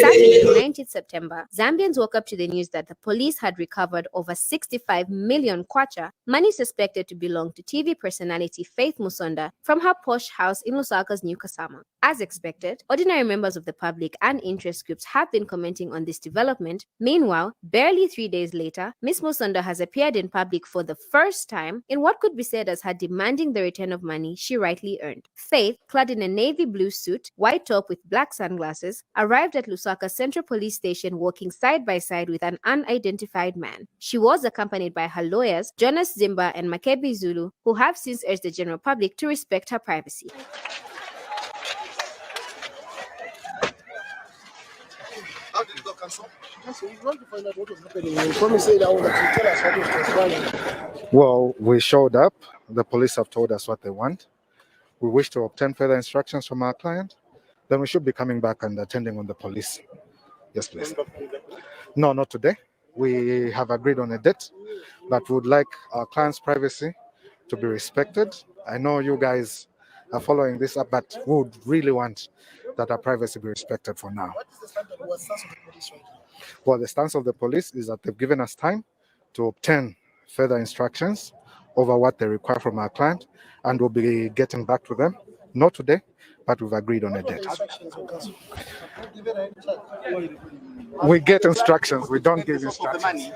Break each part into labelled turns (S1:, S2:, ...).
S1: Saturday, 19th September, Zambians woke up to the news that the police had recovered over 65 million kwacha, money suspected to belong to TV personality Faith Musonda, from her posh house in Lusaka's New Kasama. As expected, ordinary members of the public and interest groups have been commenting on this development. Meanwhile, barely 3 days later, Miss Musonda has appeared in public for the first time in what could be said as her demanding the return of money she rightly earned. Faith, clad in a navy blue suit, white top with black sunglasses, arrived at Lusaka Central Police Station walking side by side with an unidentified man. She was accompanied by her lawyers, Jonas Zimba and Makebi Zulu, who have since urged the general public to respect her privacy.
S2: How did it go, Council? We want to find out what was happening. You promised that you tell us what was going on. Well, we showed up. The police have told us what they want. We wish to obtain further instructions from our client. Then we should be coming back and attending on the police. Yes, please. No, not today. We have agreed on a date, but we would like our client's privacy to be respected. I know you guys are following this up, but we would really want that our privacy be respected for now. What is the stance of the police right now? Well, the stance of the police is that they've given us time to obtain further instructions over what they require from our client, and we'll be getting back to them. Not today, but we've agreed on a date. We get instructions, we don't give instructions.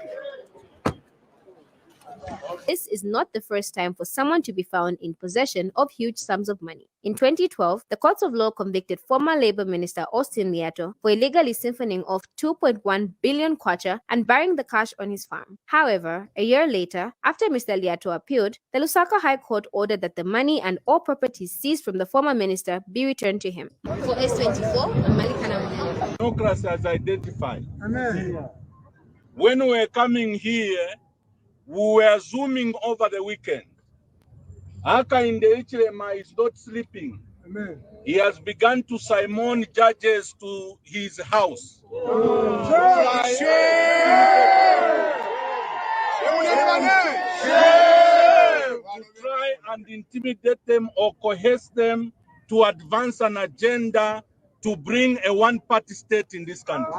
S1: This is not the first time for someone to be found in possession of huge sums of money. In 2012, the courts of law convicted former Labour Minister Austin Liato for illegally siphoning off 2.1 billion kwacha and burying the cash on his farm. However, a year later, after Mr. Liato appealed, the Lusaka High Court ordered that the money and all properties seized from the former minister be returned to him. For S24, Malikana.
S3: Democracy has identified. Amen. When we were coming here, we were zooming over the weekend. Hakainde Hichilema is not sleeping. Amen. He has begun to summon judges to his house. To try and intimidate them or coerce them to advance an agenda to bring a one-party state in this country.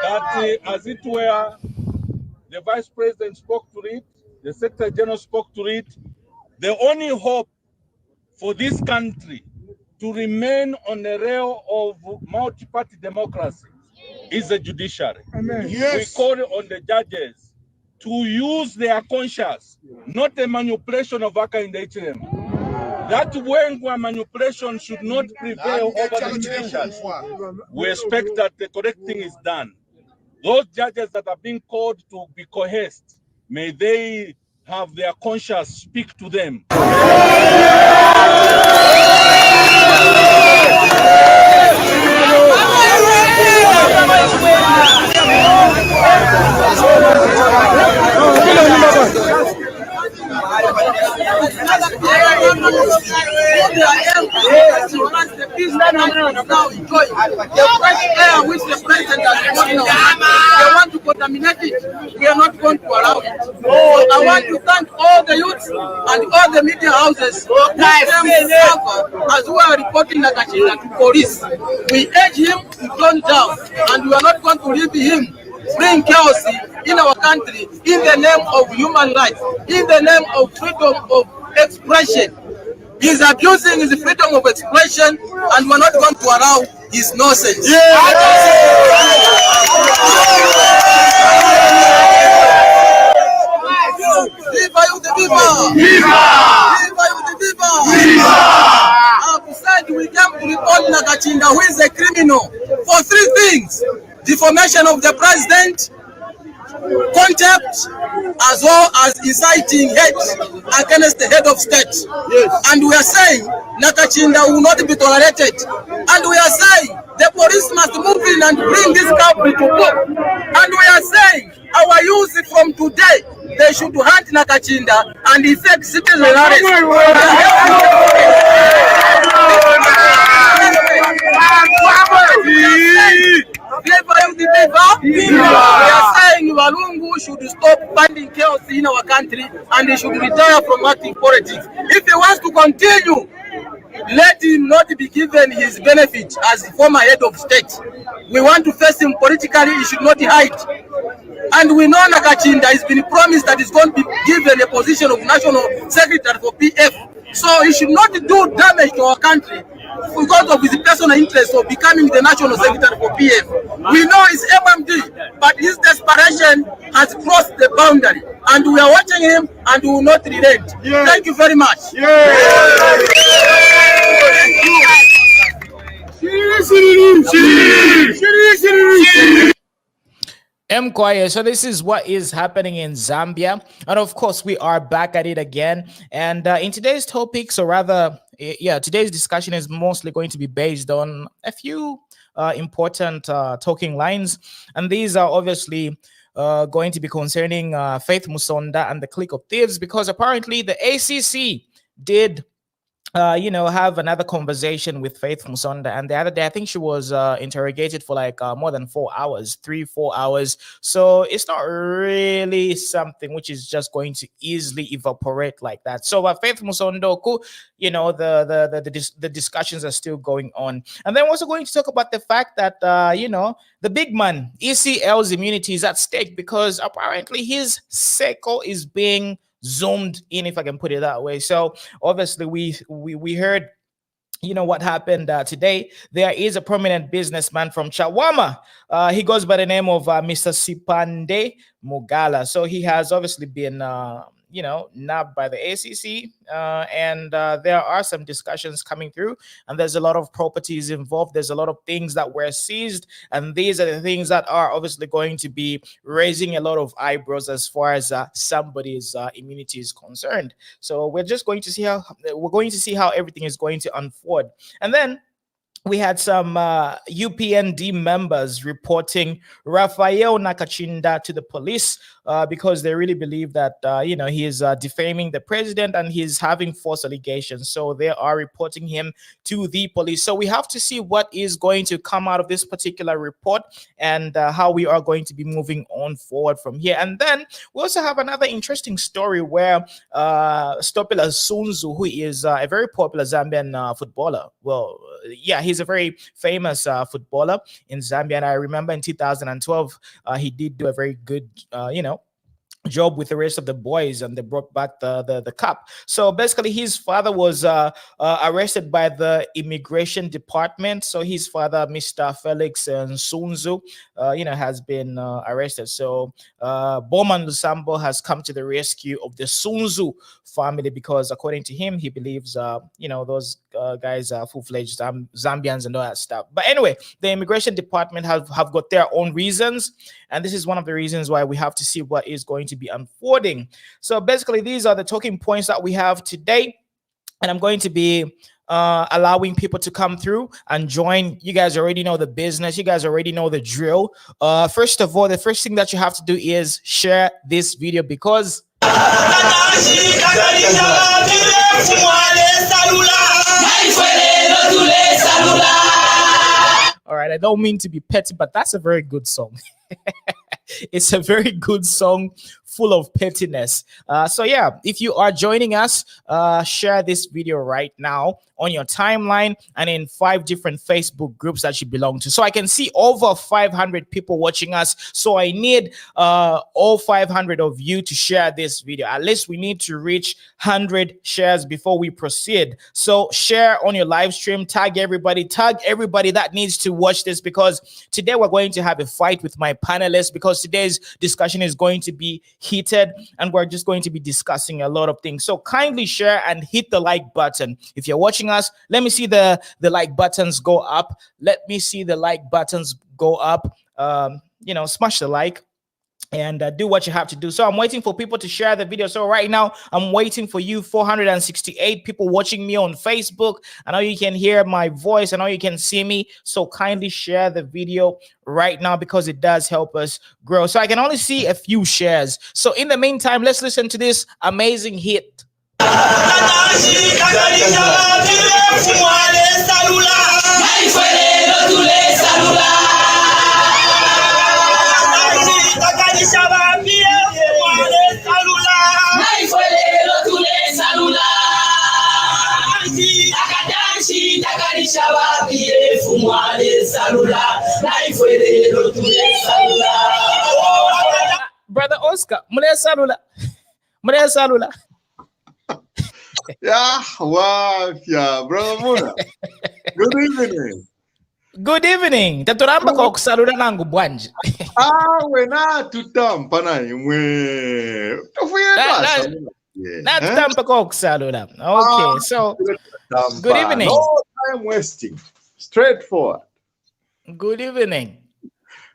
S3: That, as it were, the Vice President spoke to it, the Secretary General spoke to it. The only hope for this country to remain on the rail of multi-party democracy is the judiciary. Yes. We call on the judges to use their conscience, not a manipulation of Hakainde Hichilema. That Wengwa manipulation should not prevail over the judiciary. We expect that the correct thing is done. Those judges that are being called to be coerced, may they have their conscience speak to them.
S4: They want to contaminate it. We are not going to allow it. So I want to thank all the youths and all the media houses as we are reporting Nakacinda to police. We urge him to turn down, and we are not going to leave him bring chaos in our country in the name of human rights, in the name of freedom of expression. He is abusing his freedom of expression, and we're not going to allow his nonsense. Viva you the Viva! Viva! Viva you the Viva! Viva! I've said we came to report Nakacinda, who is a criminal, for three things: defamation of the president, contempt, as well as inciting hate against the head of state. Yes. And we are saying Nakacinda will not be tolerated. And we are saying the police must move in and bring this country to book. And we are saying our youth from today, they should hunt Nakacinda and effect citizen arrest. should stop funding chaos in our country and he should retire from active politics. If he wants to continue, let him not be given his benefit as former head of state. We want to face him politically, he should not hide. And we know Nakacinda has been promised that he's going to be given a position of national secretary for PF. So he should not do damage to our country because of his personal interest of becoming the national secretary for PF. We know it's MMD, but his desperation has crossed the boundary. And we are watching him and we will not relent. Thank you very much.
S5: Mkwaya. So this is what is happening in Zambia, and of course we are back at it again. And in today's topics, or rather, today's discussion is mostly going to be based on a few important talking lines, and these are obviously going to be concerning Faith Musonda and the Clique of Thieves, because apparently the ACC did have another conversation with Faith Musonda, and the other day I think she was interrogated for like more than 4 hours, 3-4 hours. So it's not really something which is just going to easily evaporate like that. So Faith Musonda, the discussions are still going on, and then we're also going to talk about the fact that the big man ECL's immunity is at stake, because apparently his circle is being zoomed in, if I can put it that way. So obviously we heard what happened today. There is a prominent businessman from Chawama. He goes by the name of Mr. Sipande Mugala. So he has obviously been nabbed by the ACC, and there are some discussions coming through, and there's a lot of properties involved. There's a lot of things that were seized, and these are the things that are obviously going to be raising a lot of eyebrows as far as somebody's immunity is concerned. So we're just going to see how everything is going to unfold. And then we had some UPND members reporting Raphael Nakacinda to the police because they really believe that he is defaming the president and he's having false allegations. So they are reporting him to the police. So we have to see what is going to come out of this particular report and how we are going to be moving on forward from here. And then we also have another interesting story where Stopila Sunzu, who is a very popular Zambian footballer, he's a very famous footballer in Zambia, and I remember in 2012 he did do a very good job with the rest of the boys, and they brought back the cup. So basically his father was arrested by the immigration department. So his father, Mr. Felix Nsunzu, has been arrested. So Bowman Lusambo has come to the rescue of the Sunzu family, because according to him, he believes those guys are full-fledged Zambians and all that stuff. But anyway, the immigration department have got their own reasons, and this is one of the reasons why we have to see what is going to be unfolding. So basically these are the talking points that we have today, and I'm going to be allowing people to come through and join. You guys already know the business, you guys already know the drill. First of all, the first thing that you have to do is share this video, because all right, I don't mean to be petty, but that's a very good song. It's a very good song full of pettiness. So yeah, if you are joining us, share this video right now on your timeline and in 5 different Facebook groups that you belong to. So I can see over 500 people watching us. So I need all 500 of you to share this video. At least we need to reach 100 shares before we proceed. So share on your live stream, tag everybody that needs to watch this, because today we're going to have a fight with my panelists, because today's discussion is going to be heated and we're just going to be discussing a lot of things. So kindly share and hit the like button. If you're watching us, let me see the like buttons go up. Let me see the like buttons go up. Smash the like and do what you have to do. So I'm waiting for people to share the video. So right now I'm waiting for you 468 people watching me on Facebook. I know you can hear my voice, I know you can see me, so kindly share the video right now, because it does help us grow. So I can only see a few shares. So in the meantime, let's listen to this amazing hit. Brother Oscar, mule salula. Mule salula.
S6: Yeah, wow, yeah, brother Muna. Good evening.
S5: Good evening. Taturamba kwa kusalula nangu bwanji.
S6: Wena tutampa na imwe.
S5: Na tutampa kwa kusalula. Okay, so good evening.
S6: No time wasting. Straightforward.
S5: Good evening.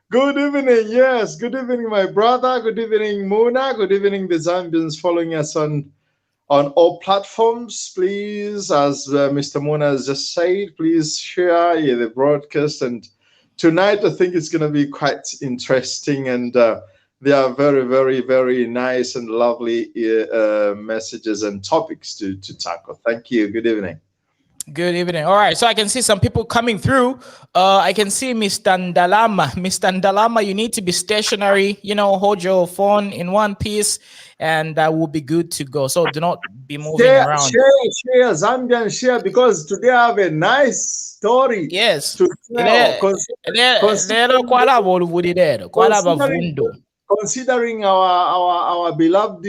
S6: Good evening, yes. Good evening, my brother. Good evening, Muna. Good evening, the Zambians following us on all platforms. Please, as Mr. Muna has just said, please share the broadcast. And tonight, I think it's going to be quite interesting. And they are very, very, very nice and lovely messages and topics to tackle. Thank you. Good evening.
S5: Good evening. All right, so I can see some people coming through. I can see Mr. Ndalama. Mr. Ndalama, you need to be stationary, you know, hold your phone in one piece, and that will be good to go. So do not be moving around.
S6: Share, Zambian share, because today I have a nice story.
S5: Yes.
S6: To tell. Considering our beloved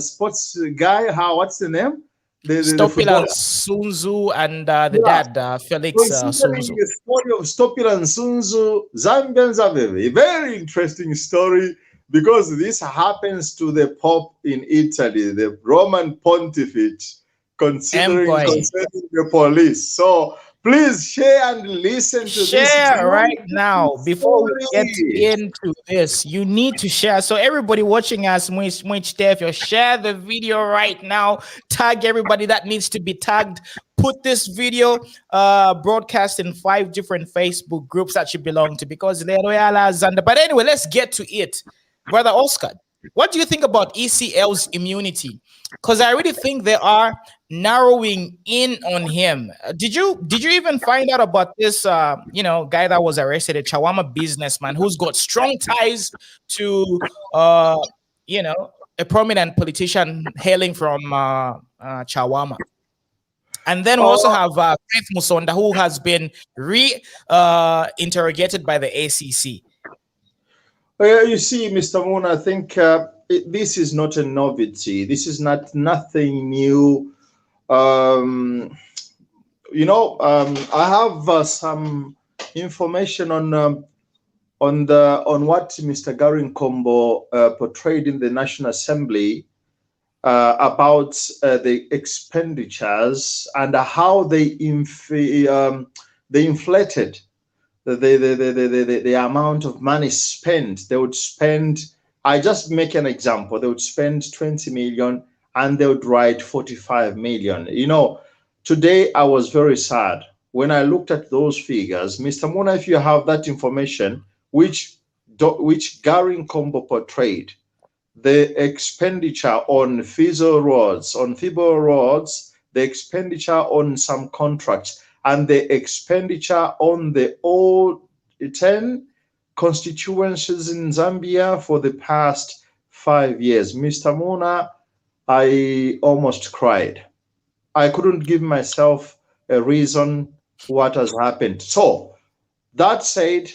S6: sports guy, what's the name?
S5: Stopila Sunzu and the dad, Felix Nsunzu.
S6: The story of Stopila Sunzu, Zambians have a very interesting story, because this happens to the Pope in Italy, the Roman Pontificate, concerning the police. So please share and listen to this.
S5: Share right now before we get into this. You need to share. So everybody watching us, share the video right now. Tag everybody that needs to be tagged. Put this video broadcast in 5 different Facebook groups that you belong to, because but anyway, let's get to it. Brother Oscar, what do you think about ECL's immunity? Because I really think they are narrowing in on him. Did you even find out about this guy that was arrested, a Chawama businessman who's got strong ties to a prominent politician hailing from Chawama? And then we also have Faith Musonda, who has been interrogated by the ACC.
S6: You see, Mr. Moon, I think this is not a novelty. This is nothing new. I have some information on what Mr. Garin Kombo portrayed in the National Assembly about the expenditures and how they inflated the amount of money spent. They would spend, I just make an example, they would spend 20 million and they would write 45 million. You know, today I was very sad when I looked at those figures. Mr. Mona, if you have that information, which Garin Kombo portrayed, the expenditure on FIBO roads, the expenditure on some contracts, and the expenditure on the all 10 constituencies in Zambia for the past 5 years. Mr. Mona, I almost cried. I couldn't give myself a reason what has happened. So that said,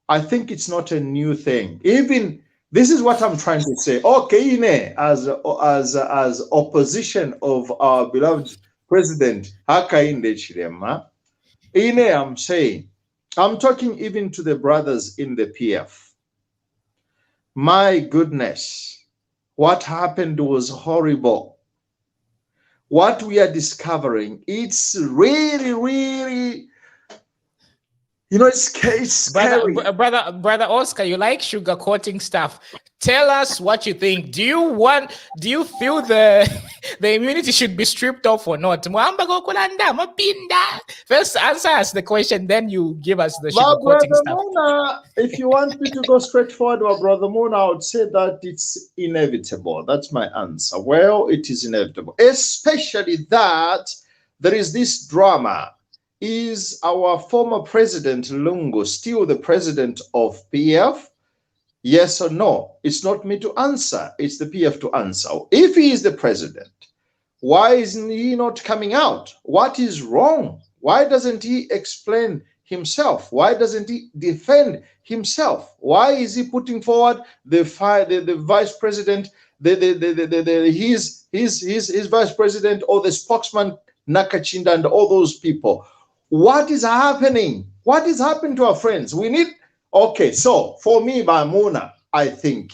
S6: I think it's not a new thing. Even this is what I'm trying to say. Okay, as opposition of our beloved President Hakainde Hichilema, I'm saying, I'm talking even to the brothers in the PF. My goodness, what happened was horrible. What we are discovering, it's really, really, it's scary.
S5: Brother Oscar, you like sugarcoating stuff. Tell us what you think. Do you feel the immunity should be stripped off or not? First answer us the question, then you give us the sugarcoating stuff.
S6: Mona, if you want me to go straight forward, Brother Mona, I would say that it's inevitable. That's my answer. Well, it is inevitable. Especially that there is this drama. Is our former president Lungu still the president of PF? Yes or no? It's not me to answer. It's the PF to answer. If he is the president, why isn't he not coming out? What is wrong? Why doesn't he explain himself? Why doesn't he defend himself? Why is he putting forward the vice president, his vice president, or the spokesman Nakacinda and all those people? What is happening? What is happening to our friends? We need, okay, so for me, Mamuna, I think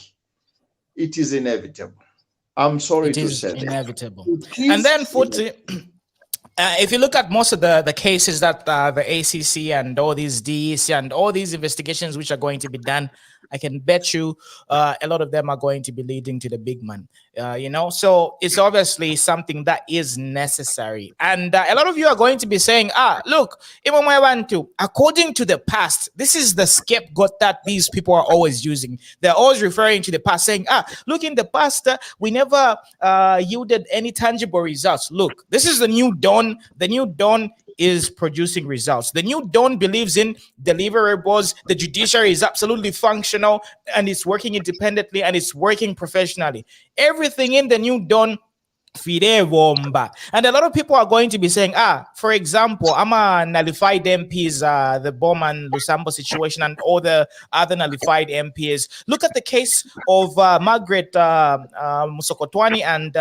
S6: it is inevitable. I'm sorry to say that.
S5: Inevitable. And then if you look at most of the cases that the ACC and all these DEC and all these investigations which are going to be done, I can bet you a lot of them are going to be leading to the big man, you know. So it's obviously something that is necessary. And a lot of you are going to be saying, look, according to the past, this is the scapegoat that these people are always using. They're always referring to the past, saying, look, in the past, we never yielded any tangible results. Look, this is the new dawn. The new dawn is producing results. The new dawn believes in deliverables. The judiciary is absolutely functional and it's working independently and it's working professionally. Everything in the new dawn. And a lot of people are going to be saying, for example, I'm a nullified MPs, the Bowman Lusambo situation and all the other nullified MPs. Look at the case of Margaret Musokotwani and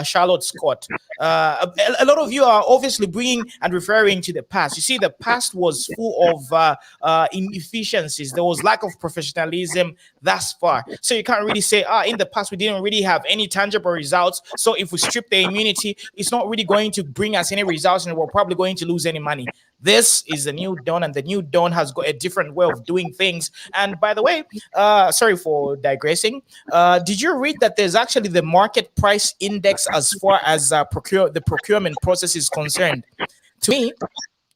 S5: Charlotte Scott. A lot of you are obviously bringing and referring to the past. You see, the past was full of inefficiencies. There was lack of professionalism thus far. So you can't really say, in the past, we didn't really have any tangible results. So if we strip the immunity, it's not really going to bring us any results and we're probably going to lose any money. This is the new dawn, and the new dawn has got a different way of doing things. And by the way, sorry for digressing, did you read that there's actually the market price index as far as the procurement process is concerned? To me,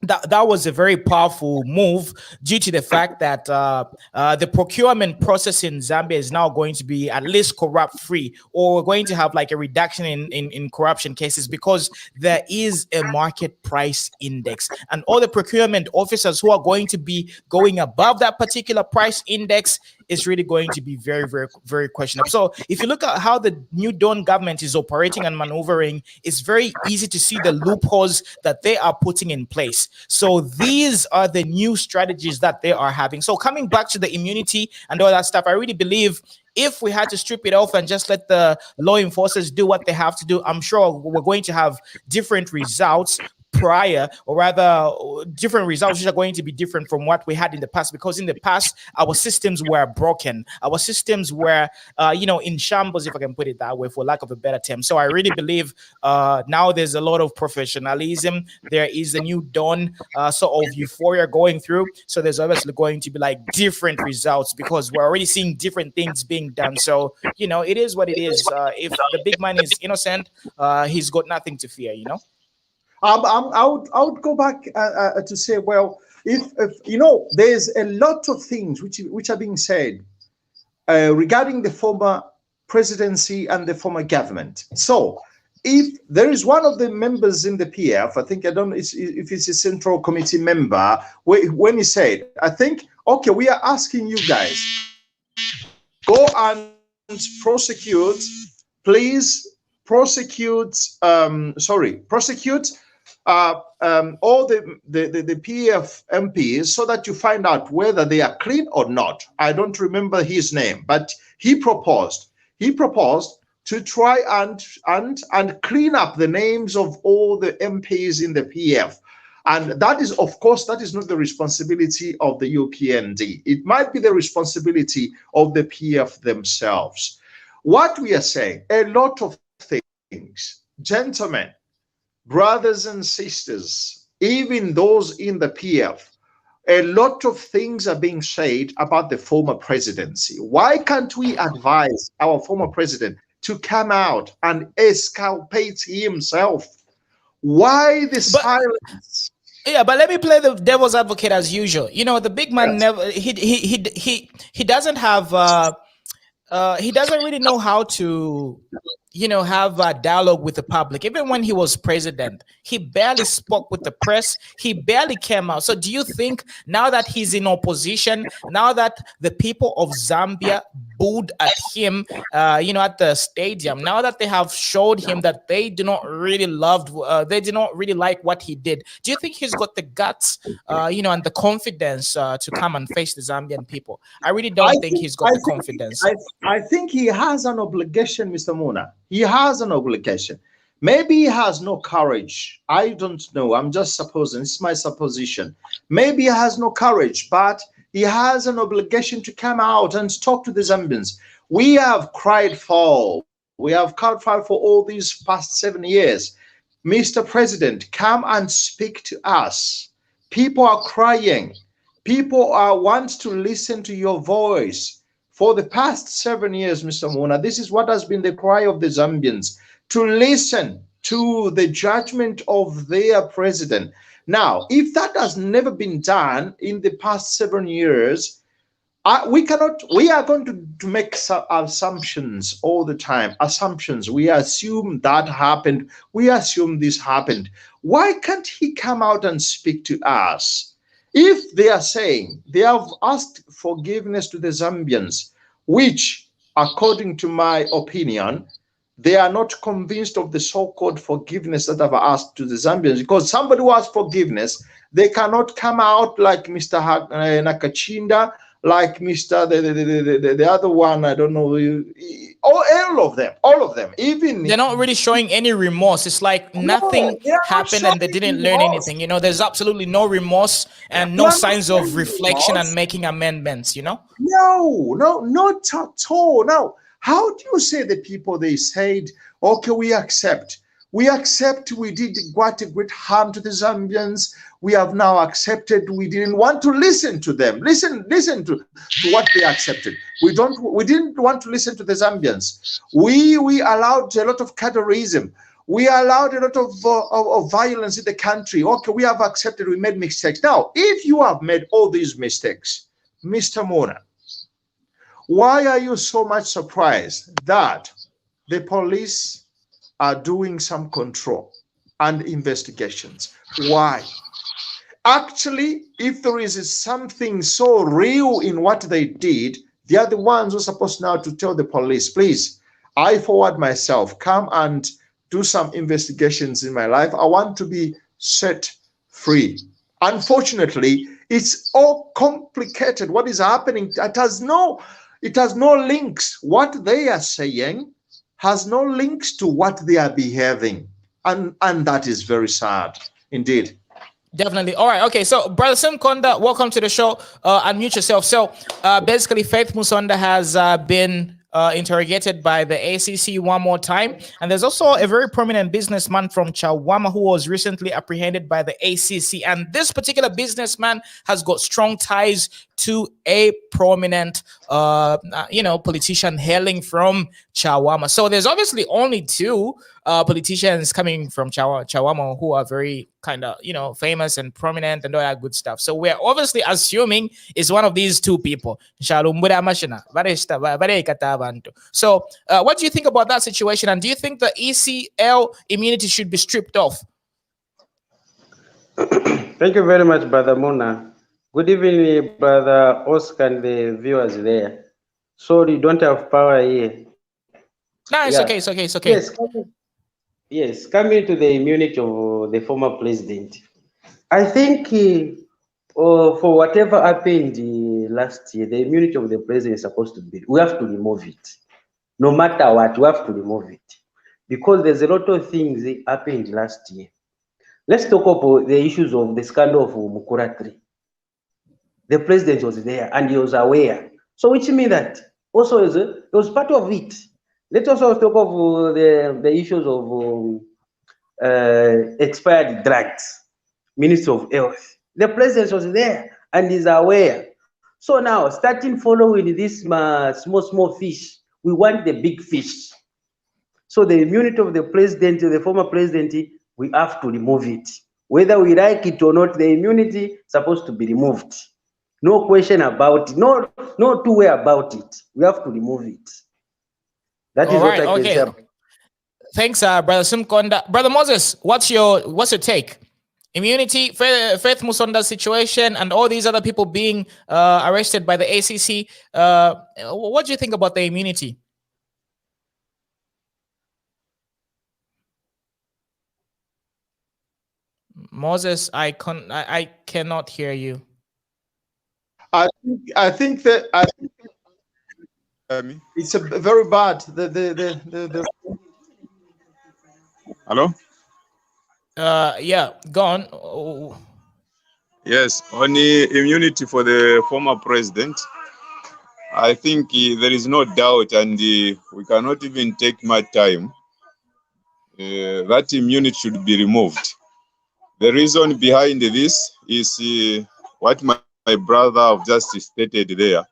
S5: that was a very powerful move due to the fact that the procurement process in Zambia is now going to be at least corrupt free, or we're going to have like a reduction in corruption cases because there is a market price index, and all the procurement officers who are going to be going above that particular price index is really going to be very, very, very questionable. So if you look at how the New Dawn government is operating and maneuvering, it's very easy to see the loopholes that they are putting in place. So these are the new strategies that they are having. So coming back to the immunity and all that stuff, I really believe if we had to strip it off and just let the law enforcers do what they have to do, I'm sure we're going to have different results prior, or rather different results which are going to be different from what we had in the past, because in the past our systems were broken, our systems were in shambles, if I can put it that way, for lack of a better term. So I really believe now there's a lot of professionalism, there is a new dawn sort of euphoria going through, so there's obviously going to be like different results because we're already seeing different things being done. So it is what it is. If the big man is innocent, he's got nothing to fear.
S6: I would go back to say, well, if there's a lot of things which are being said regarding the former presidency and the former government. So if there is one of the members in the PF, I think, I don't know if it's a central committee member, when he said, I think, okay, we are asking you guys, go and prosecute, please prosecute, prosecute all the PF MPs so that you find out whether they are clean or not. I don't remember his name, but he proposed to try and clean up the names of all the MPs in the PF. And that is, of course, that is not the responsibility of the UPND. It might be the responsibility of the PF themselves. What we are saying, a lot of things, gentlemen, brothers and sisters, even those in the PF, a lot of things are being said about the former presidency. Why can't we advise our former president to come out and exculpate himself? Why the silence?
S5: Yeah, but let me play the devil's advocate as usual. The big man never he doesn't have he doesn't really know how to have a dialogue with the public. Even when he was president, he barely spoke with the press. He barely came out. So do you think now that he's in opposition, now that the people of Zambia booed at him, at the stadium. Now that they have showed him that they do not really like what he did, do you think he's got the guts, and the confidence to come and face the Zambian people? I really don't think he's got the confidence.
S6: I think he has an obligation, Mr. Muna. He has an obligation. Maybe he has no courage. I don't know. I'm just supposing. It's my supposition. Maybe he has no courage, but he has an obligation to come out and talk to the Zambians. We have cried foul. We have cried foul for all these past 7 years. Mr. President, come and speak to us. People are crying. People want to listen to your voice. For the past 7 years, Mr. Muna, this is what has been the cry of the Zambians, to listen to the judgment of their president. Now, if that has never been done in the past 7 years, we are going to make assumptions all the time. Assumptions. We assume that happened. We assume this happened. Why can't he come out and speak to us? If they are saying they have asked forgiveness to the Zambians, which, according to my opinion, they are not convinced of the so-called forgiveness that I've asked to the Zambians, because somebody who asks forgiveness, they cannot come out like Mr. Nakacinda, like Mr. the other one, I don't know, all of them. Even
S5: they're not really showing any remorse. It's like nothing happened and they didn't learn anything. There's absolutely no remorse and no signs of reflection and making amendments. No,
S6: not at all. Now, how do you say the people, they said, okay, we accept we did quite a great harm to the Zambians. We have now accepted. We didn't want to listen to them. Listen to what they accepted. We didn't want to listen to the Zambians. We allowed a lot of terrorism. We allowed a lot of violence in the country. Okay, we have accepted. We made mistakes. Now, if you have made all these mistakes, Mr. Mona, why are you so much surprised that the police are doing some control and investigations? Why? Actually, if there is something so real in what they did, they are the ones who are supposed now to tell the police, please, I forward myself, come and do some investigations in my life. I want to be set free. Unfortunately, it's all complicated. What is happening? It has no links. What they are saying has no links to what they are behaving. And that is very sad indeed.
S5: Definitely. All right. Okay. So, Brother Simkonda, welcome to the show. Unmute yourself. So, basically, Faith Musonda has been interrogated by the ACC one more time. And there's also a very prominent businessman from Chawama who was recently apprehended by the ACC. And this particular businessman has got strong ties to a prominent, politician hailing from Chawama. So there's obviously only two politicians coming from Chawama who are very kind of, famous and prominent and all that good stuff. So we're obviously assuming it's one of these two people. So what do you think about that situation? And do you think the ECL immunity should be stripped off?
S7: Thank you very much, Brother Mona. Good evening, Brother Oscar and the viewers there. Sorry, you don't have power here.
S5: No, it's okay. It's okay.
S7: Yes, coming to the immunity of the former president. I think for whatever happened last year, the immunity of the president is supposed to be, we have to remove it. No matter what, we have to remove it. Because there's a lot of things that happened last year. Let's talk about the issues of the scandal of Mukuratri. The president was there and he was aware. So which means that also it was part of it. Let's also talk of the issues of expired drugs. Minister of Health. The president was there and is aware. So now, starting following this small fish, we want the big fish. So the immunity of the president, the former president, we have to remove it. Whether we like it or not, the immunity is supposed to be removed. No question about it. No two way about it. We have to remove it. That is what I can say.
S5: Thanks, Brother Simkonda. Brother Moses, what's your take? Immunity, Faith Musonda's situation, and all these other people being arrested by the ACC. What do you think about the immunity? Moses, I cannot hear you.
S6: I think it's a very bad.
S8: Hello?
S5: Yeah, go on. Oh.
S8: Yes, on the immunity for the former president, I think there is no doubt, and we cannot even take much time. That immunity should be removed. The reason behind this is what my brother have just stated there.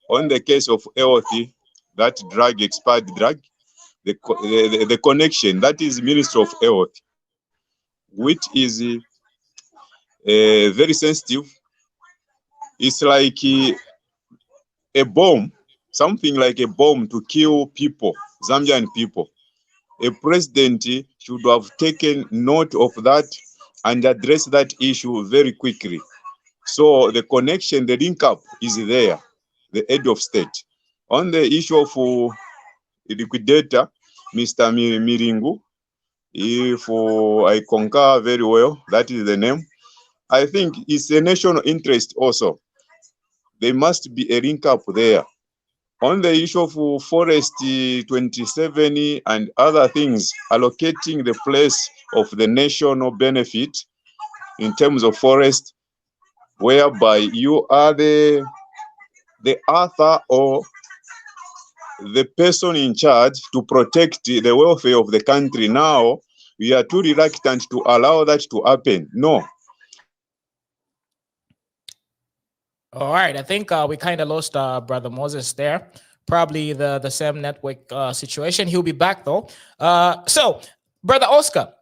S8: On the case of healthy, that drug, expired drug, the connection, that is Ministry of Health, which is very sensitive. It's like a bomb, something like a bomb to kill people, Zambian people. A president should have taken note of that and address that issue very quickly. So the connection, the link up is there, the head of state. On the issue of liquidator, Mr. Miringu, if I concur very well, that is the name. I think it's a national interest also. There must be a link up there. On the issue of Forest 27 and other things, allocating the place of the national benefit in terms of forest, whereby you are the author or the person in charge to protect the welfare of the country. Now, we are too reluctant to allow that to happen. No.
S5: All right, I think we kind of lost Brother Moses there. Probably the same network situation. He'll be back though. So, Brother Oscar,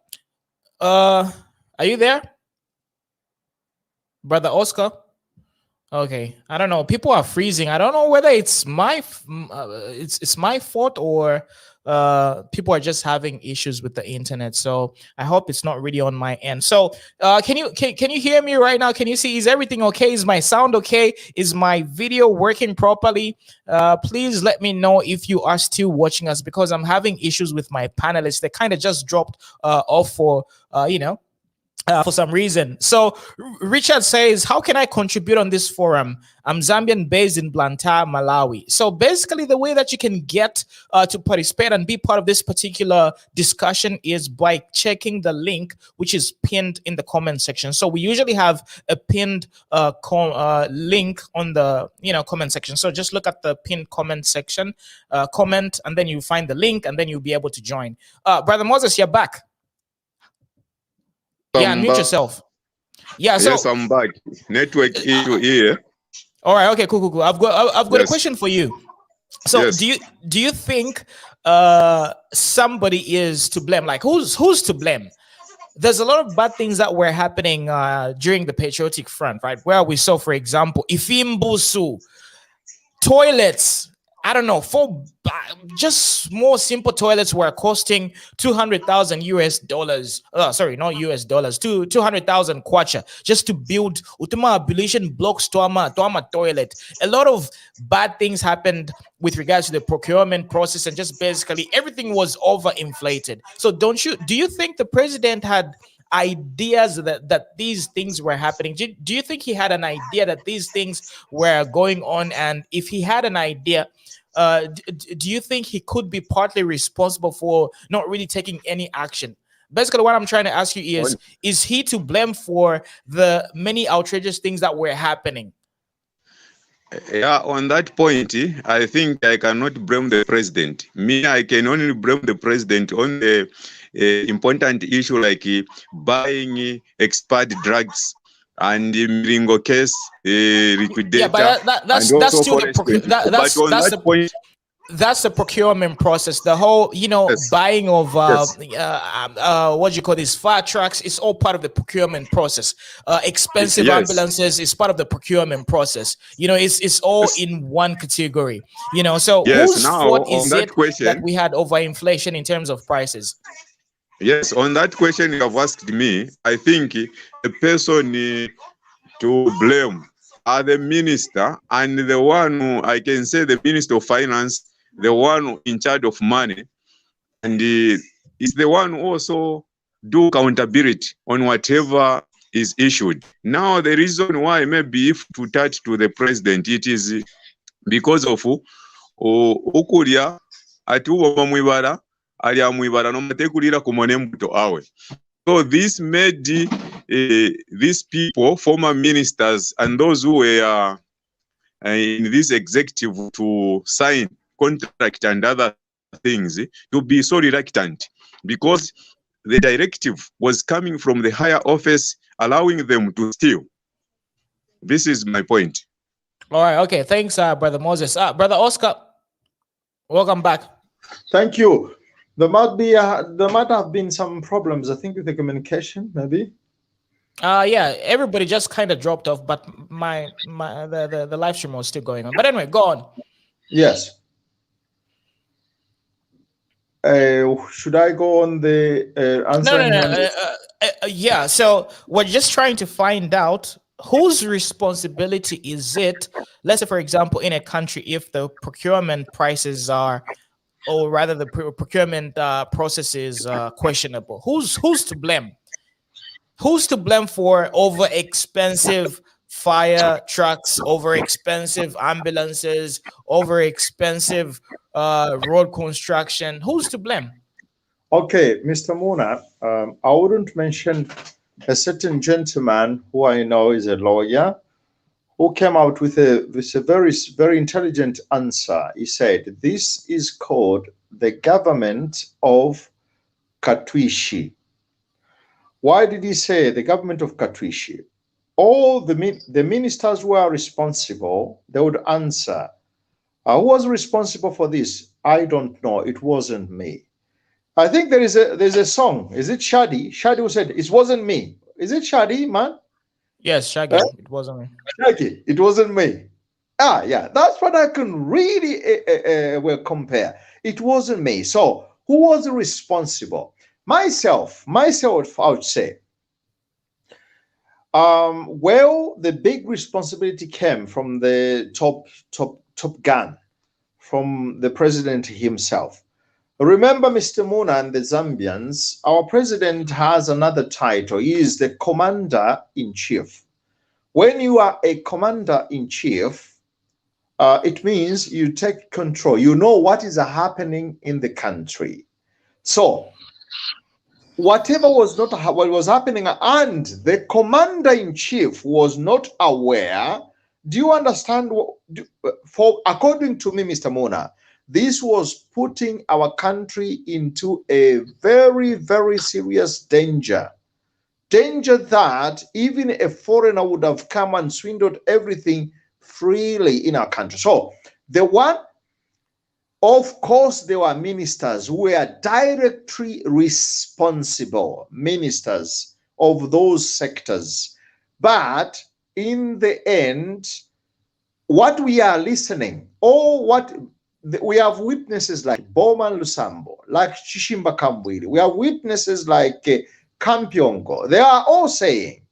S5: are you there? Brother Oscar? Okay, I don't know. People are freezing. I don't know whether it's my fault or people are just having issues with the internet. So I hope it's not really on my end. So can you hear me right now? Can you see? Is everything okay? Is my sound okay? Is my video working properly? Please let me know if you are still watching us, because I'm having issues with my panelists. They kind of just dropped off for for some reason. So Richard says, how can I contribute on this forum? I'm Zambian based in Blantyre, Malawi. So basically the way that you can get to participate and be part of this particular discussion is by checking the link, which is pinned in the comment section. So we usually have a pinned link on the comment section. So just look at the pinned comment section, comment, and then you find the link, and then you'll be able to join. Brother Moses, you're back. Yeah, unmute yourself. Yeah, so
S8: yes, I'm back. Network issue here.
S5: All right, okay, cool. I've got a question for you. So
S8: yes.
S5: do you think somebody is to blame? Like who's to blame? There's a lot of bad things that were happening during the Patriotic Front, right? Where we saw, for example, Ifimbusu, toilets. I don't know, for just small, simple toilets were costing $200,000 US. Sorry, not US dollars, 200,000 kwacha just to build utuma abulation blocks to ama toilet. A lot of bad things happened with regards to the procurement process, and just basically everything was overinflated. So do you think the president had ideas that these things were happening? Do you think he had an idea that these things were going on? And if he had an idea, do you think he could be partly responsible for not really taking any action? Basically, what I'm trying to ask you is he to blame for the many outrageous things that were happening?
S8: Yeah, on that point, I think I cannot blame the president. I can only blame the president on the important issue like buying expired drugs and the Miringo case, liquidator.
S5: Yeah, but that's still that's the procurement process. The whole, yes, buying of what do you call these fire trucks is all part of the procurement process. Expensive ambulances is part of the procurement process. It's all in one category. So whose fault is it that we had overinflation in terms of prices?
S8: Yes, on that question you have asked me, I think the person to blame are the minister and the one who, I can say the Minister of Finance, the one in charge of money, and is the one who also do accountability on whatever is issued. Now, the reason why maybe if to touch to the president, it is because of ukulya ati uwo mwibara ali amwibara no matekulira kumone mbuto awe. So this made these people, former ministers and those who were in this executive to sign contract and other things to be so reluctant, because the directive was coming from the higher office allowing them to steal. This is my point.
S5: All right. Okay. Thanks, Brother Moses. Brother Oscar, welcome back.
S6: Thank you. There might have been some problems, I think, with the communication, maybe.
S5: Yeah, everybody just kind of dropped off, but the live stream was still going on. But anyway, go on.
S6: Yes. Should I go on the answer?
S5: No. Yeah. So we're just trying to find out whose responsibility is it. Let's say, for example, in a country, if the procurement prices are, or rather the procurement process is questionable, who's to blame? Who's to blame for over expensive fire trucks, over expensive ambulances, over expensive road construction? Who's to blame?
S6: Okay, Mr. Muna, I wouldn't mention a certain gentleman who I know is a lawyer who came out with a very, very intelligent answer. He said, this is called the government of Katwishi. Why did he say the government of Katwishi? All the ministers who are responsible, they would answer, who was responsible for this? I don't know. It wasn't me. I think there's a song. Is it Shadi? Shadi who said, it wasn't me. Is it Shadi, man?
S5: Yes, Shaggy. It wasn't me.
S6: Shaggy, it wasn't me. Yeah, that's what I can really well compare. It wasn't me. So who was responsible? Myself, I would say. Well, the big responsibility came from the top gun, from the president himself. Remember, Mr. Muna and the Zambians, our president has another title. He is the commander-in-chief. When you are a commander-in-chief, it means you take control. You know what is happening in the country. So, whatever was not what was happening, and the commander-in-chief was not aware. Do you understand? According to me, Mr. Mona, this was putting our country into a very, very serious danger. Danger that even a foreigner would have come and swindled everything freely in our country. So of course, there were ministers who were directly responsible, ministers of those sectors. But in the end, what we are listening, or what we have witnesses like Bowman Lusambo, like Chimbakam Kambwili, we have witnesses like Kampiongo. They are all saying,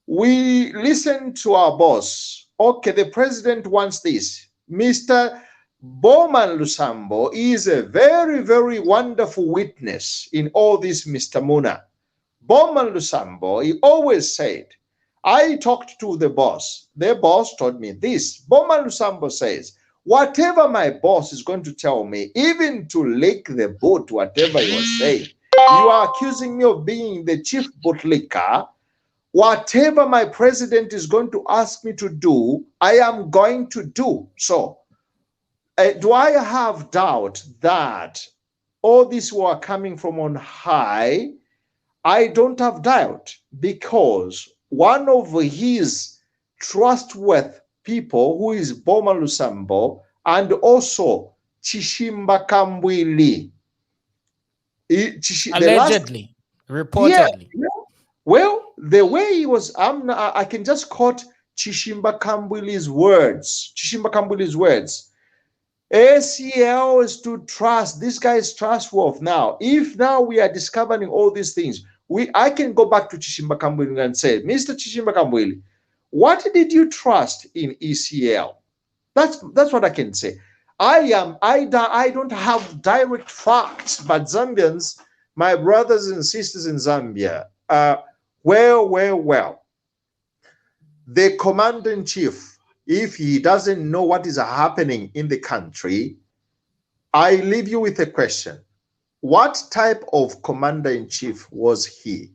S6: we listen to our boss. Okay, the president wants this. Mr. Bowman Lusambo is a very, very wonderful witness in all this, Mr. Muna. Bowman Lusambo, he always said, I talked to the boss. The boss told me this. Bowman Lusambo says, whatever my boss is going to tell me, even to lick the boat, whatever he was saying, you are accusing me of being the chief bootlicker. Whatever my president is going to ask me to do, I am going to do. So, do I have doubt that all these were coming from on high? I don't have doubt, because one of his trustworthy people, who is Bowman Lusambo, and also Chimbakam Kambwili,
S5: allegedly, reportedly.
S6: Yeah, well, the way he was, I can just quote Chimbakam Kambwili's words. Chimbakam Kambwili's words. ACL is to trust. This guy is trustworthy now. If now we are discovering all these things, I can go back to Chimbakam Kambwili and say, Mr. Chimbakam Kambwili, what did you trust in ECL? That's what I can say. I don't have direct facts, but Zambians, my brothers and sisters in Zambia, well. The commander-in-chief, if he doesn't know what is happening in the country, I leave you with a question. What type of commander-in-chief was he?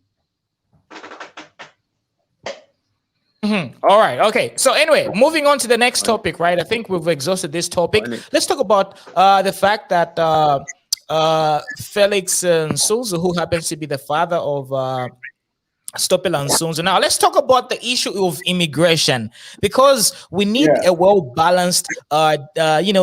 S5: All right. Okay. So anyway, moving on to the next topic, right? I think we've exhausted this topic. Let's talk about the fact that Felix Nsunzu, who happens to be the father of Stopila Sunzu. Now let's talk about the issue of immigration, because we need a well-balanced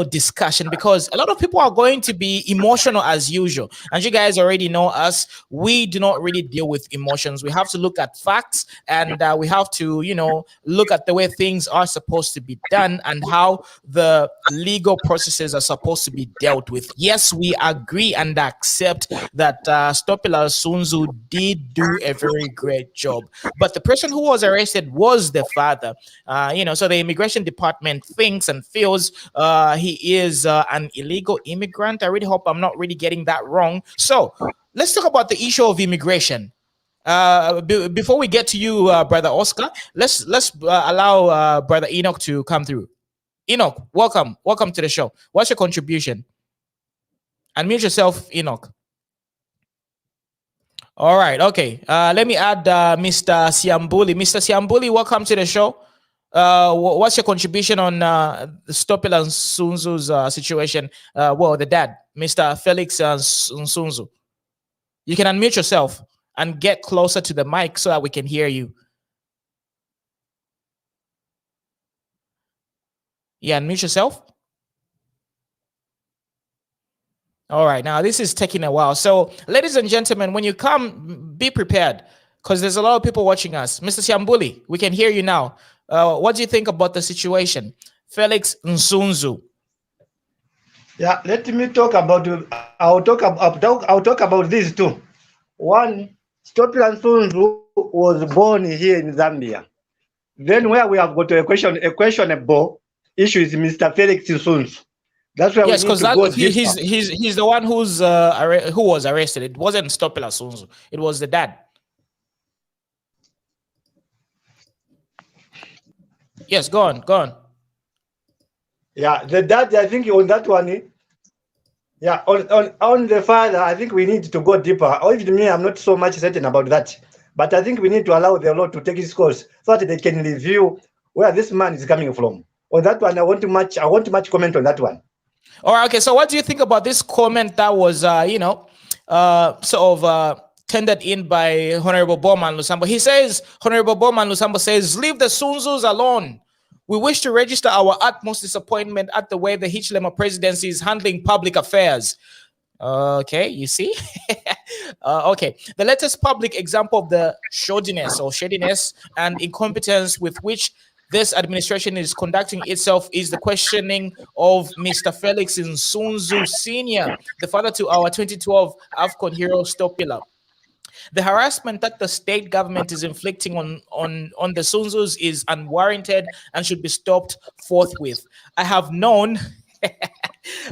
S5: discussion, because a lot of people are going to be emotional as usual, and you guys already know us. We do not really deal with emotions. We have to look at facts, and we have to look at the way things are supposed to be done and how the legal processes are supposed to be dealt with. Yes, we agree and accept that Stopila Sunzu did do a very great job, but the person who was arrested was the father. So the immigration department thinks and feels he is an illegal immigrant. I really hope I'm not really getting that wrong. So let's talk about the issue of immigration. Before we get to you, brother Oscar, let's allow brother Enoch to come through. Enoch, welcome to the show. What's your contribution? Unmute yourself, Enoch. All right, okay. Let me add Mr. Siambuli. Mr. Siambuli, welcome to the show. What's your contribution on Stopila Sunzu's situation? The dad, Mr. Felix Nsunzu. You can unmute yourself and get closer to the mic so that we can hear you. Yeah, unmute yourself. All right, now this is taking a while. So, ladies and gentlemen, when you come, be prepared, because there's a lot of people watching us. Mr. Siambuli, we can hear you now. What do you think about the situation? Felix Nsunzu.
S9: Yeah, let me talk about. I'll talk about these two. One, Stopila Sunzu was born here in Zambia. Then, where we have got a questionable issue is Mr. Felix Nsunzu. That's why
S5: yes, because he's the one who was arrested. It wasn't Stopila Sunzu. It was the dad. Yes, go on.
S9: Yeah, the dad. I think on that one. Yeah, on the father, I think we need to go deeper. Or even me, I'm not so much certain about that. But I think we need to allow the law to take its course so that they can review where this man is coming from. On that one, I want to much comment on that one.
S5: All right, okay. So what do you think about this comment that was, tendered in by Honorable Bowman Lusambo? He says, Honorable Bowman Lusambo says, leave the Sunzus alone. We wish to register our utmost disappointment at the way the Hichilema presidency is handling public affairs. Okay, you see? Okay. The latest public example of the shadiness and incompetence with which this administration is conducting itself is the questioning of Mr. Felix Nsunzu Sr., the father to our 2012 AFCON hero Stopila. The harassment that the state government is inflicting on the Sunzus is unwarranted and should be stopped forthwith. I have known...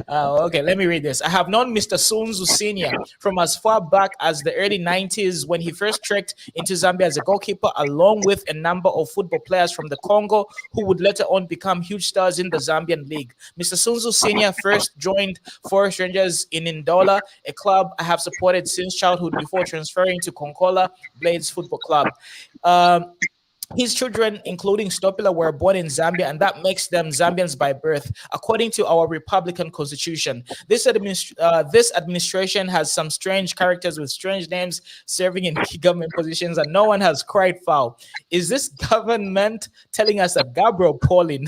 S5: okay, let me read this. I have known Mr. Nsunzu Sr. from as far back as the early 90s when he first trekked into Zambia as a goalkeeper, along with a number of football players from the Congo who would later on become huge stars in the Zambian league. Mr. Nsunzu Sr. first joined Forest Rangers in Ndola, a club I have supported since childhood before transferring to Konkola Blades Football Club. His children, including Stopila, were born in Zambia, and that makes them Zambians by birth, according to our Republican Constitution. This administration has some strange characters with strange names serving in key government positions, and no one has cried foul. Is this government telling us that Gabriel Paulin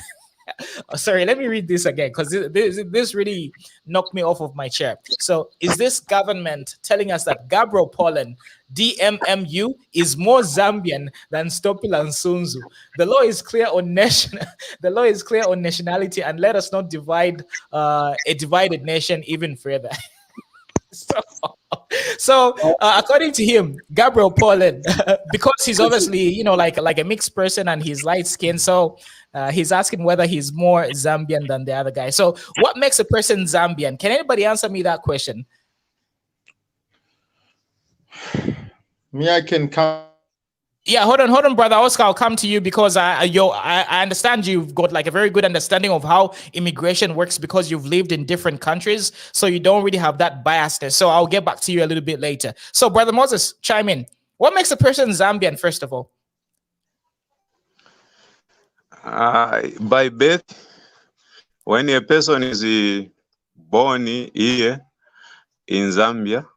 S5: Oh, sorry, let me read this again because this really knocked me off of my chair. So, is this government telling us that Gabriel Pollen, DMMU, is more Zambian than Stopila Sunzu? The law is clear on The law is clear on nationality, and let us not divide a divided nation even further. So according to him, Gabriel Pollen, because he's obviously, like a mixed person and he's light skinned, so he's asking whether he's more Zambian than the other guy. So what makes a person Zambian? Can anybody answer me that question?
S6: Me, I can come.
S5: Yeah, hold on, brother Oscar. I'll come to you because I understand you've got like a very good understanding of how immigration works because you've lived in different countries, so you don't really have that biasness. So I'll get back to you a little bit later. So, brother Moses, chime in. What makes a person Zambian, first of all?
S8: By birth, when a person is born here in Zambia,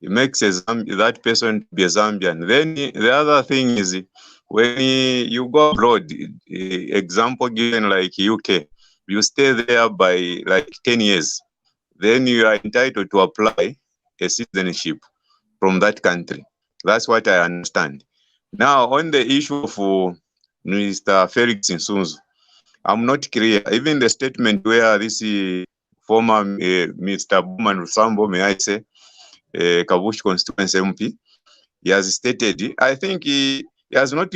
S8: it makes that person to be a Zambian. Then the other thing is when you go abroad, example given like UK, you stay there by like 10 years. Then you are entitled to apply a citizenship from that country. That's what I understand. Now, on the issue of Mr. Felix Nsunzu, I'm not clear. Even the statement where this former Mr. Bowman Lusambo, may I say, Kabush constituency MP, he has stated, I think he has not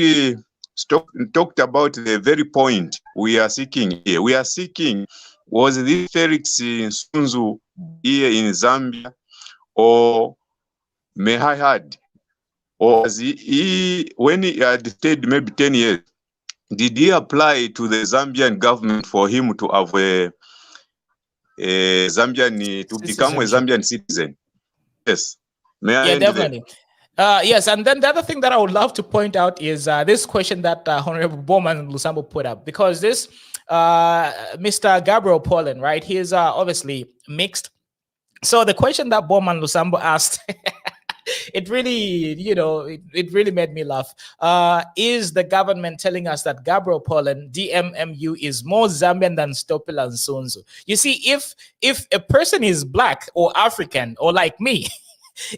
S8: talked about the very point we are seeking here. We are seeking, was this Felix Nsunzu here in Zambia, or may I had, or was he when he had stayed maybe 10 years, did he apply to the Zambian government for him to have a Zambian, to become a Zambian citizen? Yes. May I end
S5: definitely. Yes, and then the other thing that I would love to point out is this question that Honorable Bowman Lusambo put up, because this Mr. Gabriel Pollen, right, he is obviously mixed. So the question that Bowman Lusambo asked, it really, it really made me laugh. Is the government telling us that Gabriel Pollen, DMMU, is more Zambian than Stopila Sunzu? You see, if a person is black or African or like me,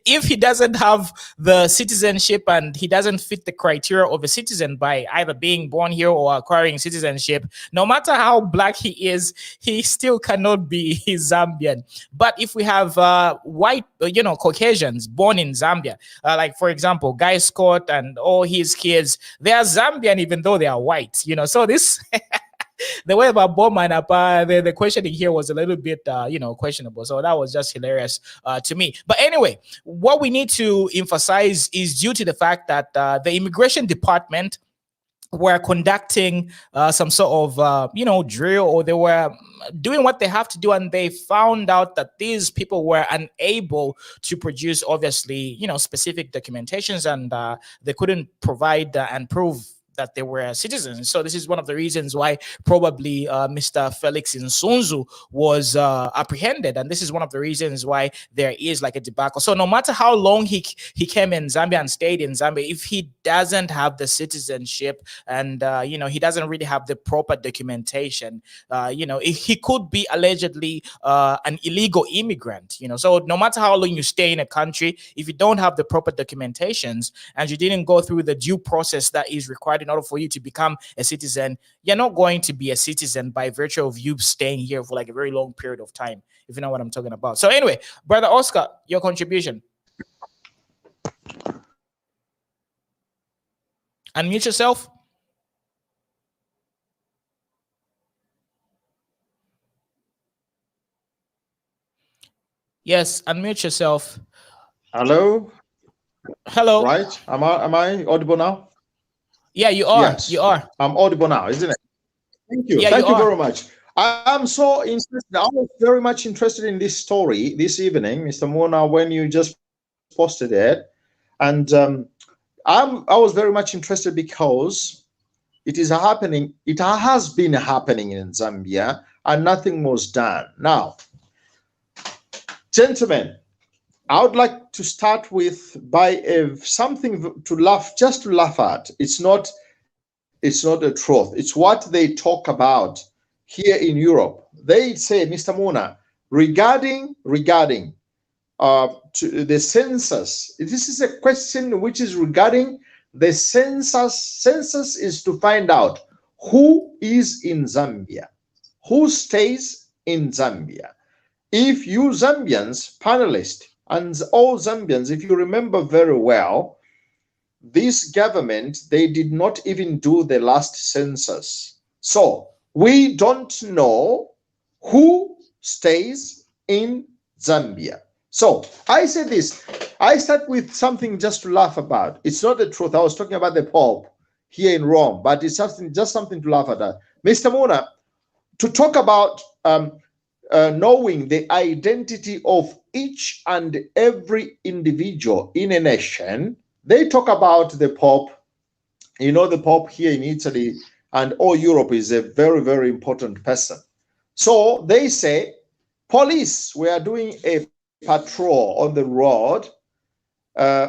S5: if he doesn't have the citizenship and he doesn't fit the criteria of a citizen by either being born here or acquiring citizenship, no matter how black he is, he still cannot be Zambian. But if we have white, Caucasians born in Zambia, like for example, Guy Scott and all his kids, they are Zambian even though they are white. So this. The way about Bowman, the questioning here was a little bit, questionable. So that was just hilarious to me. But anyway, what we need to emphasize is due to the fact that the immigration department were conducting some sort of, drill, or they were doing what they have to do, and they found out that these people were unable to produce, obviously, specific documentations, and they couldn't provide and prove that they were citizens. So this is one of the reasons why probably Mr. Felix Nsunzu was apprehended. And this is one of the reasons why there is like a debacle. So no matter how long he came in Zambia and stayed in Zambia, if he doesn't have the citizenship and, he doesn't really have the proper documentation, he could be allegedly an illegal immigrant, So no matter how long you stay in a country, if you don't have the proper documentations and you didn't go through the due process that is required in order for you to become a citizen, you're not going to be a citizen by virtue of you staying here for like a very long period of time, if you know what I'm talking about. So anyway, Brother Oscar, your contribution. Unmute yourself. Yes, unmute yourself.
S6: Hello.
S5: Hello.
S6: Right. Am I audible now?
S5: Yeah, you are.
S6: Yes.
S5: You are.
S6: I'm audible now, isn't it? Thank you.
S5: Yeah,
S6: Thank you very much. I'm so interested. I was very much interested in this story this evening, Mr. Mona, when you just posted it. And I was very much interested because it is happening. It has been happening in Zambia and nothing was done. Now, gentlemen, I would like to start with something to laugh, just to laugh at. It's not a truth. It's what they talk about here in Europe. They say, Mr. Muna, regarding to the census, this is a question which is regarding the census. Census is to find out who is in Zambia, who stays in Zambia. If you Zambians, panelists, and all Zambians, if you remember very well, this government, they did not even do the last census. So we don't know who stays in Zambia. So I say this, I start with something just to laugh about. It's not the truth. I was talking about the Pope here in Rome, but it's just something to laugh at. Mr. Muna, to talk about knowing the identity of each and every individual in a nation, they talk about the Pope. You know, the Pope here in Italy and all Europe is a very, very important person. So they say, police, we are doing a patrol on the road.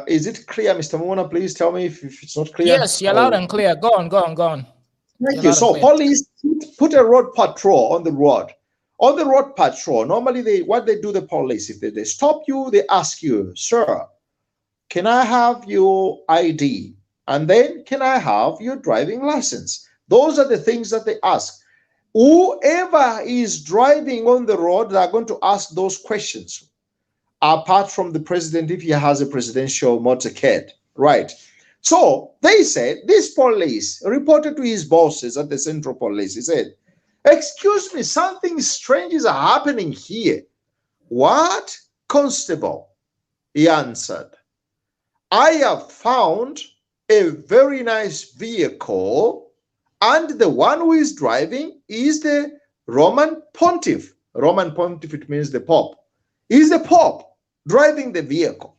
S6: Is it clear, Mr. Muna? Please tell me if it's not clear.
S5: Yes, you're loud and clear. Go on.
S6: Thank you. So police put a road patrol on the road. On the road patrol, normally the police, if they stop you, they ask you, sir, can I have your ID? And then, can I have your driving license? Those are the things that they ask. Whoever is driving on the road, they're going to ask those questions. Apart from the president, if he has a presidential motorcade, right? So they said, this police reported to his bosses at the Central Police. He said, excuse me, something strange is happening here. What? Constable, he answered, I have found a very nice vehicle, and the one who is driving is the Roman Pontiff. Roman Pontiff, it means the Pope. He's the Pope driving the vehicle.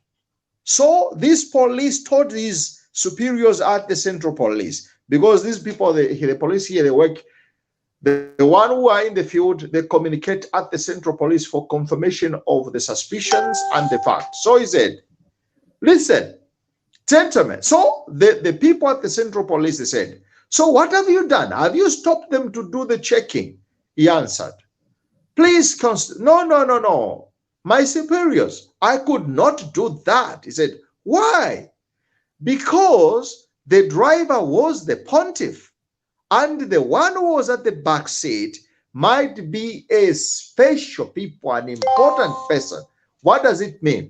S6: So this police told his superiors at the Central Police, because these people, the police here, they work, the one who are in the field, they communicate at the Central Police for confirmation of the suspicions and the facts. So he said, listen, gentlemen, so the people at the Central Police, they said, so what have you done? Have you stopped them to do the checking? He answered, please, no. My superiors, I could not do that. He said, why? Because the driver was the pontiff, and the one who was at the back seat might be a special people, an important person. What does it mean?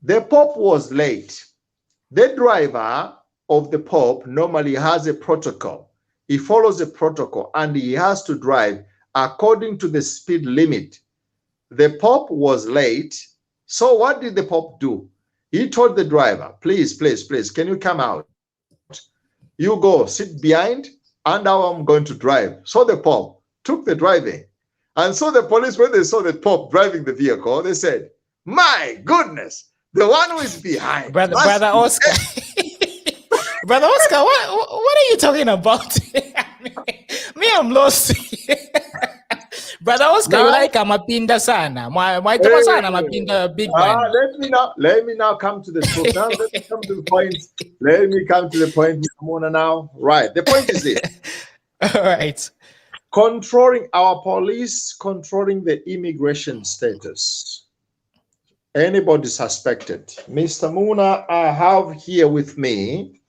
S6: The Pope was late. The driver of the Pope normally has a protocol. He follows the protocol and he has to drive according to the speed limit. The Pope was late. So what did the Pope do? He told the driver, please, can you come out? You go sit behind and now I'm going to drive. So the Pope took the driving. And so the police, when they saw the Pope driving the vehicle, they said, my goodness, the one who is behind.
S5: Brother Oscar. Brother Oscar, what are you talking about? Me, I'm lost. Brother Oscar, you like mapinda sana. Mwaitama sana mapinda big man.
S6: Let me now come to the truth. Now let me come to the point. Let me come to the point, Mr. Mona, now. Right. The point is this.
S5: All right.
S6: Controlling our police, controlling the immigration status. Anybody suspected? Mr. Muna, I have here with me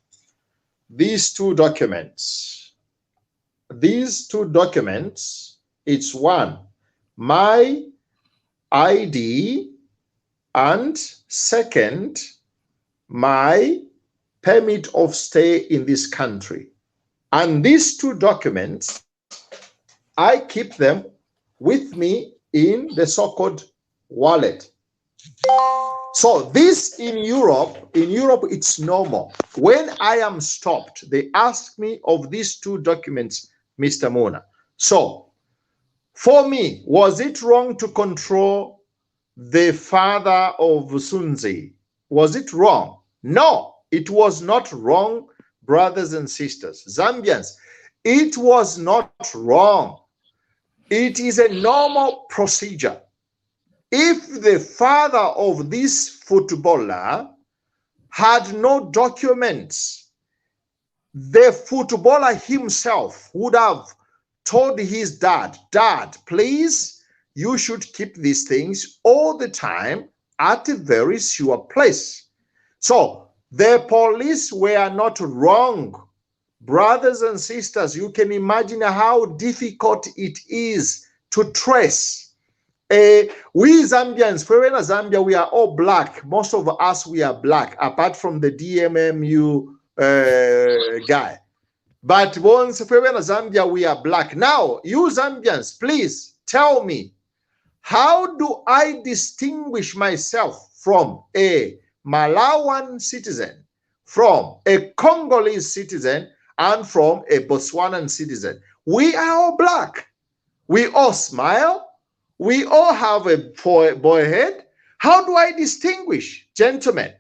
S6: these two documents. These two documents, it's one, my ID, and second, my permit of stay in this country. And these two documents, I keep them with me in the so-called wallet. So this in Europe, it's normal. When I am stopped, they ask me of these two documents, Mr. Mona. So for me, was it wrong to control the father of Sunzu? Was it wrong? No, it was not wrong, brothers and sisters. Zambians, it was not wrong. It is a normal procedure. If the father of this footballer had no documents, the footballer himself would have told his dad, Dad, please, you should keep these things all the time at a very sure place. So the police were not wrong. Brothers and sisters, you can imagine how difficult it is to trace. We Zambians, we're in Zambia, we are all black. Most of us, we are black, apart from the DMMU guy. But once we're in Zambia, we are black. Now, you Zambians, please tell me, how do I distinguish myself from a Malawian citizen, from a Congolese citizen, and from a Botswanan citizen? We are all black. We all smile. We all have a boy head. How do I distinguish? Gentlemen,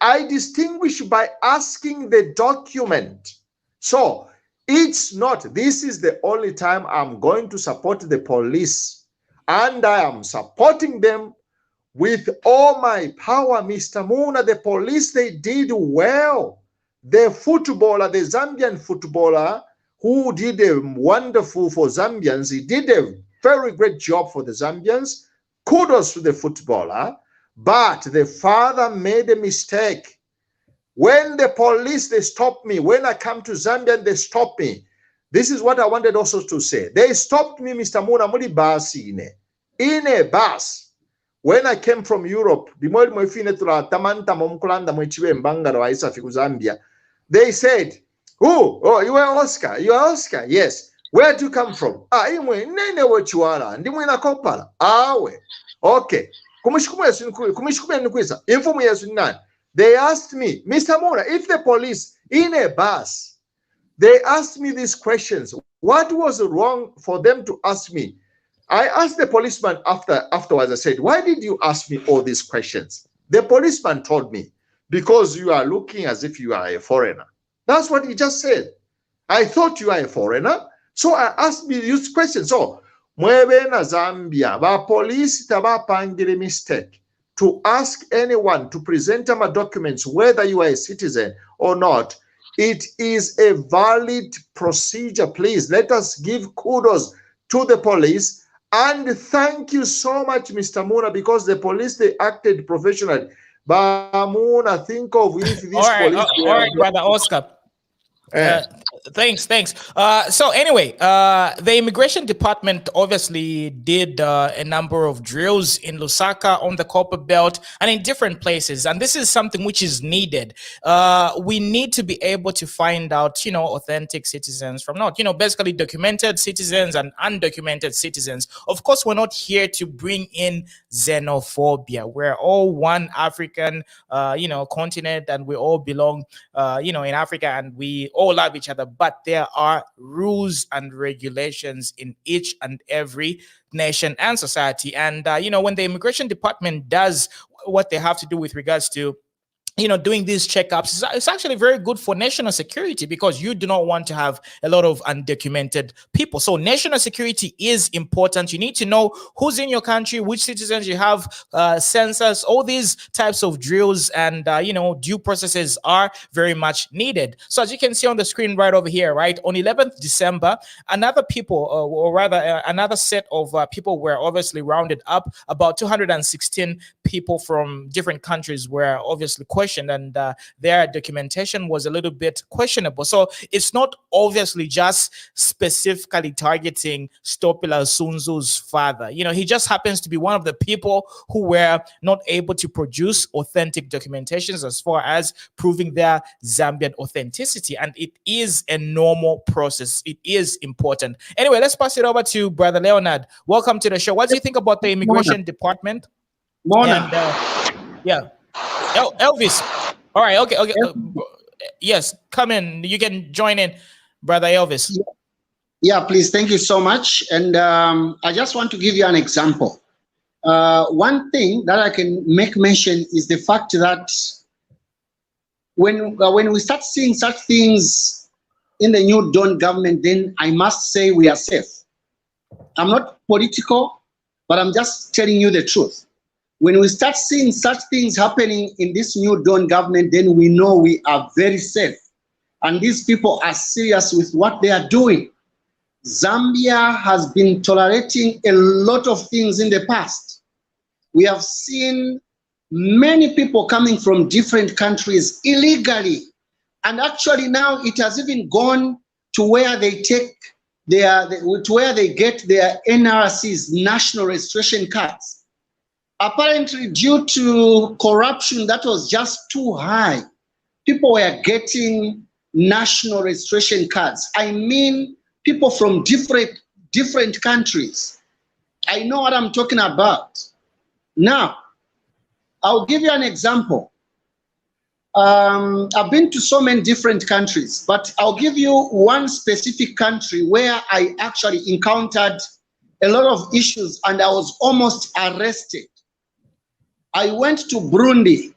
S6: I distinguish by asking the document. So it's not, this is the only time I'm going to support the police, and I am supporting them with all my power. Mr. Muna, the police, they did well. The footballer, the Zambian footballer, who did a wonderful for Zambians, he did a very great job for the Zambians. Kudos to the footballer. But the father made a mistake. When the police, they stopped me. When I come to Zambia, they stopped me. This is what I wanted also to say. They stopped me, Mr. Muna, muli basi in a bus. When I came from Europe, they said, oh, you are Oscar. You are Oscar. Yes. Where do you come from? Okay. They asked me, Mr. Mona, if the police in a bus, they asked me these questions. What was wrong for them to ask me? I asked the policeman afterwards, I said, why did you ask me all these questions? The policeman told me, because you are looking as if you are a foreigner. That's what he just said. I thought you are a foreigner. So I asked me these questions. So, mwebe na Zambia, ba police tabapangile mistake to ask anyone to present them documents, whether you are a citizen or not. It is a valid procedure. Please let us give kudos to the police. And thank you so much, Mr. Muna, because the police, they acted professionally. But Muna, think of if this police...
S5: all right, Brother Oscar. Thanks. So anyway, the immigration department obviously did a number of drills in Lusaka, on the Copper Belt, and in different places. And this is something which is needed. We need to be able to find out, authentic citizens from not, basically documented citizens and undocumented citizens. Of course, we're not here to bring in xenophobia. We're all one African, continent, and we all belong, in Africa, and we all love each other. But there are rules and regulations in each and every nation and society. And, when the immigration department does what they have to do with regards to doing these checkups, it's actually very good for national security, because you do not want to have a lot of undocumented people. So national security is important. You need to know who's in your country, which citizens you have, census, all these types of drills and, due processes are very much needed. So as you can see on the screen right over here, right, on 11th December, another set of people were obviously rounded up. About 216 people from different countries were obviously questioned, and their documentation was a little bit questionable. So it's not obviously just specifically targeting Stopila Sunzu's father. He just happens to be one of the people who were not able to produce authentic documentations as far as proving their Zambian authenticity. And it is a normal process. It is important. Anyway, let's pass it over to Brother Leonard. Welcome to the show. What do you think about the immigration department?
S10: Mona.
S5: And, Elvis. All right. Okay. Yes, come in. You can join in, Brother Elvis.
S10: Yeah, please. Thank you so much. And I just want to give you an example. One thing that I can make mention is the fact that when we start seeing such things in the new Dawn government, then I must say we are safe. I'm not political, but I'm just telling you the truth. When we start seeing such things happening in this new Dawn government, then we know we are very safe. And these people are serious with what they are doing. Zambia has been tolerating a lot of things in the past. We have seen many people coming from different countries illegally. And actually now it has even gone to where they take to where they get their NRCs, national registration cards. Apparently due to corruption that was just too high, people were getting national registration cards. I mean, people from different countries. I know what I'm talking about. Now, I'll give you an example. I've been to so many different countries, but I'll give you one specific country where I actually encountered a lot of issues and I was almost arrested. I went to Burundi,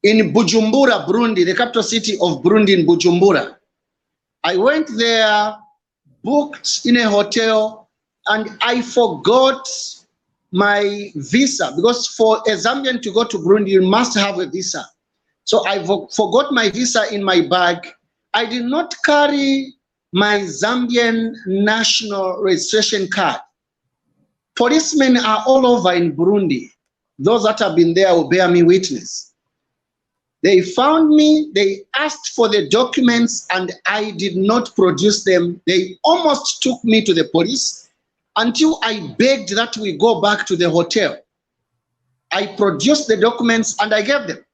S10: in Bujumbura, Burundi, the capital city of Burundi in Bujumbura. I went there, booked in a hotel, and I forgot my visa, because for a Zambian to go to Burundi, you must have a visa. So I forgot my visa in my bag. I did not carry my Zambian national registration card. Policemen are all over in Burundi. Those that have been there will bear me witness. They found me, they asked for the documents, and I did not produce them. They almost took me to the police until I begged that we go back to the hotel. I produced the documents and I gave them.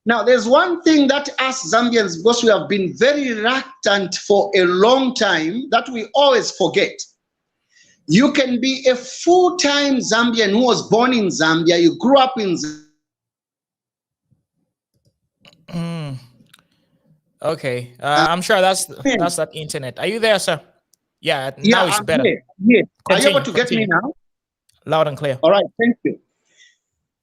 S10: Now, there's one thing that us Zambians, because we have been very reluctant for a long time, that we always forget. You can be a full-time Zambian who was born in Zambia, you grew up in Zambia.
S5: Okay, I'm sure that's that internet. Are you there, sir? Yeah, now it's better.
S10: Yeah. Are you
S5: Continue,
S10: able to get me now?
S5: Loud and clear.
S10: All right, thank you.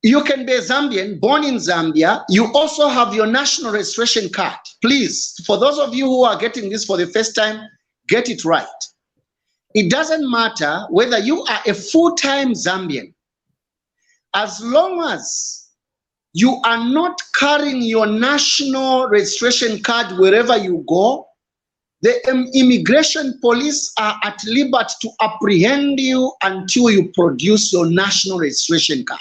S10: You can be a Zambian, born in Zambia. You also have your national registration card. Please, for those of you who are getting this for the first time, get it right. It doesn't matter whether you are a full-time Zambian. As long as you are not carrying your national registration card wherever you go, the immigration police are at liberty to apprehend you until you produce your national registration card.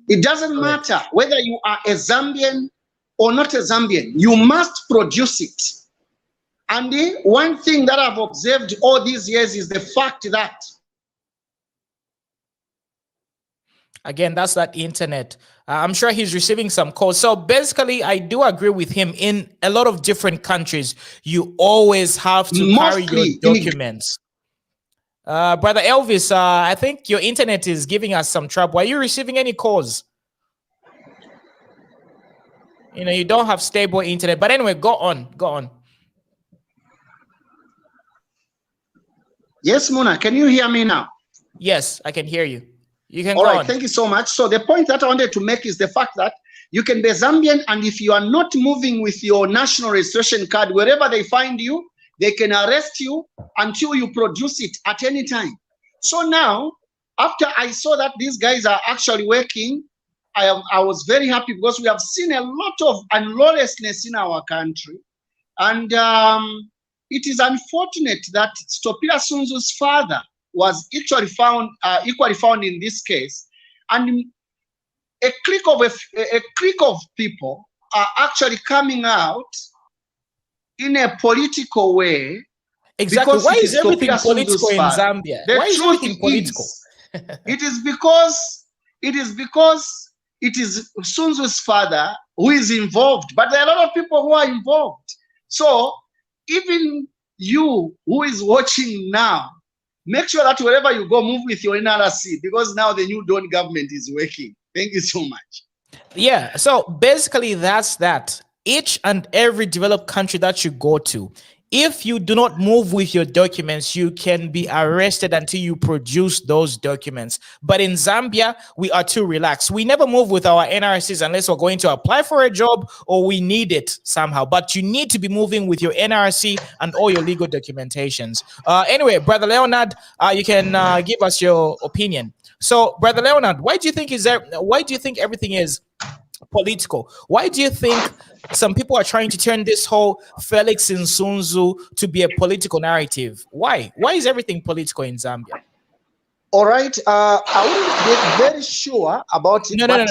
S10: It doesn't matter whether you are a Zambian or not a Zambian, you must produce it. And the one thing that I've observed all these years is the fact that,
S5: again, that's that internet. I'm sure he's receiving some calls. So basically, I do agree with him. In a lot of different countries, you always have to carry your documents. Brother Elvis, I think your internet is giving us some trouble. Are you receiving any calls? You know, you don't have stable internet. But anyway, go on.
S10: Yes, Muna, can you hear me now?
S5: Yes, I can hear you. You can
S10: All
S5: go
S10: right,
S5: on.
S10: thank you so much. So the point that I wanted to make is the fact that you can be Zambian, and if you are not moving with your national registration card, wherever they find you, they can arrest you until you produce it at any time. So now, after I saw that these guys are actually working, I was very happy, because we have seen a lot of unlawlessness in our country. And it is unfortunate that Stopila Sunzu's father was equally found in this case, and a clique of people are actually coming out in a political way.
S5: Exactly. Why is everything political in Zambia? Why is everything political?
S10: It is because it is Sunzu's father who is involved, but there are a lot of people who are involved. So even you who is watching now, make sure that wherever you go, move with your NRC, because now the new Dawn government is working. Thank you so much.
S5: Yeah, so basically that's that. Each and every developed country that you go to, if you do not move with your documents, you can be arrested until you produce those documents. But in Zambia, we are too relaxed. We never move with our NRCs unless we're going to apply for a job or we need it somehow. But you need to be moving with your NRC and all your legal documentations. Anyway, Brother Leonard, you can give us your opinion. So, Brother Leonard, why do you think everything is political. Why do you think some people are trying to turn this whole Felix Nsunzu to be a political narrative? Why? Why is everything political in Zambia?
S10: All right. I wouldn't be very sure about it.
S5: No.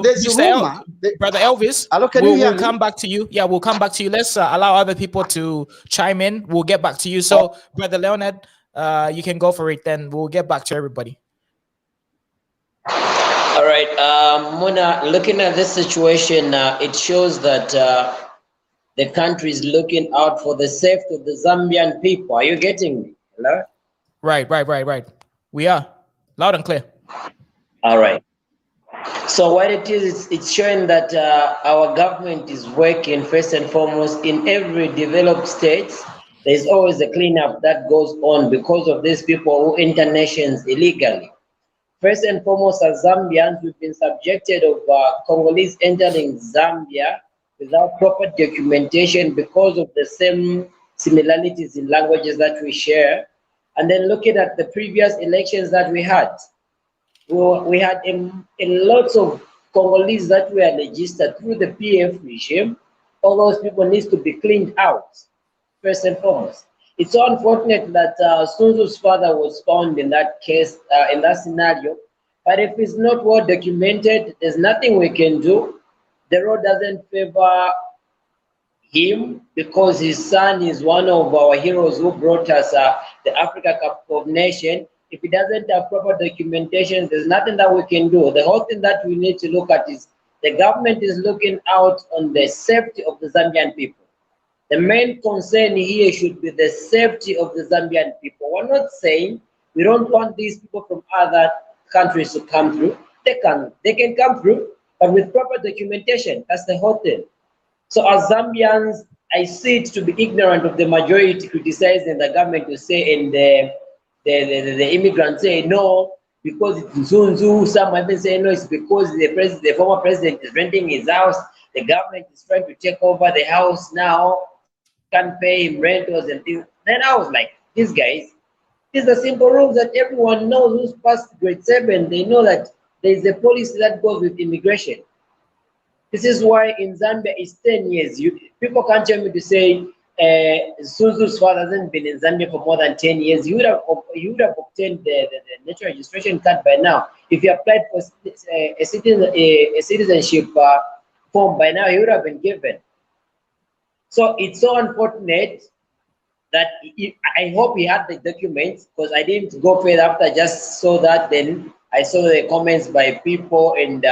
S10: There's a rumor.
S5: Brother Elvis,
S10: hello, can you hear
S5: we'll
S10: me?
S5: come back to you. Yeah, we'll come back to you. Let's allow other people to chime in. We'll get back to you. So, Brother Leonard, you can go for it. Then we'll get back to everybody.
S11: All right, Mona, looking at this situation, it shows that the country is looking out for the safety of the Zambian people. Are you getting me? Hello?
S5: Right. We are loud and clear.
S11: All right. So what it is, it's showing that our government is working first and foremost in every developed state. There's always a cleanup that goes on because of these people who enter nations illegally. First and foremost, as Zambians, we've been subjected of Congolese entering Zambia without proper documentation because of the same similarities in languages that we share. And then looking at the previous elections that we had a lot of Congolese that were registered through the PF regime. All those people need to be cleaned out, first and foremost. It's so unfortunate that Sunzu's father was found in that case, in that scenario. But if it's not well documented, there's nothing we can do. The road doesn't favor him because his son is one of our heroes who brought us the Africa Cup of Nations. If he doesn't have proper documentation, there's nothing that we can do. The whole thing that we need to look at is the government is looking out on the safety of the Zambian people. The main concern here should be the safety of the Zambian people. We're not saying we don't want these people from other countries to come through. They can come through, but with proper documentation. That's the whole thing. So as Zambians, I see it to be ignorant of the majority criticizing the government to say, and the immigrants say no because it's Nsunzu. Some even say no, it's because the former president is renting his house. The government is trying to take over the house now, can't pay him rentals and things. Then I was like, these guys, these are simple rules that everyone knows who's past grade 7. They know that there is a policy that goes with immigration. This is why in Zambia it's 10 years. People can't tell me to say Sunzu's father hasn't been in Zambia for more than 10 years. You would have obtained the national registration card by now. If you applied for a citizenship form by now, you would have been given. So it's so unfortunate that I hope he had the documents, because I didn't go further after I just saw that. Then I saw the comments by people, and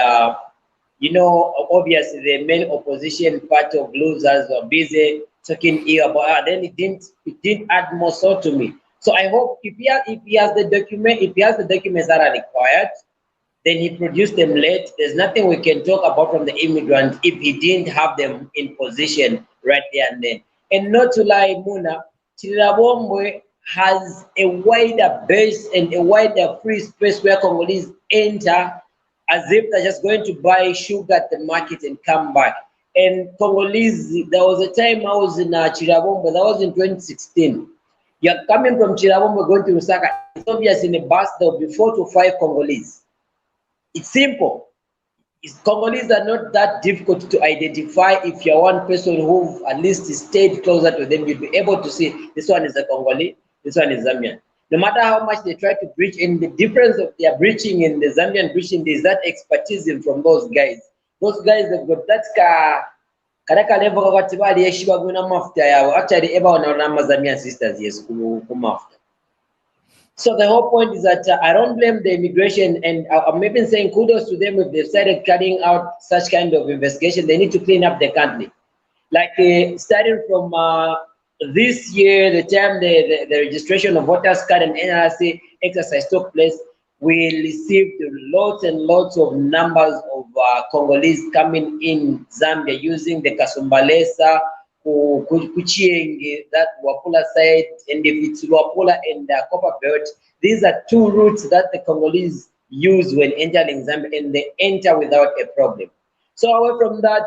S11: you know, obviously the main opposition party of losers were busy talking here about then it didn't add more so to me. So I hope if he has the documents that are required, then he produced them late. There's nothing we can talk about from the immigrant if he didn't have them in position right there and then. And not to lie, Muna, Chililabombwe has a wider base and a wider free space where Congolese enter as if they're just going to buy sugar at the market and come back. And Congolese, there was a time I was in Chililabombwe, that was in 2016. You're coming from Chililabombwe going to Lusaka, it's obvious in a bus there will be 4 to 5 Congolese. It's simple. Congolese are not that difficult to identify. If you're one person who at least stayed closer to them, you'll be able to see this one is a Congolese, this one is Zambian. No matter how much they try to breach, and the difference of their breaching and the Zambian breaching is that expertise from those guys. Those guys have got that karaka level of atibali yeshiba guna mafuta yawo. Actually, eba wanaona Zambian sisters yes kumafuta. So the whole point is that I don't blame the immigration, and I'm even saying kudos to them if they've started carrying out such kind of investigation. They need to clean up the country. Like starting from this year, the time the registration of voters card and NRC exercise took place, we received lots and lots of numbers of Congolese coming in Zambia using the Kasumbalesa, Kuchienge, that Wapula side, and if it's Wapula and the Copper Belt, these are 2 routes that the Congolese use when entering Zambia, and they enter without a problem. So away from that,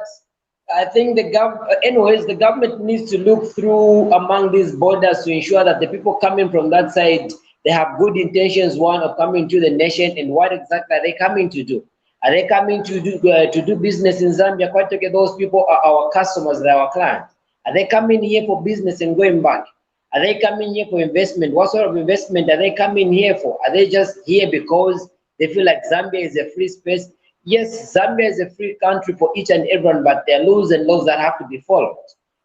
S11: I think the government needs to look through among these borders to ensure that the people coming from that side, they have good intentions, one, of coming to the nation, and what exactly are they coming to do. Are they coming to do business in Zambia? Quite okay, those people are our customers, they're our clients. Are they coming here for business and going back? Are they coming here for investment? What sort of investment are they coming here for? Are they just here because they feel like Zambia is a free space? Yes, Zambia is a free country for each and everyone, but there are rules and laws that have to be followed.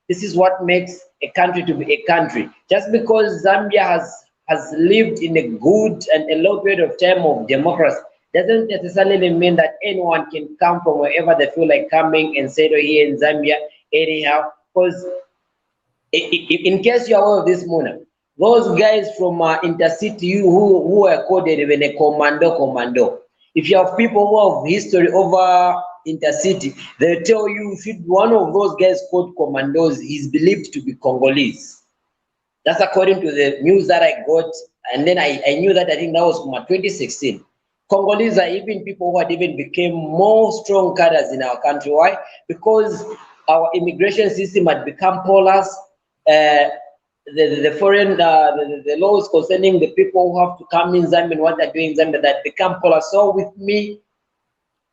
S11: This is what makes a country to be a country. Just because Zambia has lived in a good and a long period of time of democracy doesn't necessarily mean that anyone can come from wherever they feel like coming and settle here in Zambia anyhow. Because in case you're aware of this, Mona, those guys from intercity who are coded even a commando. If you have people who have history over intercity, they'll tell you if one of those guys called commandos is believed to be Congolese. That's according to the news that I got, and then I knew that. I think that was from 2016. Congolese are even people who had even became more strong cadres in our country. Why? Because our immigration system had become porous. The foreign the laws concerning the people who have to come in Zambia and what they're doing in Zambia that become porous. So with me,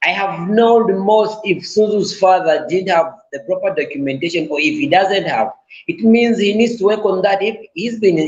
S11: I have no remorse if Sunzu's father didn't have the proper documentation, or if he doesn't have. It means he needs to work on that. If he's been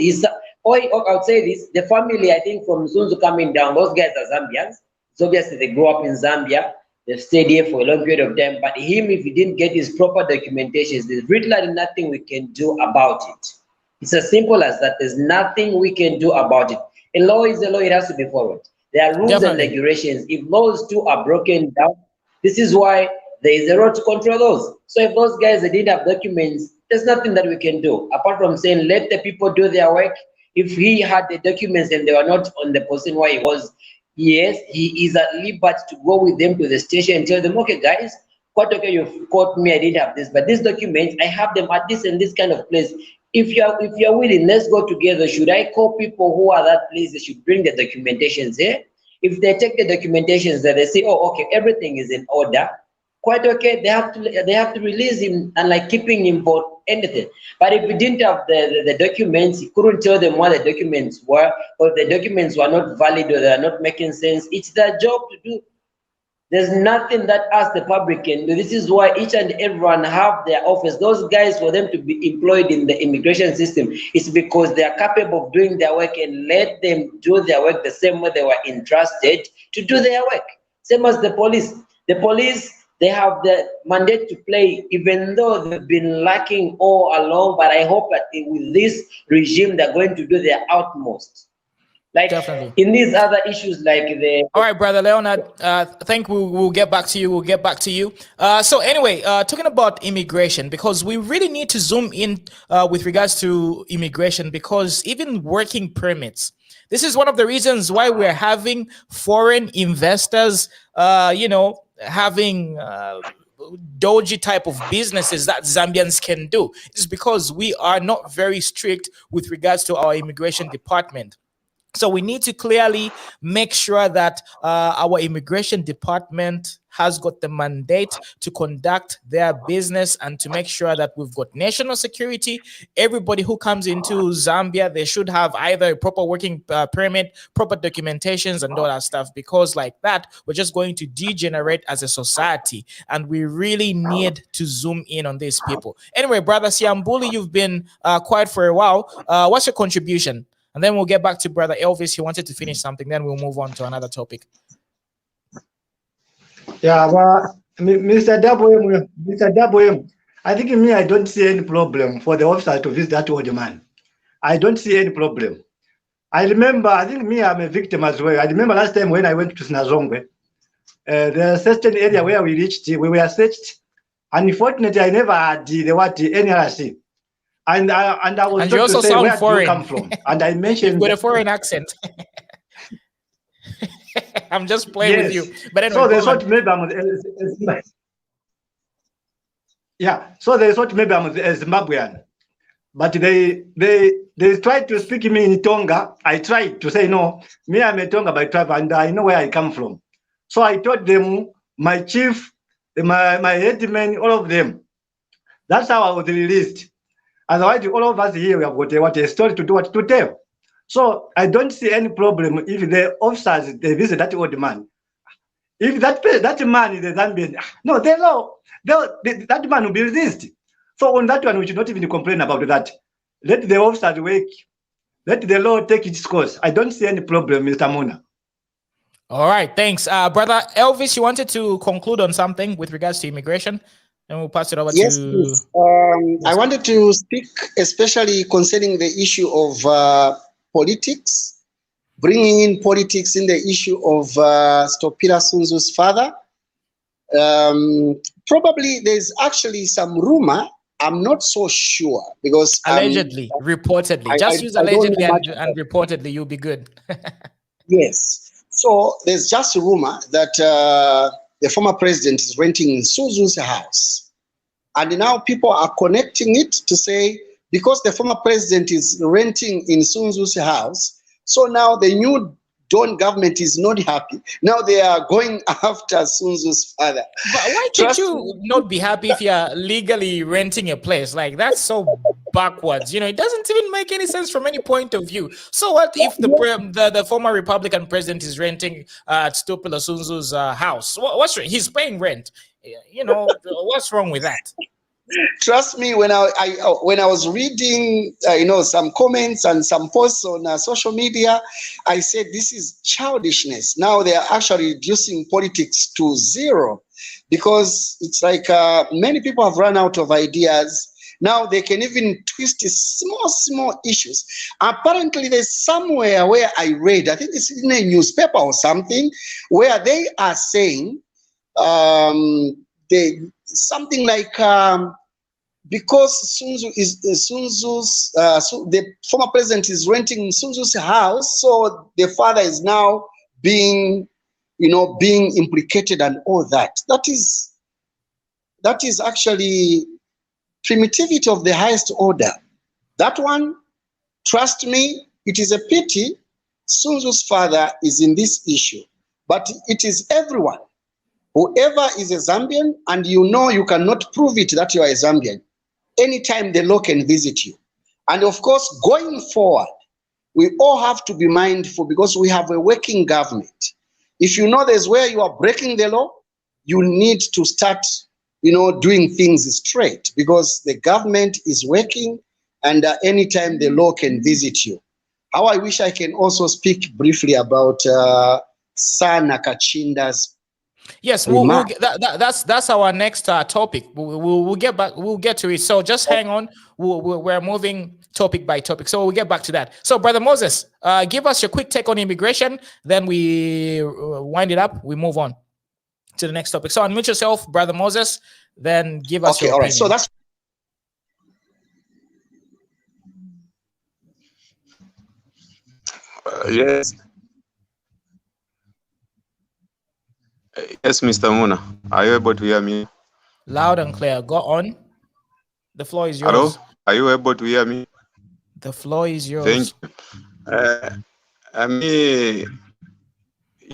S11: I'll say this, the family, I think, from Sunzu coming down, those guys are Zambians. So obviously they grew up in Zambia. They've stayed here for a long period of time. But him, if he didn't get his proper documentation, there's literally nothing we can do about it. It's as simple as that. There's nothing we can do about it. A law is a law, it has to be followed. There are rules and regulations. If those two are broken down, this is why there is a road to control those. So if those guys they didn't have documents, there's nothing that we can do apart from saying let the people do their work. If he had the documents and they were not on the position where he was, yes, he is at liberty to go with them to the station and tell them, okay, guys, quite okay, you've caught me, I didn't have this, but these documents, I have them at this and this kind of place. If you're willing, let's go together. Should I call people who are that place? They should bring the documentations here. If they take the documentations there, they say, oh, okay, everything is in order. Quite okay, they have to release him and like keeping him for anything. But if we didn't have the documents, he couldn't tell them what the documents were, or the documents were not valid or they are not making sense. It's their job to do. There's nothing that us, the public, can do. This is why each and everyone have their office. Those guys, for them to be employed in the immigration system, it's because they are capable of doing their work, and let them do their work the same way they were entrusted to do their work. Same as the police. The police, they have the mandate to play, even though they've been lacking all along. But I hope that with this regime, they're going to do their utmost. Like definitely in these other issues, like the.
S5: All right, brother Leonard. I think we'll get back to you. We'll get back to you. So anyway, talking about immigration, because we really need to zoom in with regards to immigration, because even working permits. This is one of the reasons why we're having foreign investors, having dodgy type of businesses that Zambians can do. It's because we are not very strict with regards to our immigration department. So we need to clearly make sure that our immigration department has got the mandate to conduct their business and to make sure that we've got national security. Everybody who comes into Zambia, they should have either a proper working permit, proper documentations and all that stuff, because like that, we're just going to degenerate as a society, and we really need to zoom in on these people. Anyway, brother Siambuli, you've been quiet for a while. What's your contribution? And then we'll get back to brother Elvis. He wanted to finish something. Then we'll move on to another topic.
S9: Yeah, well, Mr. WM, I think me, I don't see any problem for the officer to visit that old man. I don't see any problem. I remember, I think me, I'm a victim as well. I remember last time when I went to Sinazongwe, there's a certain area where we reached, we were searched. Unfortunately, I never had the NRC. And I was
S5: you also
S9: to say,
S5: sound
S9: where
S5: foreign.
S9: do you come from? And I mentioned
S5: with a foreign accent. I'm just playing with you. But anyway,
S9: so they thought maybe I'm so they thought maybe I'm a Zimbabwean. But they tried to speak me in Tonga. I tried to say no, me I'm a Tonga by tribe and I know where I come from. So I told them, my chief, my headman, all of them. That's how I was released. Otherwise, all of us here, we have got a story to do, what to tell. So I don't see any problem if the officers, they visit that old man. If that man is a Zambian, no, the law, that man will be resisted. So on that one, we should not even complain about that. Let the officers work. Let the law take its course. I don't see any problem, Mr. Mona.
S5: All right, thanks. Brother Elvis, you wanted to conclude on something with regards to immigration? And we'll pass it over to...
S10: Yes. I wanted to speak especially concerning the issue of politics, bringing in politics in the issue of Stopila Sunzu's father. Probably there's actually some rumor. I'm not so sure because
S5: allegedly, reportedly. Just use allegedly and reportedly, you'll be good.
S10: Yes. So there's just a rumor that the former president is renting Nsunzu's house. And now people are connecting it to say, because the former president is renting in Nsunzu's house, so now the new Don government is not happy. Now they are going after Nsunzu's father. But
S5: why can't you not be happy if you're legally renting a place? Like, that's so backwards. You know, it doesn't even make any sense from any point of view. So what if the former Republican president is renting Stopila Sunzu's house? What's wrong? He's paying rent. You know, what's wrong with that?
S10: Trust me, when I was reading, some comments and some posts on social media, I said this is childishness. Now they are actually reducing politics to zero, because it's like many people have run out of ideas. Now they can even twist small issues. Apparently, there's somewhere where I read, I think it's in a newspaper or something, where they are saying something like because the former president is renting Nsunzu's house, so the father is now being implicated and all that. That is actually primitivity of the highest order. That one, trust me, it is a pity Nsunzu's father is in this issue, but it is everyone. Whoever is a Zambian, and you cannot prove it that you are a Zambian, anytime the law can visit you. And of course, going forward, we all have to be mindful, because we have a working government. If you know there's where you are breaking the law, you need to start, doing things straight, because the government is working, and anytime the law can visit you. How I wish I can also speak briefly about Nakacinda's.
S5: Yes, that's our next topic. We'll get back. We'll get to it. So just hang on. We're moving topic by topic, so we'll get back to that. So, Brother Moses, give us your quick take on immigration. Then we wind it up. We move on to the next topic. So unmute yourself, Brother Moses. Then give us your opinion.
S10: Right. So that's.
S8: Yes. Yes, Mr. Muna. Are you able to hear me?
S5: Loud and clear. Go on. The floor is yours.
S8: Hello? Are you able to hear me?
S5: The floor is yours.
S8: Thank you.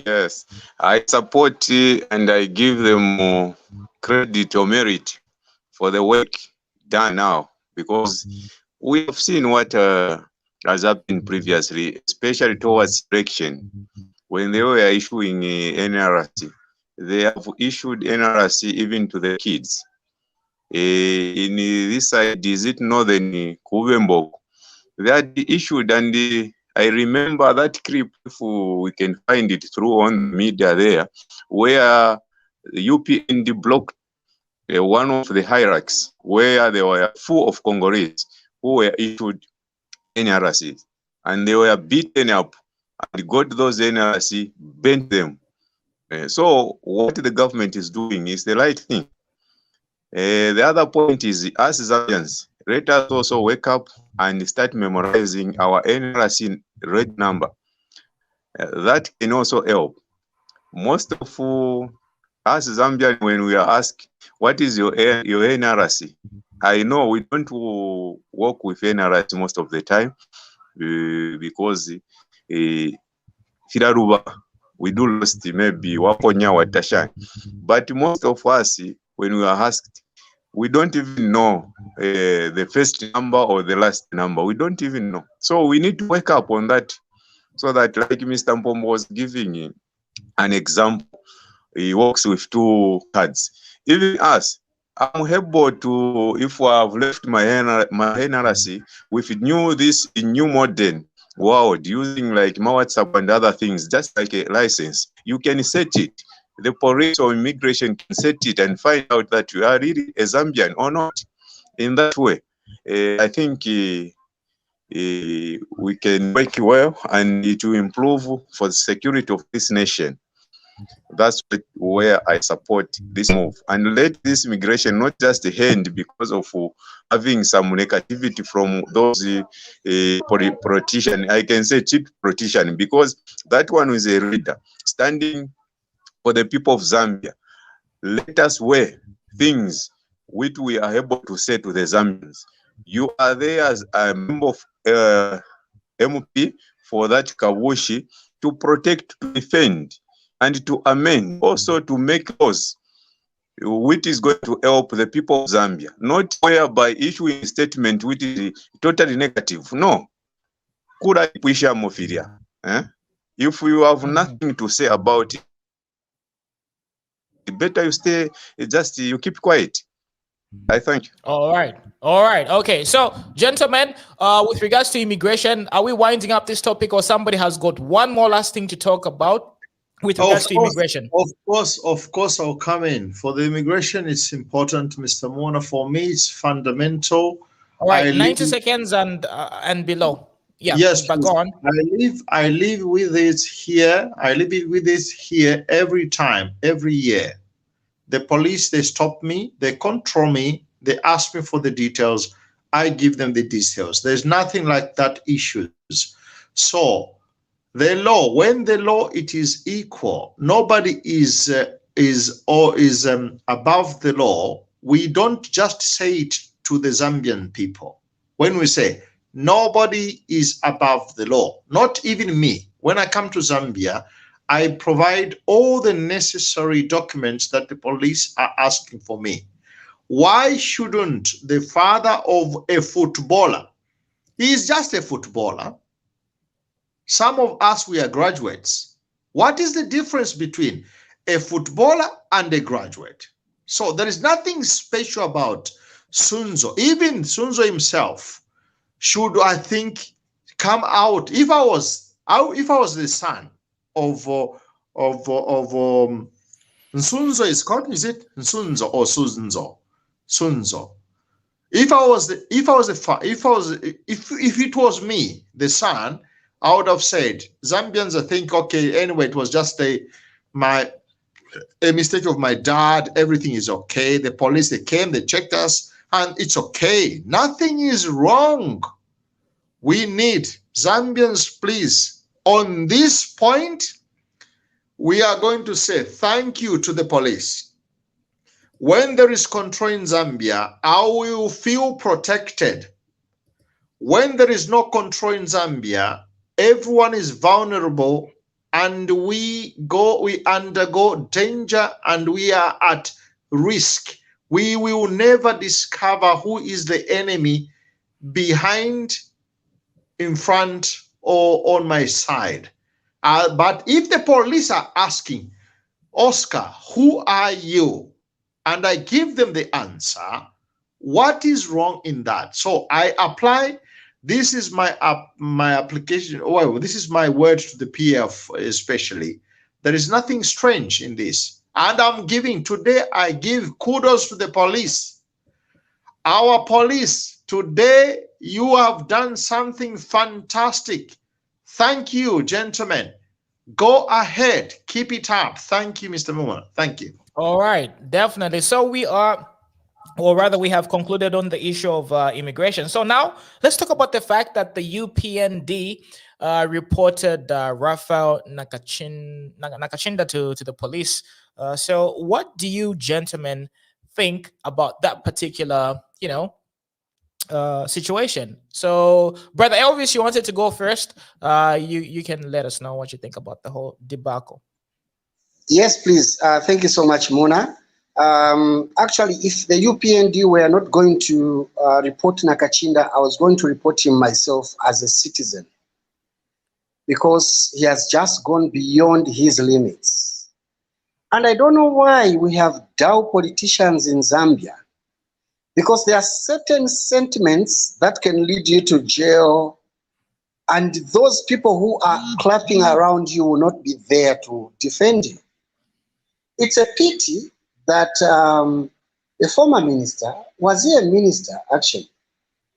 S8: Yes, I support and I give them credit or merit for the work done now, because we have seen what has happened previously, especially towards election, when they were issuing NRC. They have issued NRC even to the kids. In this side, is it Northern Kuvembo? They had issued, and I remember that clip, if we can find it through on media there, where the UPND blocked one of the hierarchies, where they were full of Congolese who were issued NRC, and they were beaten up and got those NRC, bent them. So what the government is doing is the right thing. The other point is, as Zambians, let us also wake up and start memorizing our NRC red number. That can also help. Most of us Zambians, when we are asked, what is your NRC? I know we don't work with NRC most of the time, because we do lost maybe Waponya Watashan. But most of us, when we are asked, we don't even know the first number or the last number. We don't even know. So we need to wake up on that, so that, like Mr. Mpombo was giving an example, he works with two cards. Even us, I'm able to, if I have left my NRC with this new modern world using like my WhatsApp and other things, just like a license, you can set it. The police or immigration can set it and find out that you are really a Zambian or not. In that way, I think we can work well and it will improve for the security of this nation. That's where I support this move. And let this immigration not just end because of having some negativity from those politicians. I can say cheap politician, because that one is a leader standing for the people of Zambia. Let us weigh things which we are able to say to the Zambians. You are there as a member of MP for that Kabushi to protect, to defend, and to amend, also to make laws which is going to help the people of Zambia, not whereby issuing a statement which is totally negative. No. If you have nothing to say about it, better you stay, you keep quiet. I thank you.
S5: All right. Okay. So, gentlemen, with regards to immigration, are we winding up this topic, or somebody has got one more last thing to talk about with regards to immigration?
S6: Of course, I'll come in. For the immigration, it's important, Mr. Mona. For me, it's fundamental.
S5: All right, 90 seconds and below. Yeah.
S6: Yes,
S5: but go on.
S6: I live with it here. I live with this here every time, every year. The police, they stop me, they control me, they ask me for the details, I give them the details. There's nothing like that issues. So the law, when the law, it is equal, nobody is above the law. We don't just say it to the Zambian people. When we say nobody is above the law, not even me. When I come to Zambia, I provide all the necessary documents that the police are asking for me. Why shouldn't the father of a footballer, he is just a footballer. Some of us, we are graduates. What is the difference between a footballer and a graduate? So there is nothing special about Nsunzu. Even Nsunzu himself should, I think, come out. If I was the son of Nsunzu, is called, is it Nsunzu or Sunzu? Sunzu. If it was me, the son, I would have said, Zambians, I think, okay, anyway, it was just a mistake of my dad. Everything is okay. The police, they came, they checked us, and it's okay. Nothing is wrong. We need Zambians, please. On this point, we are going to say thank you to the police. When there is control in Zambia, I will feel protected. When there is no control in Zambia, everyone is vulnerable, and we undergo danger, and we are at risk. We will never discover who is the enemy behind, in front, or on my side. But if the police are asking, Oscar, who are you? And I give them the answer, what is wrong in that? So I apply, this is my application, well, this is my word to the PF especially. There is nothing strange in this. And I'm giving, today I give kudos to the police. Our police, today you have done something fantastic. Thank you, gentlemen. Go ahead. Keep it up. Thank you, Mr. Muma. Thank you.
S5: All right, definitely. So we are, or rather we have concluded on the issue of immigration. So now let's talk about the fact that the UPND reported Raphael Nakacinda to the police. So what do you gentlemen think about that particular, situation? So Brother Elvis, you wanted to go first. You can let us know what you think about the whole debacle.
S10: Yes, please. Thank you so much, Mona. Actually, if the UPND were not going to report Nakacinda, I was going to report him myself as a citizen, because he has just gone beyond his limits. And I don't know why we have dull politicians in Zambia, because there are certain sentiments that can lead you to jail, and those people who are clapping around you will not be there to defend you. It's a pity that the former minister, was he a minister actually?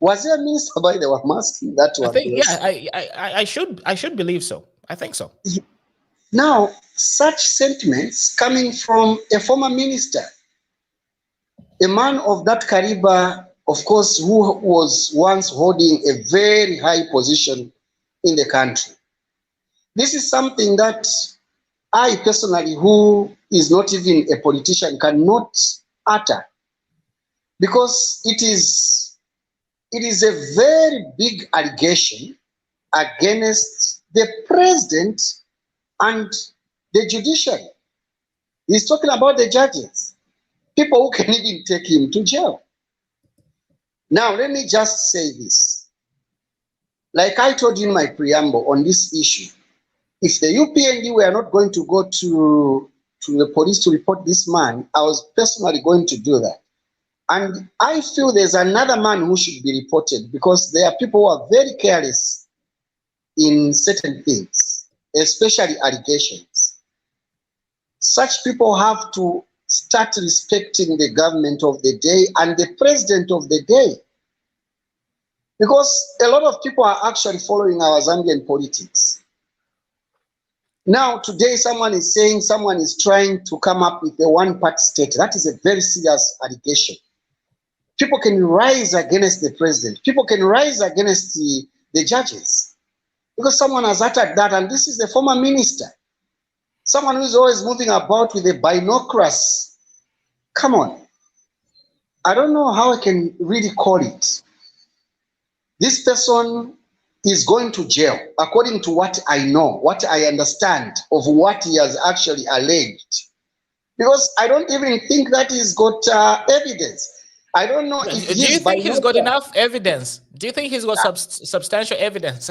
S10: Was he a minister, by the way? I'm asking that one.
S5: I think, yeah, I should believe so. I think so.
S10: Now, such sentiments coming from a former minister, a man of that caliber, of course, who was once holding a very high position in the country. This is something that I personally, who is not even a politician, cannot utter, because it is a very big allegation against the president and the judiciary. He's talking about the judges, people who can even take him to jail. Now, let me just say this. Like I told you in my preamble on this issue, if the UPND were not going to go to the police to report this man, I was personally going to do that. And I feel there's another man who should be reported, because there are people who are very careless in certain things, especially allegations. Such people have to start respecting the government of the day and the president of the day, because a lot of people are actually following our Zambian politics. Now, today, someone is saying someone is trying to come up with a one-party state. That is a very serious allegation. People can rise against the president. People can rise against the judges, because someone has uttered that, and this is the former minister. Someone who is always moving about with the binoculars. Come on. I don't know how I can really call it. This person is going to jail, according to what I know, what I understand of what he has actually alleged. Because I don't even think that he's got evidence. I don't know if
S5: do you think he's got enough evidence? Do you think he's got substantial evidence?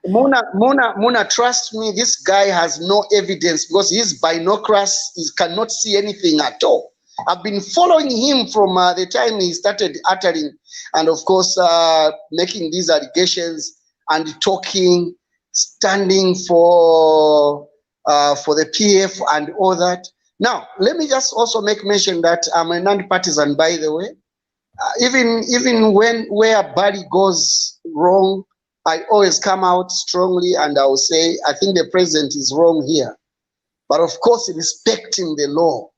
S10: Muna, trust me, this guy has no evidence, because his binoculars cannot see anything at all. I've been following him from the time he started uttering, and of course, making these allegations and talking, standing for the PF and all that. Now, let me just also make mention that I'm a non-partisan, by the way. Even where Bali goes wrong, I always come out strongly and I will say, I think the president is wrong here. But of course, respecting the law,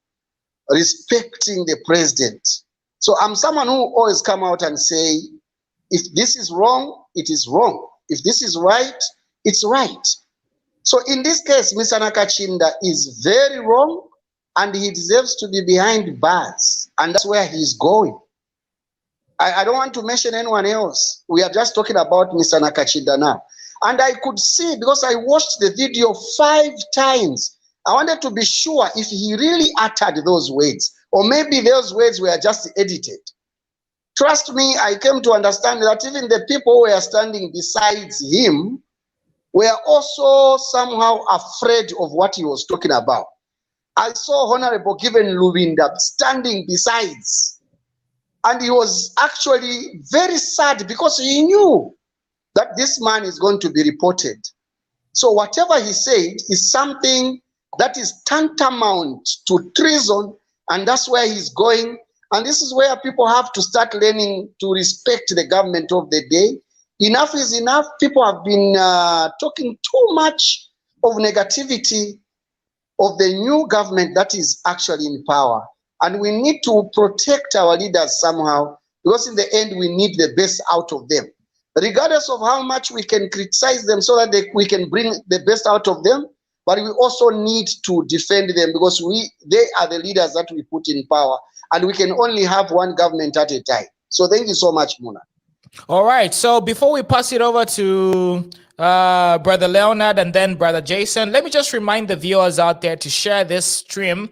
S10: respecting the president. So I'm someone who always come out and say, if this is wrong, it is wrong. If this is right, it's right. So in this case, Mr. Nakacinda is very wrong, and he deserves to be behind bars, and that's where he's going. I don't want to mention anyone else. We are just talking about Mr. Nakacinda now. And I could see, because I watched the video 5 times, I wanted to be sure if he really uttered those words, or maybe those words were just edited. Trust me, I came to understand that even the people who were standing beside him were also somehow afraid of what he was talking about. I saw Honorable Given Lubinda standing besides, and he was actually very sad, because he knew that this man is going to be reported. So whatever he said is something that is tantamount to treason, and that's where he's going. And this is where people have to start learning to respect the government of the day. Enough is enough. People have been talking too much of negativity of the new government that is actually in power. And we need to protect our leaders somehow, because in the end, we need the best out of them. Regardless of how much we can criticize them so that we can bring the best out of them, but we also need to defend them, because they are the leaders that we put in power, and we can only have one government at a time. So thank you so much, Muna.
S5: All right. So before we pass it over to Brother Leonard, and then Brother Jason. Let me just remind the viewers out there to share this stream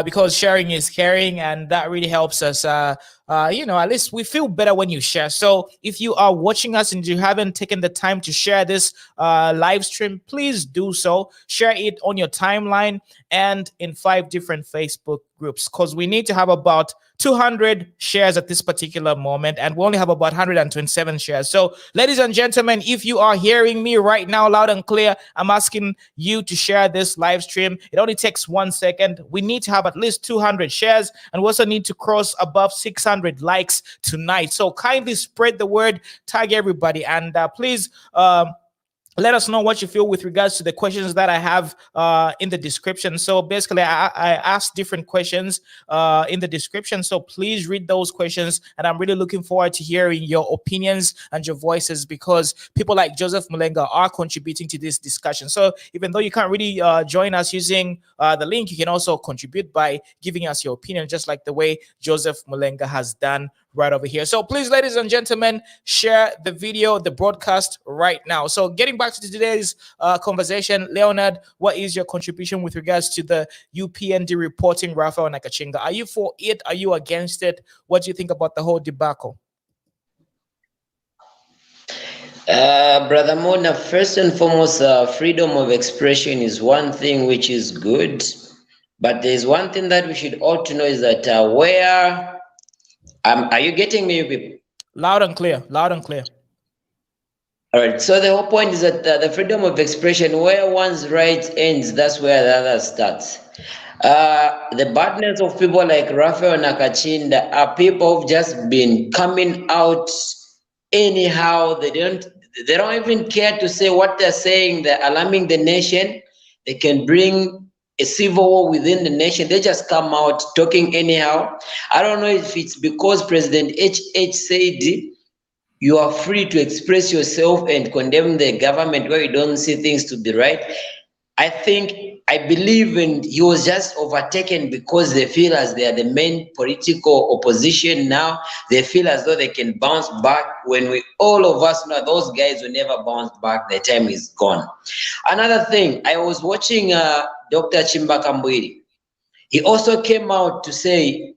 S5: because sharing is caring, and that really helps us. You know, at least we feel better when you share. So if you are watching us and you haven't taken the time to share this live stream, please do so. Share it on your timeline and in 5 different Facebook groups, because we need to have about 200 shares at this particular moment, and we only have about 127 shares. So ladies and gentlemen, if you are hearing me right now loud and clear, I'm asking you to share this live stream. It only takes 1 second. We need to have at least 200 shares, and we also need to cross above 600 likes tonight. So kindly spread the word, tag everybody, and please let us know what you feel with regards to the questions that I have in the description. So basically, I asked different questions in the description. So please read those questions. And I'm really looking forward to hearing your opinions and your voices, because people like Joseph Mulenga are contributing to this discussion. So even though you can't really join us using the link, you can also contribute by giving us your opinion, just like the way Joseph Mulenga has done right over here. So please, ladies and gentlemen, share the video, the broadcast right now. So getting back to today's conversation, Leonard, what is your contribution with regards to the UPND reporting Raphael Nakacinda? Are you for it? Are you against it? What do you think about the whole debacle?
S11: Brother Mona, first and foremost, freedom of expression is one thing which is good, but there's one thing that we should all to know is that are you getting me, people?
S5: Loud and clear, loud and clear.
S11: All right, so the whole point is that the freedom of expression, where one's right ends, that's where the other starts. The badness of people like Raphael Nakacinda are people who've just been coming out anyhow. They don't even care to say what they're saying. They're alarming the nation. They can bring a civil war within the nation. They just come out talking anyhow. I don't know if it's because President HH said you are free to express yourself and condemn the government where you don't see things to be right. I believe he was just overtaken because they feel as they are the main political opposition now. They feel as though they can bounce back, when all of us know those guys will never bounce back. Their time is gone. Another thing, I was watching Dr. Chimbakam Kambwili. He also came out to say,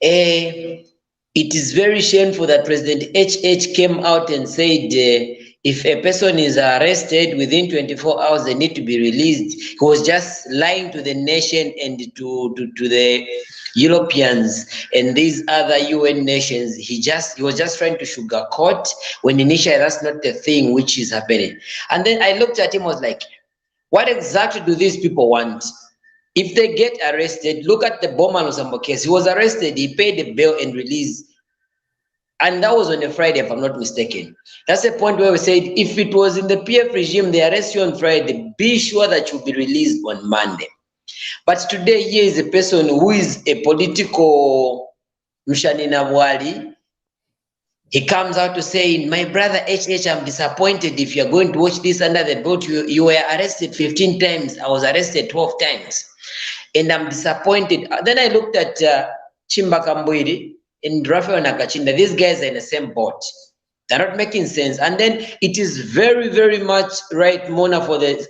S11: it is very shameful that President HH came out and said, if a person is arrested within 24 hours, they need to be released. He was just lying to the nation and to the Europeans and these other UN nations. He was just trying to sugarcoat, when initially that's not the thing which is happening. And then I looked at him, was like, what exactly do these people want? If they get arrested, look at the Bowman Lusambo case. He was arrested, he paid the bail and released. And that was on a Friday, if I'm not mistaken. That's the point where we said, if it was in the PF regime, they arrest you on Friday, be sure that you'll be released on Monday. But today, here is a person who is a political Mshaninabwali. He comes out to say, my brother HH, I'm disappointed if you're going to watch this under the belt. You were arrested 15 times. I was arrested 12 times. And I'm disappointed. Then I looked at Chimbakam Kambwili and Raphael Nakacinda. These guys are in the same boat. They're not making sense. And then it is very, very much right, Mona, for the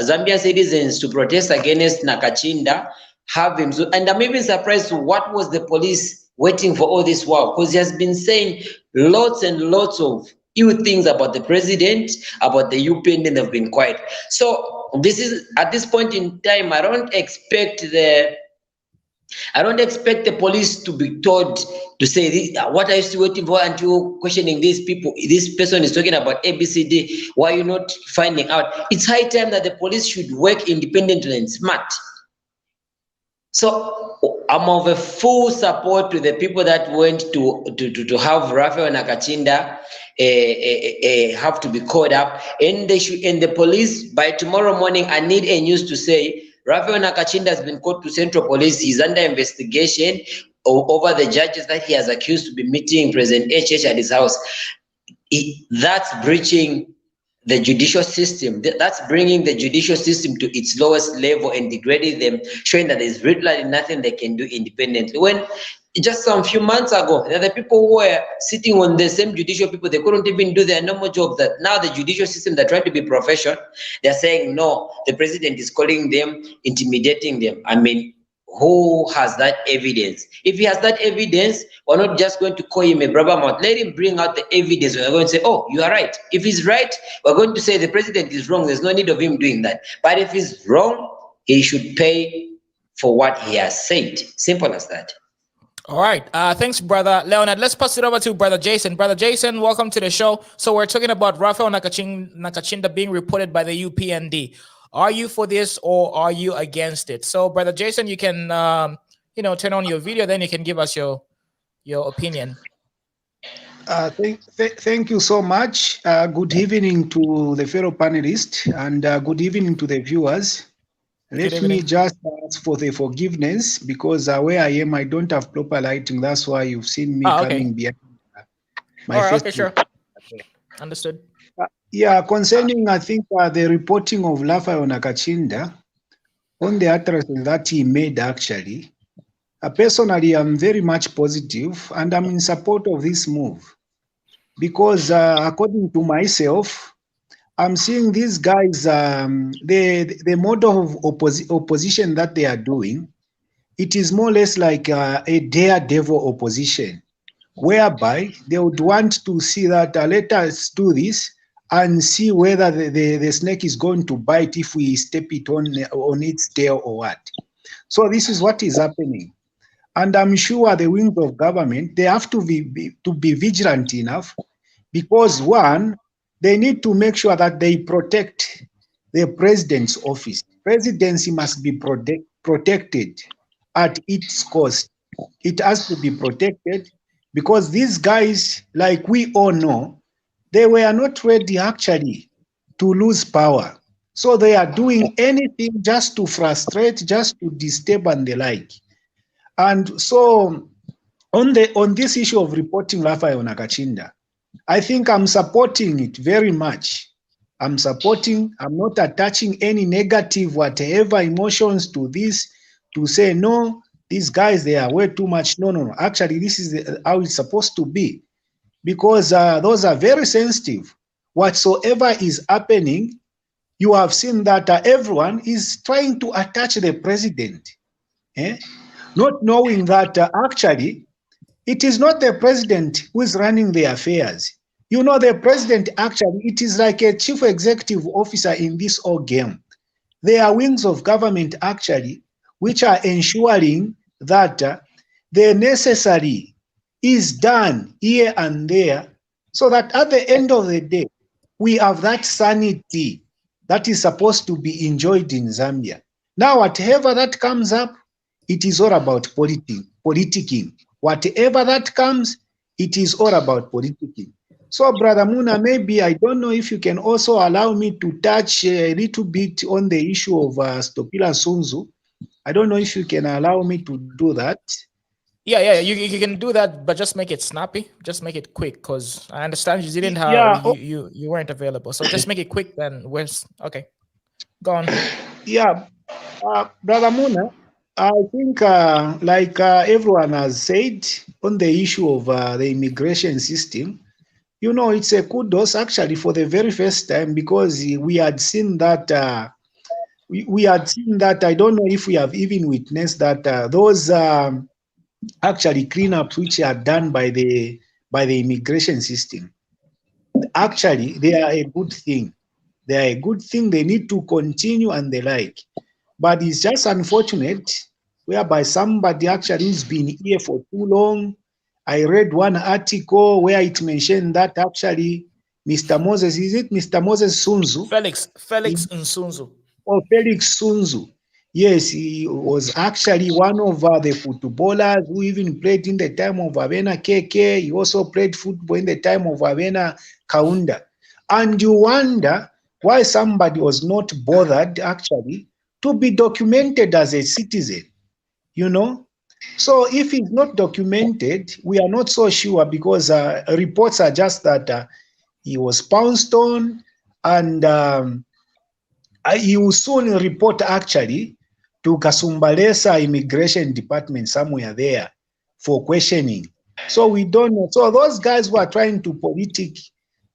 S11: Zambian citizens to protest against Nakacinda, have him. So, and I'm even surprised what was the police waiting for all this while, because he has been saying lots and lots of ill things about the president, about the UPND, and they've been quiet. So this is, at this point in time, I don't expect the police to be told to say this, what are you still waiting for until questioning these people? This person is talking about ABCD. Why are you not finding out? It's high time that the police should work independently and smart. So I'm of a full support to the people that went to have Raphael Nakacinda have to be caught up, and they should, and the police by tomorrow morning. I need a news to say Raphael Nakacinda has been called to Central Police. He's under investigation over the judges that he has accused to be meeting President HH at his house. That's breaching the judicial system. That's bringing the judicial system to its lowest level and degrading them, showing that there's literally nothing they can do independently. When just some few months ago, that the people who were sitting on the same judicial people, they couldn't even do their normal job. That now the judicial system, they're trying to be professional. They're saying, no, the president is calling them, intimidating them. I mean, who has that evidence? If he has that evidence, we're not just going to call him a blabbermouth. Let him bring out the evidence. We're going to say, oh, you are right. If he's right, we're going to say the president is wrong. There's no need of him doing that. But if he's wrong, he should pay for what he has said. Simple as that.
S5: All right. Thanks, Brother Leonard. Let's pass it over to Brother Jason. Brother Jason, welcome to the show. So we're talking about Raphael Nakacinda being reported by the UPND. Are you for this or are you against it? So, Brother Jason, you can, turn on your video, then you can give us your opinion.
S12: Thank you so much. Good evening to the fellow panelists and good evening to the viewers. Let me just ask for the forgiveness because where I am, I don't have proper lighting. That's why you've seen me coming behind my face.
S5: Okay, sure. Understood.
S12: Yeah, concerning, I think, the reporting of Raphael Nakacinda on the utterances that he made, actually, personally, I'm very much positive and I'm in support of this move because according to myself, I'm seeing these guys, the model of opposition that they are doing, it is more or less like a daredevil opposition, whereby they would want to see that let us do this and see whether the snake is going to bite if we step it on its tail or what. So this is what is happening. And I'm sure the wings of government, they have to be vigilant enough because one, they need to make sure that they protect the president's office. Presidency must be protected at its cost. It has to be protected because these guys, like we all know, they were not ready actually to lose power. So they are doing anything just to frustrate, just to disturb and the like. And so on this issue of reporting Raphael Nakacinda, I think I'm supporting it very much. I'm not attaching any negative whatever emotions to this to say, no, these guys, they are way too much. No. Actually, this is how it's supposed to be because those are very sensitive. Whatsoever is happening, you have seen that everyone is trying to attach the president, not knowing that actually, it is not the president who is running the affairs. You know, the president actually, it is like a chief executive officer in this whole game. There are wings of government actually, which are ensuring that the necessary is done here and there, so that at the end of the day, we have that sanity that is supposed to be enjoyed in Zambia. Now, whatever that comes up, it is all about politicking. Whatever that comes, it is all about politicking. So, Brother Muna, maybe I don't know if you can also allow me to touch a little bit on the issue of Stopila Sunzu. I don't know if you can allow me to do that.
S5: Yeah, you can do that, but just make it snappy. Just make it quick, because I understand you didn't have you weren't available. So just make it quick. Then okay? Go on.
S12: Yeah, Brother Muna, I think like everyone has said on the issue of the immigration system, you know, it's a kudos actually for the very first time because we had seen that. We had seen that. I don't know if we have even witnessed that those actually cleanups which are done by the immigration system. Actually, they are a good thing. They are a good thing. They need to continue and the like. But it's just unfortunate whereby somebody actually who's been here for too long. I read one article where it mentioned that actually Mr. Moses, is it Mr. Moses Nsunzu?
S5: Felix Nsunzu.
S12: Oh, Felix Nsunzu. Yes, he was actually one of the footballers who even played in the time of Avena KK. He also played football in the time of Avena Kaunda. And you wonder why somebody was not bothered actually to be documented as a citizen, you know? So if it's not documented, we are not so sure because reports are just that he was pounced on and he will soon report actually to Kasumbalesa Immigration Department somewhere there for questioning. So we don't know. So those guys who are trying to politic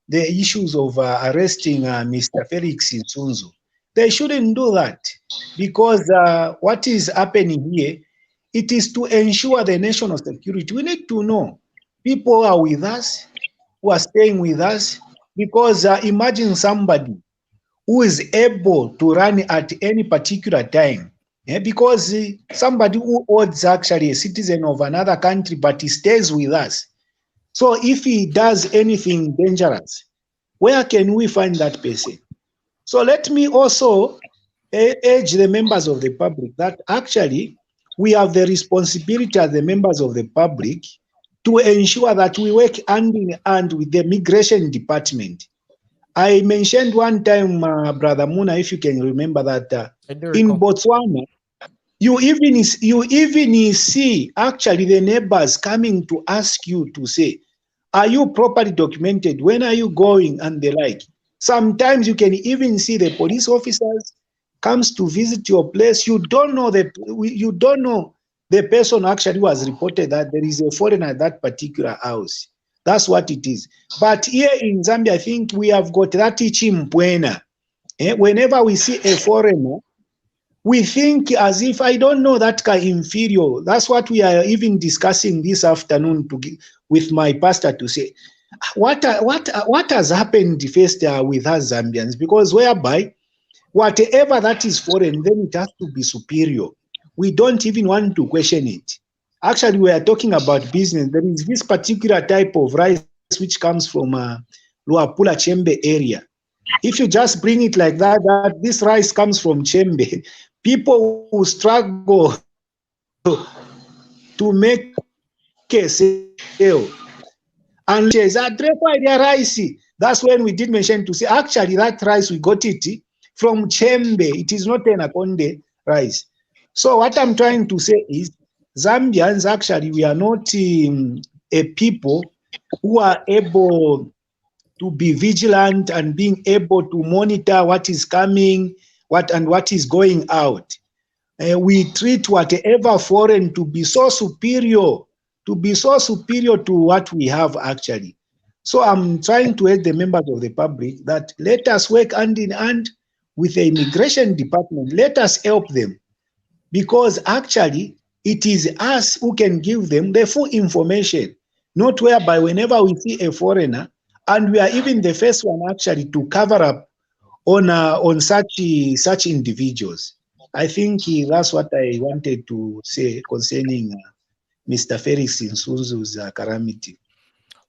S12: the issues of arresting Mr. Felix Nsunzu, they shouldn't do that, because what is happening here, it is to ensure the national security. We need to know people who are with us, who are staying with us, because imagine somebody who is able to run at any particular time, because somebody who owns actually a citizen of another country, but he stays with us. So if he does anything dangerous, where can we find that person? So let me also urge the members of the public that actually we have the responsibility as the members of the public to ensure that we work hand in hand with the migration department. I mentioned one time, Brother Muna, if you can remember that in Botswana, you even see actually the neighbors coming to ask you to say, are you properly documented? When are you going? And the like. Sometimes you can even see the police officers comes to visit your place. You don't know the person actually was reported that there is a foreigner at that particular house. That's what it is. But here in Zambia, I think we have got that Chimbwena. Whenever we see a foreigner, we think as if, I don't know, that guy inferior. That's what we are even discussing this afternoon with my pastor to say, what has happened first with us Zambians? Because whereby whatever that is foreign, then it has to be superior. We don't even want to question it. Actually, we are talking about business. There is this particular type of rice which comes from Luapula Chembe area. If you just bring it like that, this rice comes from Chembe, people who struggle to make a sale. And rice. That's when we did mention to say, actually, that rice, we got it from Chembe. It is not an Akonde rice. So what I'm trying to say is, Zambians, actually, we are not a people who are able to be vigilant and being able to monitor what is coming, what is going out. We treat whatever foreign to be so superior, to what we have actually. So I'm trying to urge the members of the public that let us work hand in hand with the immigration department. Let us help them, because actually it is us who can give them the full information, not whereby whenever we see a foreigner, and we are even the first one actually to cover up on such individuals. I think that's what I wanted to say concerning Mr. Felix Nsunzu's calamity.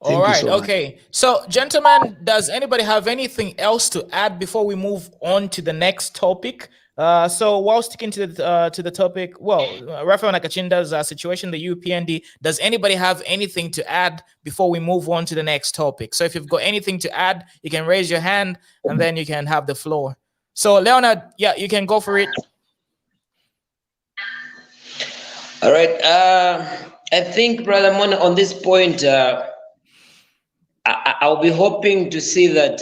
S5: All right, okay. So, gentlemen, does anybody have anything else to add before we move on to the next topic? So, while sticking to the topic, well, Raphael Nakacinda's situation, the UPND, does anybody have anything to add before we move on to the next topic? So, if you've got anything to add, you can raise your hand and then you can have the floor. So, Leonard, yeah, you can go for it.
S11: All right. I think, Brother Mona, on this point, I'll be hoping to see that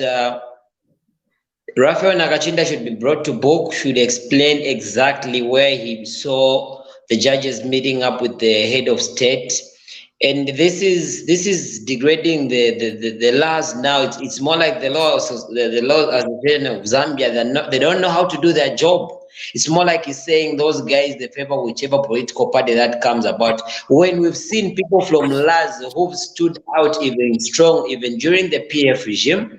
S11: Raphael Nakacinda should be brought to book, should explain exactly where he saw the judges meeting up with the head of state. And this is degrading the laws now. It's more like the laws of Zambia. They don't know how to do their job. It's more like he's saying those guys they favor whichever political party that comes about. When we've seen people from LAS who've stood out even strong, even during the PF regime,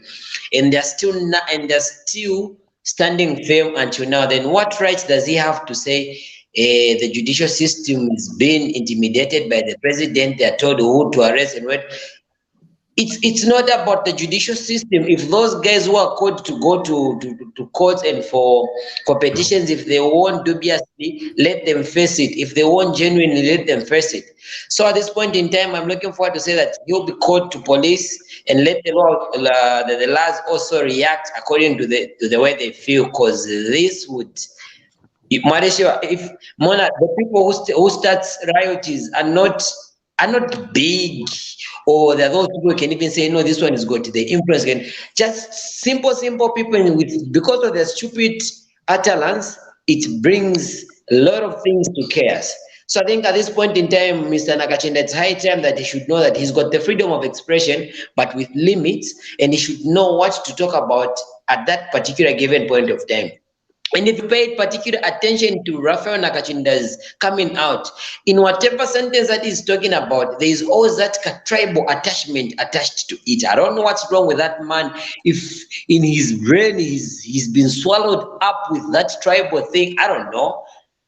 S11: and they're still standing firm until now, then what rights does he have to say the judicial system is being intimidated by the president? They're told who to arrest and what. It's not about the judicial system. If those guys who are called to go to courts and for petitions, if they want dubiously, let them face it. If they want genuinely, let them face it. So at this point in time, I'm looking forward to say that you'll be called to police and let the laws also react according to the way they feel, because this would. If Mona, the people who start riots are not big, or there are those people who can even say, no, this one is good. The influence can just simple people because of their stupid utterance, it brings a lot of things to chaos. So I think at this point in time, Mr. Nakacinda, it's high time that he should know that he's got the freedom of expression, but with limits, and he should know what to talk about at that particular given point of time. And if you paid particular attention to Raphael Nakacinda's coming out, in whatever sentence that he's talking about, there is always that tribal attachment attached to it. I don't know what's wrong with that man. If in his brain he's been swallowed up with that tribal thing, I don't know.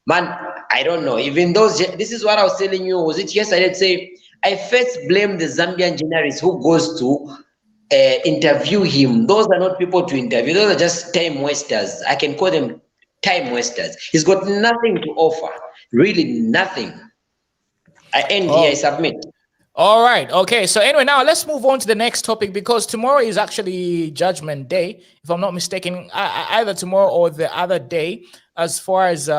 S11: Man, I don't know. Even those, this is what I was telling you, was it yesterday? Say, I first blame the Zambian journalist who goes to interview him. Those are not people to interview. Those are just time wasters. I can call them time wasters. He's got nothing to offer. Really nothing. I end here, I submit.
S5: All right. Okay. So anyway, now let's move on to the next topic, because tomorrow is actually Judgment Day, if I'm not mistaken, either tomorrow or the other day, as far as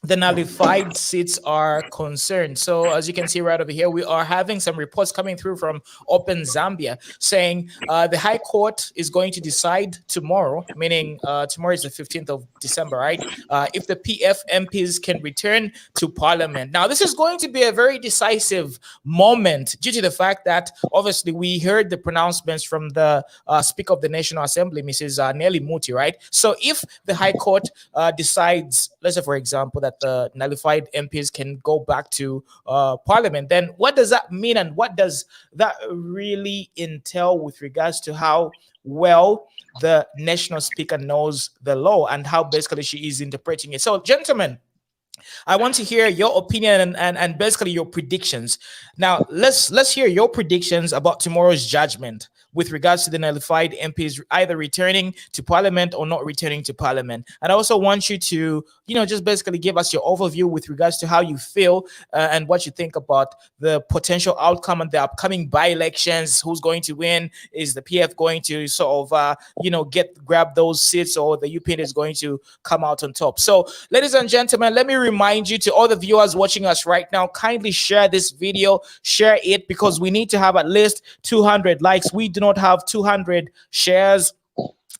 S5: the nullified seats are concerned. So as you can see right over here, we are having some reports coming through from Open Zambia saying the High Court is going to decide tomorrow, meaning tomorrow is the 15th of December, right? If the PF MPs can return to Parliament. Now, this is going to be a very decisive moment due to the fact that obviously we heard the pronouncements from the Speaker of the National Assembly, Mrs. Nelly Muti, right? So if the High Court decides, let's say for example, that the nullified MPs can go back to Parliament, then what does that mean, and what does that really entail with regards to how well the national speaker knows the law and how basically she is interpreting it? So, gentlemen, I want to hear your opinion and basically your predictions. Now, let's hear your predictions about tomorrow's judgment with regards to the nullified MPs either returning to Parliament or not returning to Parliament. And I also want you to, just basically give us your overview with regards to how you feel and what you think about the potential outcome of the upcoming by-elections. Who's going to win? Is the PF going to sort of, grab those seats, or the UPND is going to come out on top? So, ladies and gentlemen, let me remind you, to all the viewers watching us right now, kindly share this video, share it, because we need to have at least 200 likes. We do not have 200 shares.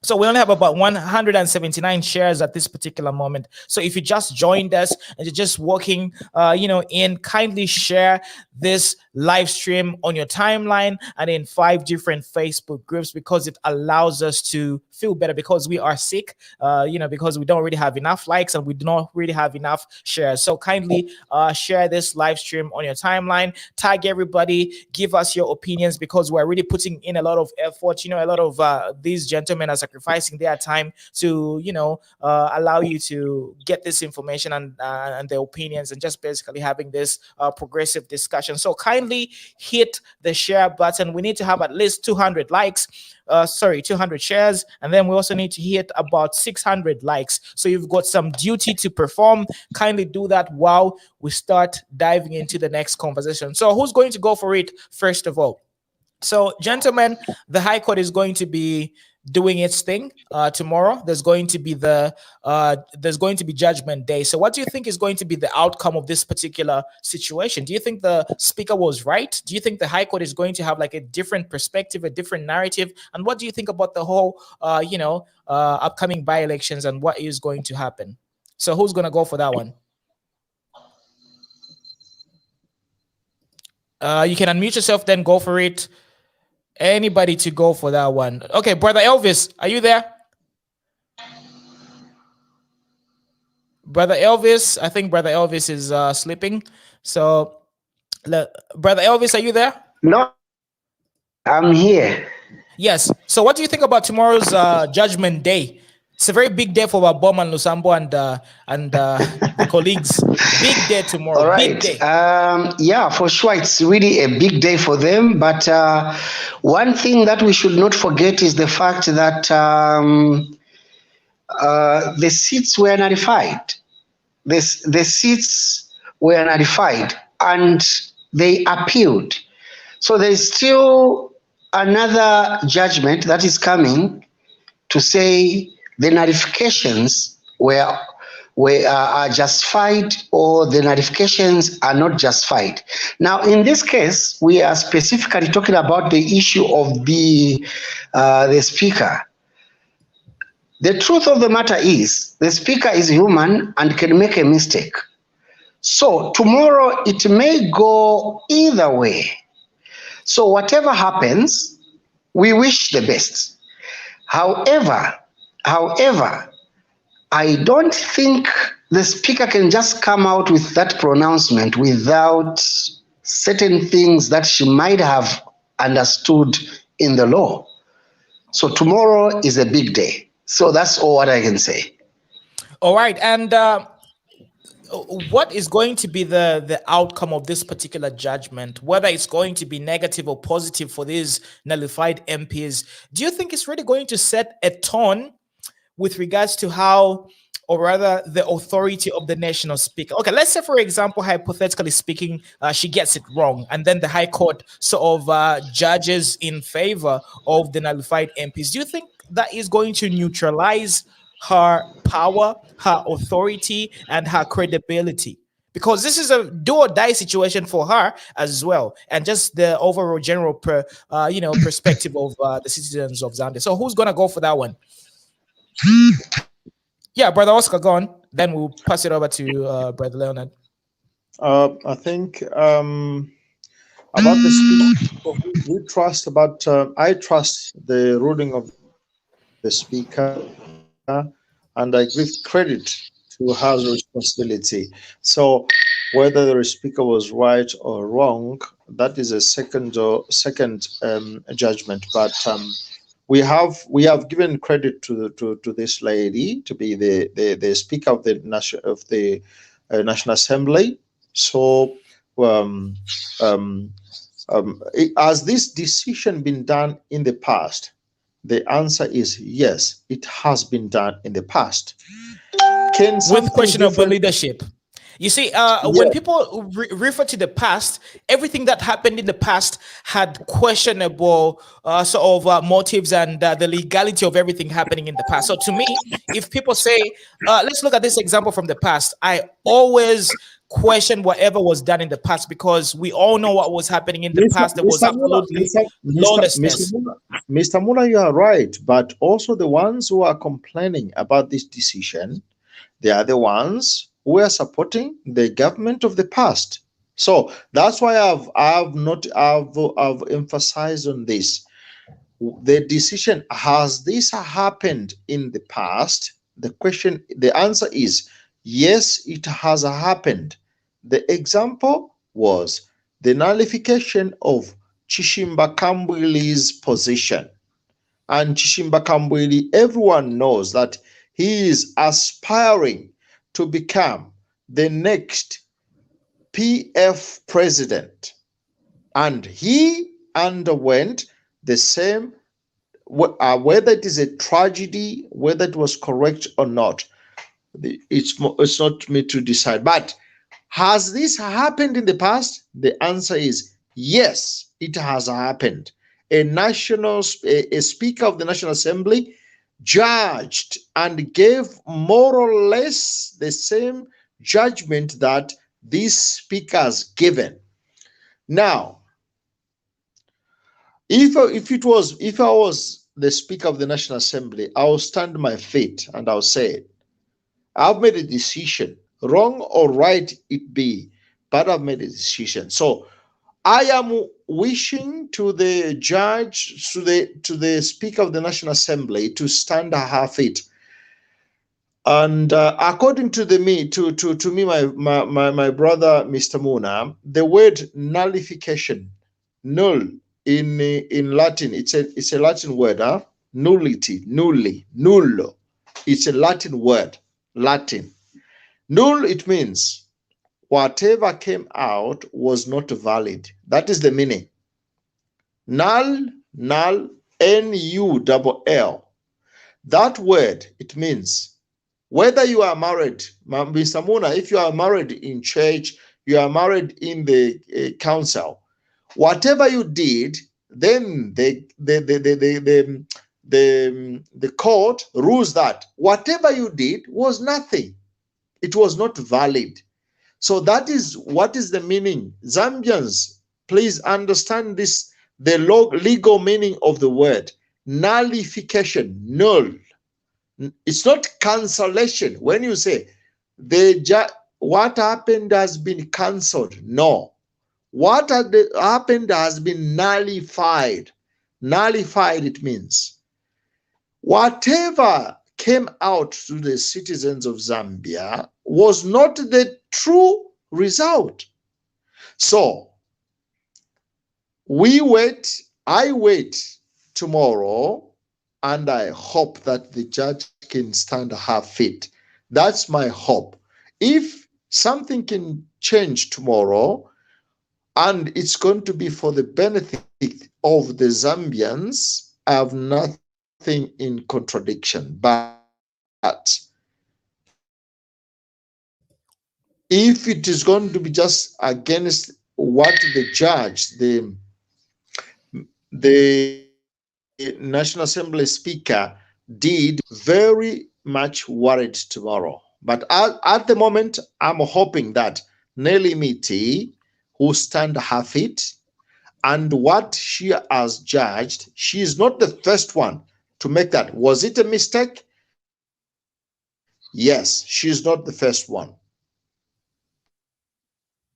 S5: So we only have about 179 shares at this particular moment. So if you just joined us and you're just walking, kindly share this live stream on your timeline and in 5 different Facebook groups, because it allows us to feel better, because we are sick, because we don't really have enough likes and we do not really have enough shares. So kindly share this live stream on your timeline, tag everybody, give us your opinions, because we're really putting in a lot of effort. A lot of these gentlemen are sacrificing their time to, allow you to get this information and their opinions, and just basically having this progressive discussion. So kindly hit the share button. We need to have at least 200 likes. 200 shares, and then we also need to hit about 600 likes. So you've got some duty to perform. Kindly do that while we start diving into the next conversation. So who's going to go for it first of all? So, gentlemen, the High Court is going to be doing its thing tomorrow. There's going to be Judgment Day. So what do you think is going to be the outcome of this particular situation? Do you think the speaker was right? Do you think the High Court is going to have like a different perspective, a different narrative? And what do you think about the whole upcoming by-elections and what is going to happen? So who's going to go for that one? You can unmute yourself, then go for it. Anybody to go for that one? Okay, Brother Elvis, are you there? Brother Elvis, I think Brother Elvis is sleeping. So, Brother Elvis, are you there?
S10: No, I'm here.
S5: Yes. So what do you think about tomorrow's Judgment Day? It's a very big day for Bowman Lusambo and the colleagues. Big day tomorrow.
S10: All right.
S5: Big day.
S10: Yeah, for sure, it's really a big day for them. But one thing that we should not forget is the fact that the seats were nullified. The seats were nullified and they appealed. So there's still another judgment that is coming to say the nullifications are justified or the nullifications are not justified. Now, in this case, we are specifically talking about the issue of the speaker. The truth of the matter is the speaker is human and can make a mistake. So tomorrow it may go either way. So whatever happens, we wish the best. However, I don't think the speaker can just come out with that pronouncement without certain things that she might have understood in the law. So tomorrow is a big day. So that's all what I can say.
S5: All right. And what is going to be the outcome of this particular judgment, whether it's going to be negative or positive for these nullified MPs? Do you think it's really going to set a tone with regards to how, or rather the authority of the national speaker? Okay, let's say, for example, hypothetically speaking, she gets it wrong, and then the High Court sort of judges in favor of the nullified MPs. Do you think that is going to neutralize her power, her authority, and her credibility? Because this is a do or die situation for her as well, and just the overall general perspective of the citizens of Zambia. So who's gonna go for that one? Yeah, Brother Oscar, go on. Then we'll pass it over to Brother Leonard.
S6: I think about the speaker, we trust about. I trust the ruling of the speaker, and I give credit to her responsibility. So whether the speaker was right or wrong, that is a second judgment. But we have given credit to this lady to be the speaker of the National Assembly. So has this decision been done in the past? The answer is yes, it has been done in the past.
S5: With questionable leadership. You see, when people refer to the past, everything that happened in the past had questionable sort of motives and the legality of everything happening in the past. So to me, if people say, let's look at this example from the past, I always question whatever was done in the past, because we all know what was happening in the past. There was absolutely lawlessness.
S6: Mr. Mula, you are right, but also the ones who are complaining about this decision, they are the ones who are supporting the government of the past. So that's why I've emphasized on this. The decision, has this happened in the past? The answer is yes, it has happened. The example was the nullification of Chimbakam Kambwili's position. And Chimbakam Kambwili, everyone knows that he is aspiring to become the next PF president. And he underwent the same, whether it is a tragedy, whether it was correct or not, it's not me to decide. But has this happened in the past? The answer is yes, it has happened. A speaker of the National Assembly judged and gave more or less the same judgment that these speakers given. Now, if I was the Speaker of the National Assembly, I will stand my feet and I'll say, I've made a decision, wrong or right it be, but I've made a decision. So I am wishing to the judge, to the Speaker of the National Assembly, to stand at her feet. And according to me, my brother, Mr. Muna, the word nullification, null in Latin, it's a Latin word, nullity, nulli, nullo. It's a Latin word, Latin. Null, it means whatever came out was not valid. That is the meaning. Null, null, N-U-L-L. That word, it means whether you are married, Mr. Muna, if you are married in church, you are married in the council, whatever you did, then the court rules that whatever you did was nothing. It was not valid. So that is what is the meaning. Zambians, please understand this, the legal meaning of the word. Nullification, null. It's not cancellation. When you say what happened has been cancelled. No. What happened has been nullified. Nullified, it means whatever came out to the citizens of Zambia was not the true result. So I wait tomorrow, and I hope that the judge can stand her feet. That's my hope. If something can change tomorrow, and it's going to be for the benefit of the Zambians, I have nothing in contradiction. But if it is going to be just against what the judge, the National Assembly Speaker did, very much worried tomorrow. But at the moment, I'm hoping that Nelly Miti will stand her feet, and what she has judged, she is not the first one to make that. Was it a mistake? Yes, she's not the first one.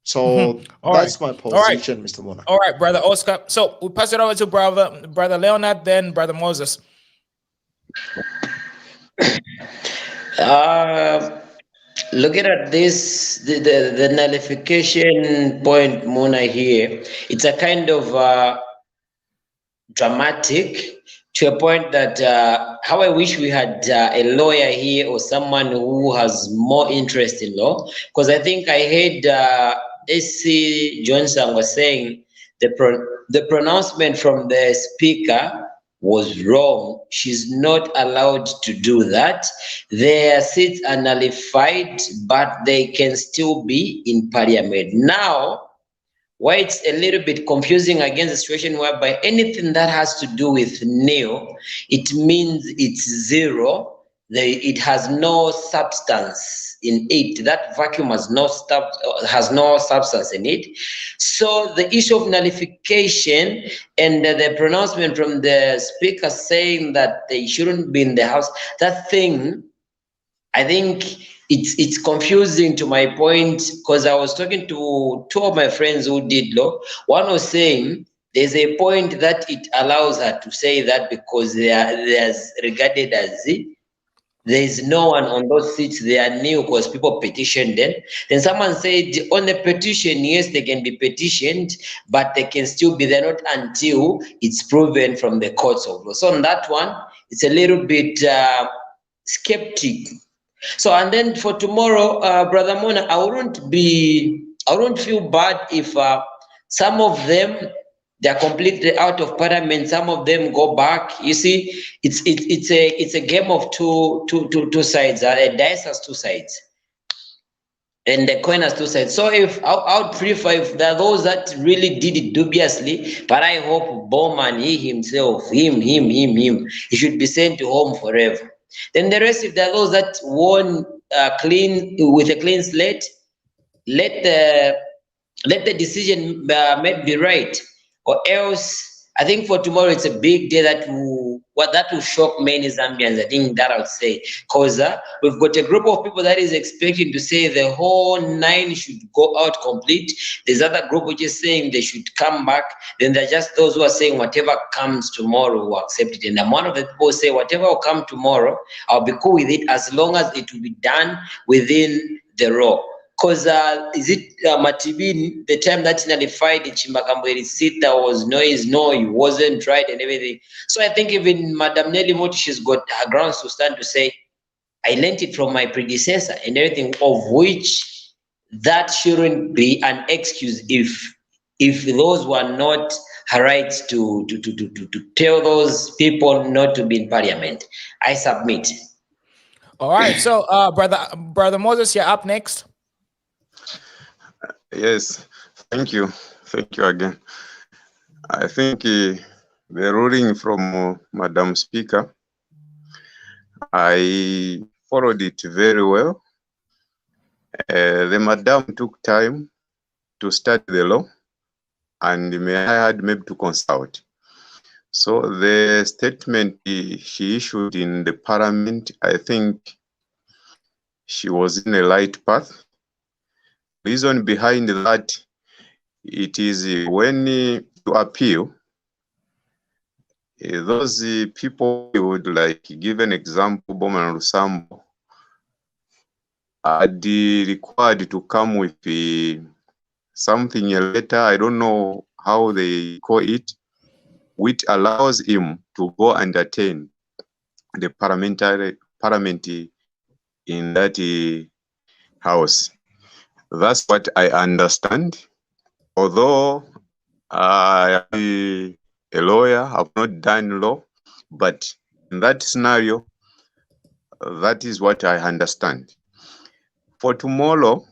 S6: So that's my position, Mr. Mona.
S5: All right, Brother Oscar. So we pass it over to Brother Leonard, then Brother Moses.
S11: Looking at this, the nullification point, Mona, here, it's a kind of dramatic, to a point that how I wish we had a lawyer here or someone who has more interest in law, because I think I heard AC Johnson was saying the pronouncement from the speaker was wrong. She's not allowed to do that. Their seats are nullified, but they can still be in parliament. Now, why it's a little bit confusing against the situation whereby anything that has to do with nil, it means it's zero. It has no substance in it. That vacuum has no substance in it. So the issue of nullification and the pronouncement from the speaker saying that they shouldn't be in the house, that thing, I think it's confusing to my point, because I was talking to two of my friends who did law. One was saying there's a point that it allows her to say that because there's regarded as there is no one on those seats, they are new because people petitioned them. Then someone said on the petition, yes, they can be petitioned, but they can still be there not until it's proven from the courts of law. So on that one, it's a little bit skeptic. So, and then for tomorrow, Brother Mona, I wouldn't feel bad if some of them, they're completely out of parliament. Some of them go back. You see, it's a game of two sides. A dice has two sides, and the coin has two sides. So if I would prefer if there are those that really did it dubiously, but I hope Bowman, he himself, he should be sent to home forever. Then the rest, if there are those that won clean with a clean slate, let the decision made be right. Or else, I think for tomorrow it's a big day that will shock many Zambians. I think that I would say, because we've got a group of people that is expecting to say the whole 9 should go out complete. There's other group which is saying they should come back. Then there are just those who are saying whatever comes tomorrow will accept it. And I'm one of the people who say whatever will come tomorrow, I'll be cool with it as long as it will be done within the law. Because is it Matibin, the time that nullified the Chimbakam Kambwili seat, there was noise, no, it wasn't right and everything. So I think even Madam Nelly Moti, she's got her grounds to stand to say, I learned it from my predecessor and everything, of which that shouldn't be an excuse if those were not her rights to tell those people not to be in parliament. I submit.
S5: All right, so Brother Moses, you're up next.
S8: Yes, thank you again. I think the ruling from Madam Speaker, I followed it very well. The Madam took time to study the law, and I had maybe to consult. So the statement she issued in the Parliament, I think she was in a light path. reason behind that, it is when you appeal, those people would like give an example, Bowman Lusambo, are required to come with something, a letter, I don't know how they call it, which allows him to go and attend the parliament in that house. That's what I understand. Although I am a lawyer, I've not done law, but in that scenario, that is what I understand. For tomorrow,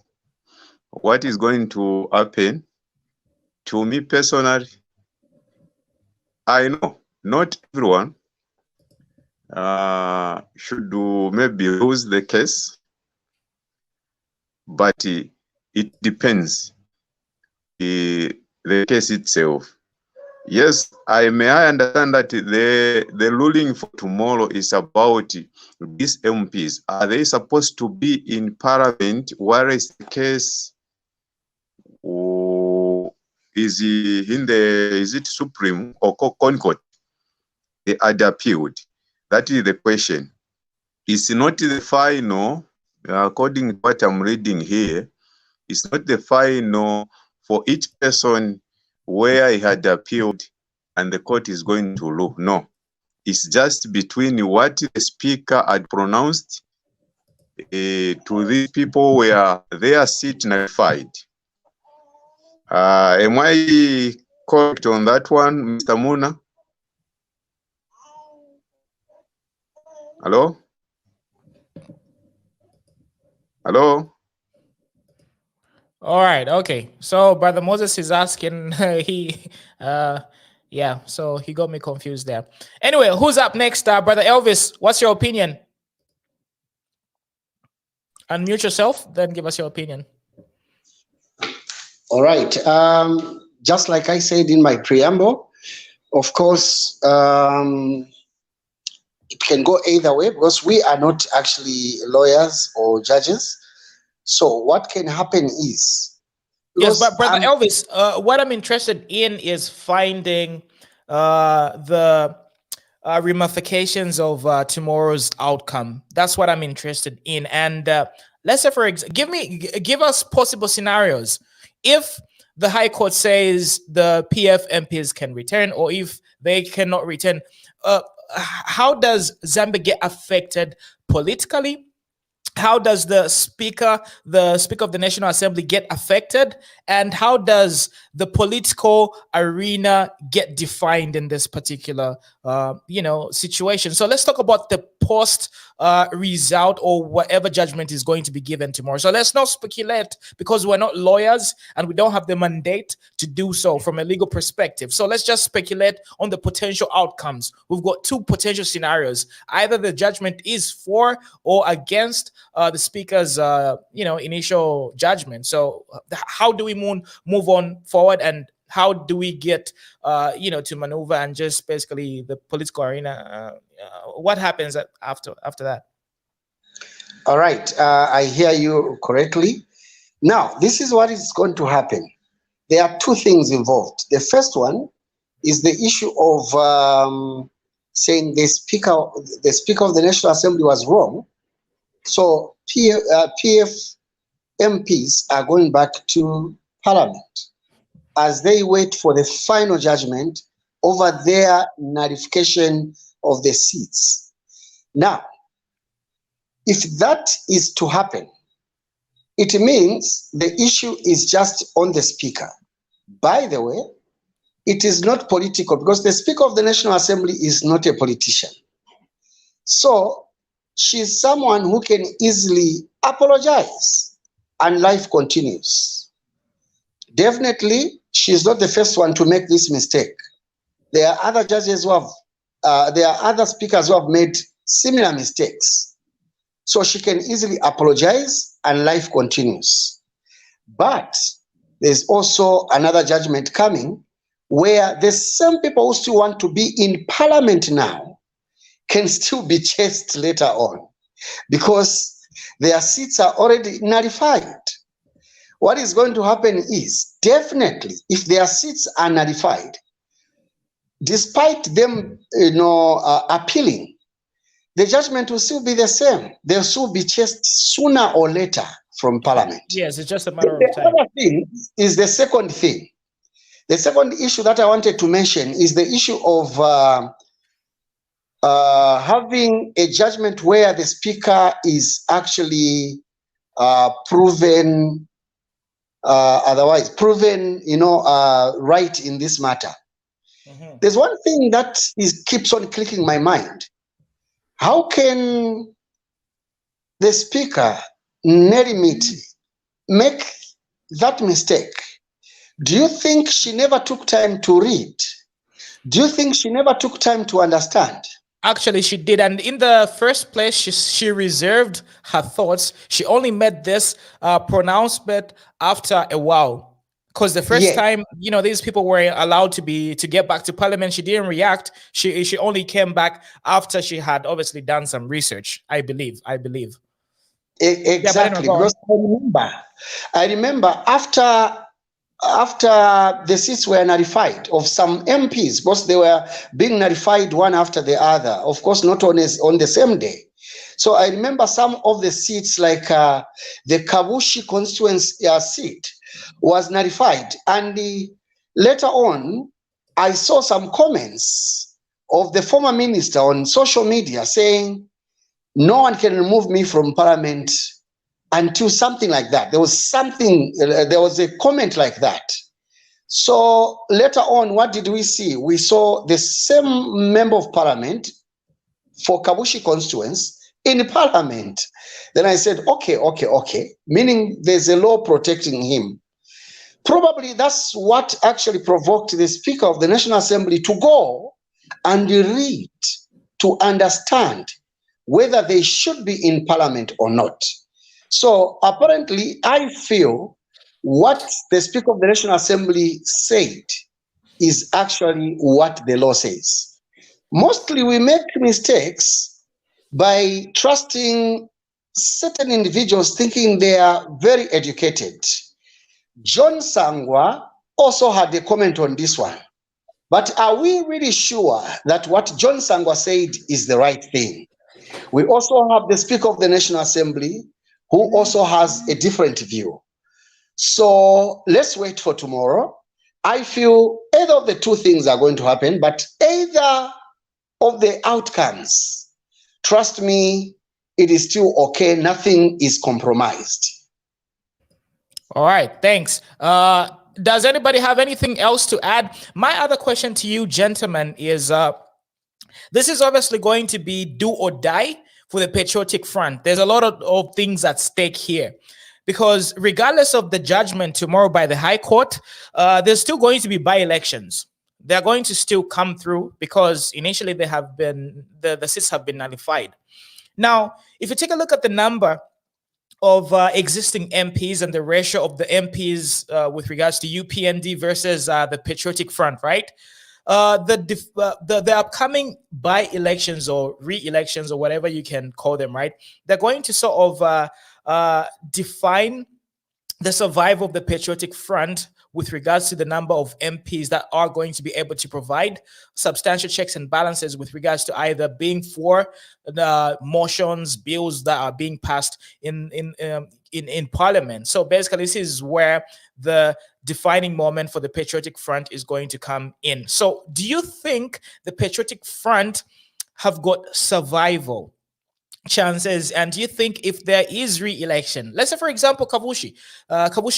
S8: what is going to happen, to me personally, I know not everyone should maybe lose the case, but it depends the case itself. Yes, I understand that the ruling for tomorrow is about these MPs. Are they supposed to be in parliament? Where is the case? Is it Supreme or Concord? They had appealed. That is the question. It's not the final, according to what I'm reading here, it's not the final for each person where he had appealed and the court is going to rule. No, it's just between what the speaker had pronounced to these people where their seat nullified. Am I correct on that one, Mr. Muna? Hello? Hello?
S5: All right, okay. So Brother Moses is asking, yeah, so he got me confused there. Anyway, who's up next? Brother Elvis, what's your opinion? Unmute yourself, then give us your opinion.
S10: All right. Just like I said in my preamble, of course, it can go either way because we are not actually lawyers or judges. So what can happen is...
S5: Yes, but Brother Elvis, what I'm interested in is finding the ramifications of tomorrow's outcome. That's what I'm interested in. And let's say, for example, give us possible scenarios. If the High Court says the PF MPs can return, or if they cannot return, how does Zambia get affected politically? How does the Speaker of the National Assembly get affected? And how does the political arena get defined in this particular, situation? So let's talk about the post result or whatever judgment is going to be given tomorrow. So let's not speculate because we're not lawyers and we don't have the mandate to do so from a legal perspective. So let's just speculate on the potential outcomes. We've got two potential scenarios. Either the judgment is for or against the Speaker's, initial judgment. So how do we move on forward, and how do we get, to maneuver and just basically the political arena? What happens after that?
S10: All right, I hear you correctly. Now, this is what is going to happen. There are two things involved. The first one is the issue of saying the Speaker of the National Assembly was wrong. So PF MPs are going back to Parliament as they wait for the final judgment over their nullification of the seats. Now, if that is to happen, it means the issue is just on the Speaker. By the way, it is not political because the Speaker of the National Assembly is not a politician. So she's someone who can easily apologize and life continues. Definitely, she's not the first one to make this mistake. There are other judges who have, there are other speakers who have made similar mistakes. So she can easily apologize and life continues. But there's also another judgment coming where the same people who still want to be in Parliament now can still be chased later on because their seats are already nullified. what is going to happen is definitely if their seats are nullified, despite them, appealing, the judgment will still be the same. They'll still be chased sooner or later from parliament.
S5: Yes, it's just a matter of
S10: The
S5: time.
S10: other thing is the second thing. The second issue that I wanted to mention is the issue of having a judgment where the speaker is actually proven right in this matter. There's one thing that keeps on clicking my mind. How can the speaker, Nerimiti, make that mistake? Do you think she never took time to read? Do you think she never took time to understand?
S5: Actually, she did. And in the first place, she reserved her thoughts. She only made this pronouncement after a while. Because the first time, these people were allowed to get back to parliament, she didn't react. She only came back after she had obviously done some research, I believe.
S10: Exactly.
S5: Yeah,
S10: because I remember after the seats were nullified of some MPs, because they were being nullified one after the other, of course, not on the same day. So I remember some of the seats, like the Kabushi constituency seat, was nullified. And later on, I saw some comments of the former minister on social media saying, no one can remove me from parliament until something like that. There was a comment like that. So later on, what did we see? We saw the same member of parliament for Kabushi constituency in parliament. Then I said, okay, meaning there's a law protecting him. Probably that's what actually provoked the Speaker of the National Assembly to go and read, to understand whether they should be in parliament or not. So apparently, I feel what the Speaker of the National Assembly said is actually what the law says. Mostly we make mistakes by trusting certain individuals thinking they are very educated. John Sangwa also had a comment on this one. But are we really sure that what John Sangwa said is the right thing? We also have the Speaker of the National Assembly who also has a different view. So let's wait for tomorrow. I feel either of the two things are going to happen, but either of the outcomes, trust me, it is still okay. Nothing is compromised.
S5: All right, thanks. Does anybody have anything else to add? My other question to you, gentlemen, is this is obviously going to be do or die for the Patriotic Front. There's a lot of things at stake here, because regardless of the judgment tomorrow by the High Court, there's still going to be by-elections. They're going to still come through because initially they have been the seats have been nullified. Now, if you take a look at the number of existing MPs and the ratio of the MPs with regards to UPND versus the Patriotic Front, right? The upcoming by-elections or re-elections or whatever you can call them, right? They're going to sort of define the survival of the Patriotic Front with regards to the number of MPs that are going to be able to provide substantial checks and balances with regards to either being for the motions, bills that are being passed in Parliament. So basically, this is where the defining moment for the Patriotic Front is going to come in. So do you think the Patriotic Front have got survival chances? And do you think if there is re-election, let's say for example Kabushi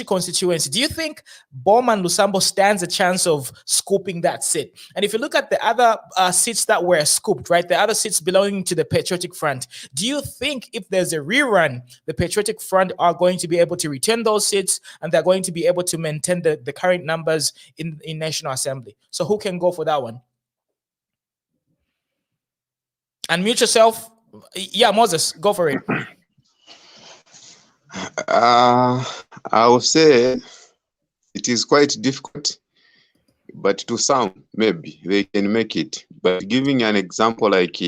S5: constituency, do you think Bowman Lusambo stands a chance of scooping that seat? And if you look at the other seats that were scooped, right, the other seats belonging to the Patriotic Front, do you think if there's a rerun, the Patriotic Front are going to be able to retain those seats and they're going to be able to maintain the current numbers in National Assembly? So who can go for that one? Unmute yourself. Yeah, Moses, go for it.
S8: I will say it is quite difficult, but to some, maybe they can make it. But giving an example like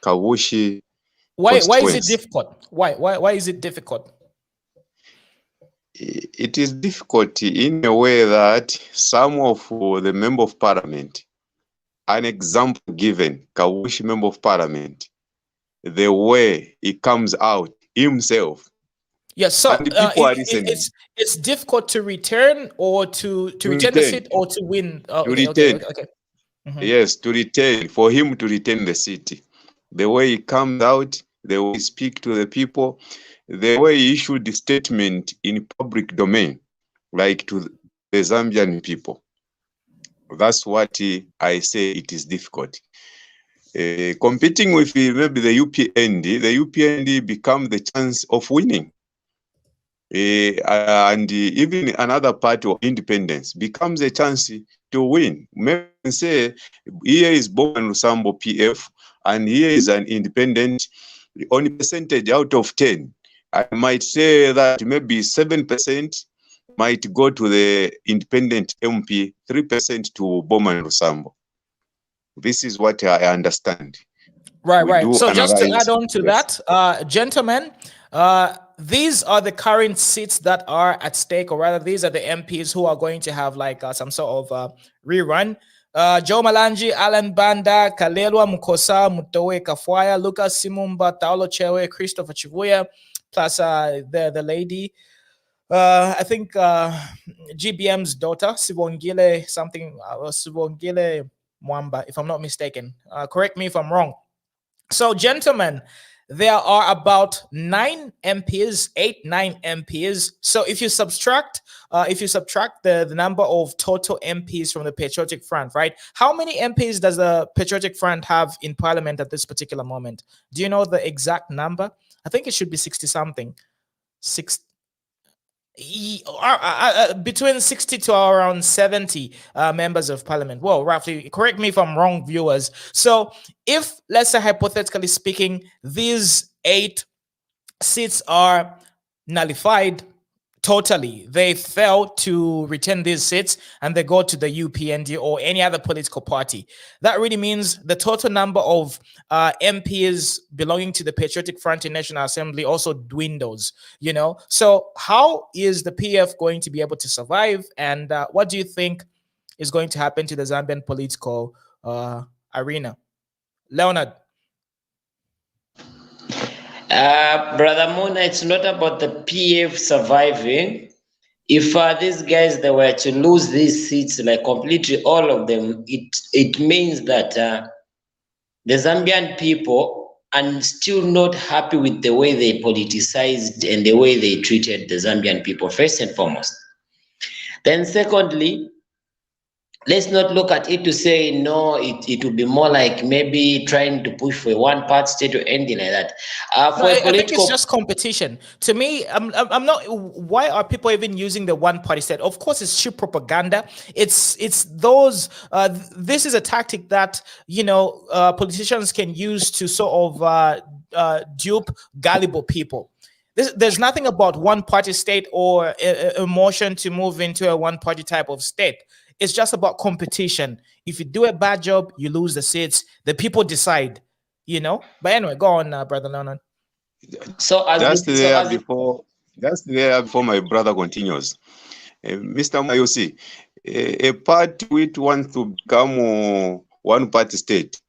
S8: Kabushi.
S5: Why is it difficult? Why is it difficult?
S8: it is difficult in a way that some of the member of parliament, an example given, Kawishi member of parliament, the way he comes out himself.
S5: Yes, so
S8: and the people are listening.
S5: it's difficult to return or to return the seat or to win. Oh,
S8: To
S5: okay,
S8: retain.
S5: okay. Mhm.
S8: Yes, to retain, for him to retain the city. The way he comes out, the way he speaks to the people, the way he issued the statement in public domain, like to the Zambian people. That's what I say it is difficult. Competing with maybe the UPND become the chance of winning. And even another party of independence becomes a chance to win. Maybe say here is Bowman Lusambo PF, and here is an independent. On percentage out of 10, I might say that maybe 7% might go to the independent MP, 3% to Bowman Lusambo. This is what I understand.
S5: Right. So just to add on to that, gentlemen, these are the current seats that are at stake, or rather, these are the MPs who are going to have like some sort of rerun. Joe Malanji, Alan Banda, Kalelwa Mukosa, Mutowe Kafwaya, Lucas Simumba, Taulo Chewe, Christopher Chivuya, plus the lady, I think GBM's daughter, Sibongile something, Sibongile Mwamba, if I'm not mistaken. Correct me if I'm wrong. So, gentlemen, there are about 9 MPs, 9 MPs. So if you subtract the number of total MPs from the Patriotic Front, right? How many MPs does the Patriotic Front have in Parliament at this particular moment? Do you know the exact number? I think it should be 60 something. Between 60 to around 70 members of parliament. Well, roughly, correct me if I'm wrong, viewers. So if, let's say, hypothetically speaking, these 8 seats are nullified totally, they fail to retain these seats and they go to the UPND or any other political party, that really means the total number of MPs belonging to the Patriotic Front in National Assembly also dwindles, you know? So how is the PF going to be able to survive? And what do you think is going to happen to the Zambian political arena? Leonard.
S11: Brother Mona, it's not about the PF surviving. If these guys, they were to lose these seats, like completely all of them, it means that the Zambian people are still not happy with the way they politicized and the way they treated the Zambian people, first and foremost. Then secondly, let's not look at it to say, no, it would be more like maybe trying to push for a one-part state or anything like that.
S5: I think it's just competition. To me, I'm not. Why are people even using the one-party state? Of course, it's cheap propaganda. It's those. This is a tactic that, you know, politicians can use to sort of dupe gullible people. There's nothing about one-party state or a motion to move into a one-party type of state. It's just about competition. If you do a bad job, you lose the seats. The people decide, you know. But anyway, go on, Brother Leonard.
S11: So
S8: that's there before my brother continues. Mr. Mayosi, a party which wants to become one-party state,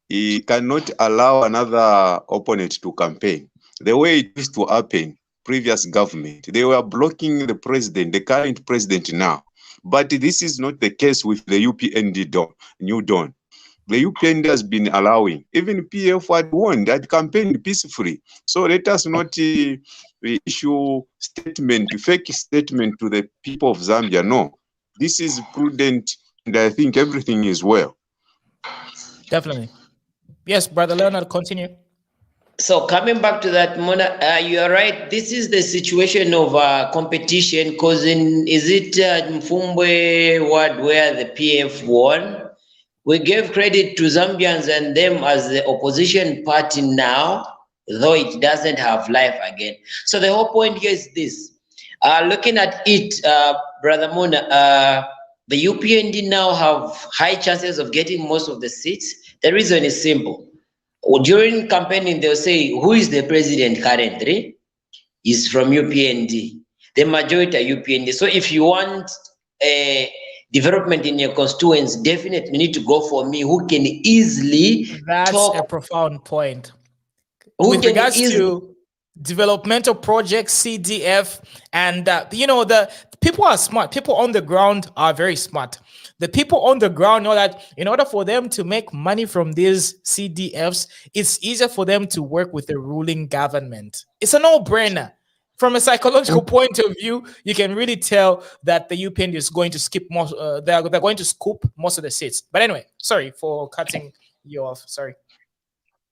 S8: he cannot allow another opponent to campaign. The way it used to happen, previous government, they were blocking the president, the current president now. But this is not the case with the UPND New Dawn. The UPND has been allowing, even PF had won, that campaigned peacefully. So let us not issue fake statement to the people of Zambia. No, this is prudent, and I think everything is well.
S5: Definitely. Yes, Brother Leonard, continue.
S11: So coming back to that, Mona, you are right. This is the situation of competition, because is it Mfumbwe ward where the PF won? We gave credit to Zambians and them as the opposition party now, though it doesn't have life again. So the whole point here is this. Looking at it, Brother Mona, the UPND now have high chances of getting most of the seats. The reason is simple. During campaigning, they'll say, who is the president currently? Is from UPND. the majority are UPND. So if you want a development in your constituents, definitely need to go for me, who can easily
S5: That's
S11: talk.
S5: a profound point.
S11: Who
S5: With
S11: can
S5: regards
S11: easily
S5: to developmental projects, CDF, and you know, the people are smart. People on the ground are very smart. The people on the ground know that in order for them to make money from these CDFs, it's easier for them to work with the ruling government. It's a no-brainer. From a psychological point of view, you can really tell that the UPND is going to skip most. They're going to scoop most of the seats. But anyway, sorry for cutting you off. Sorry.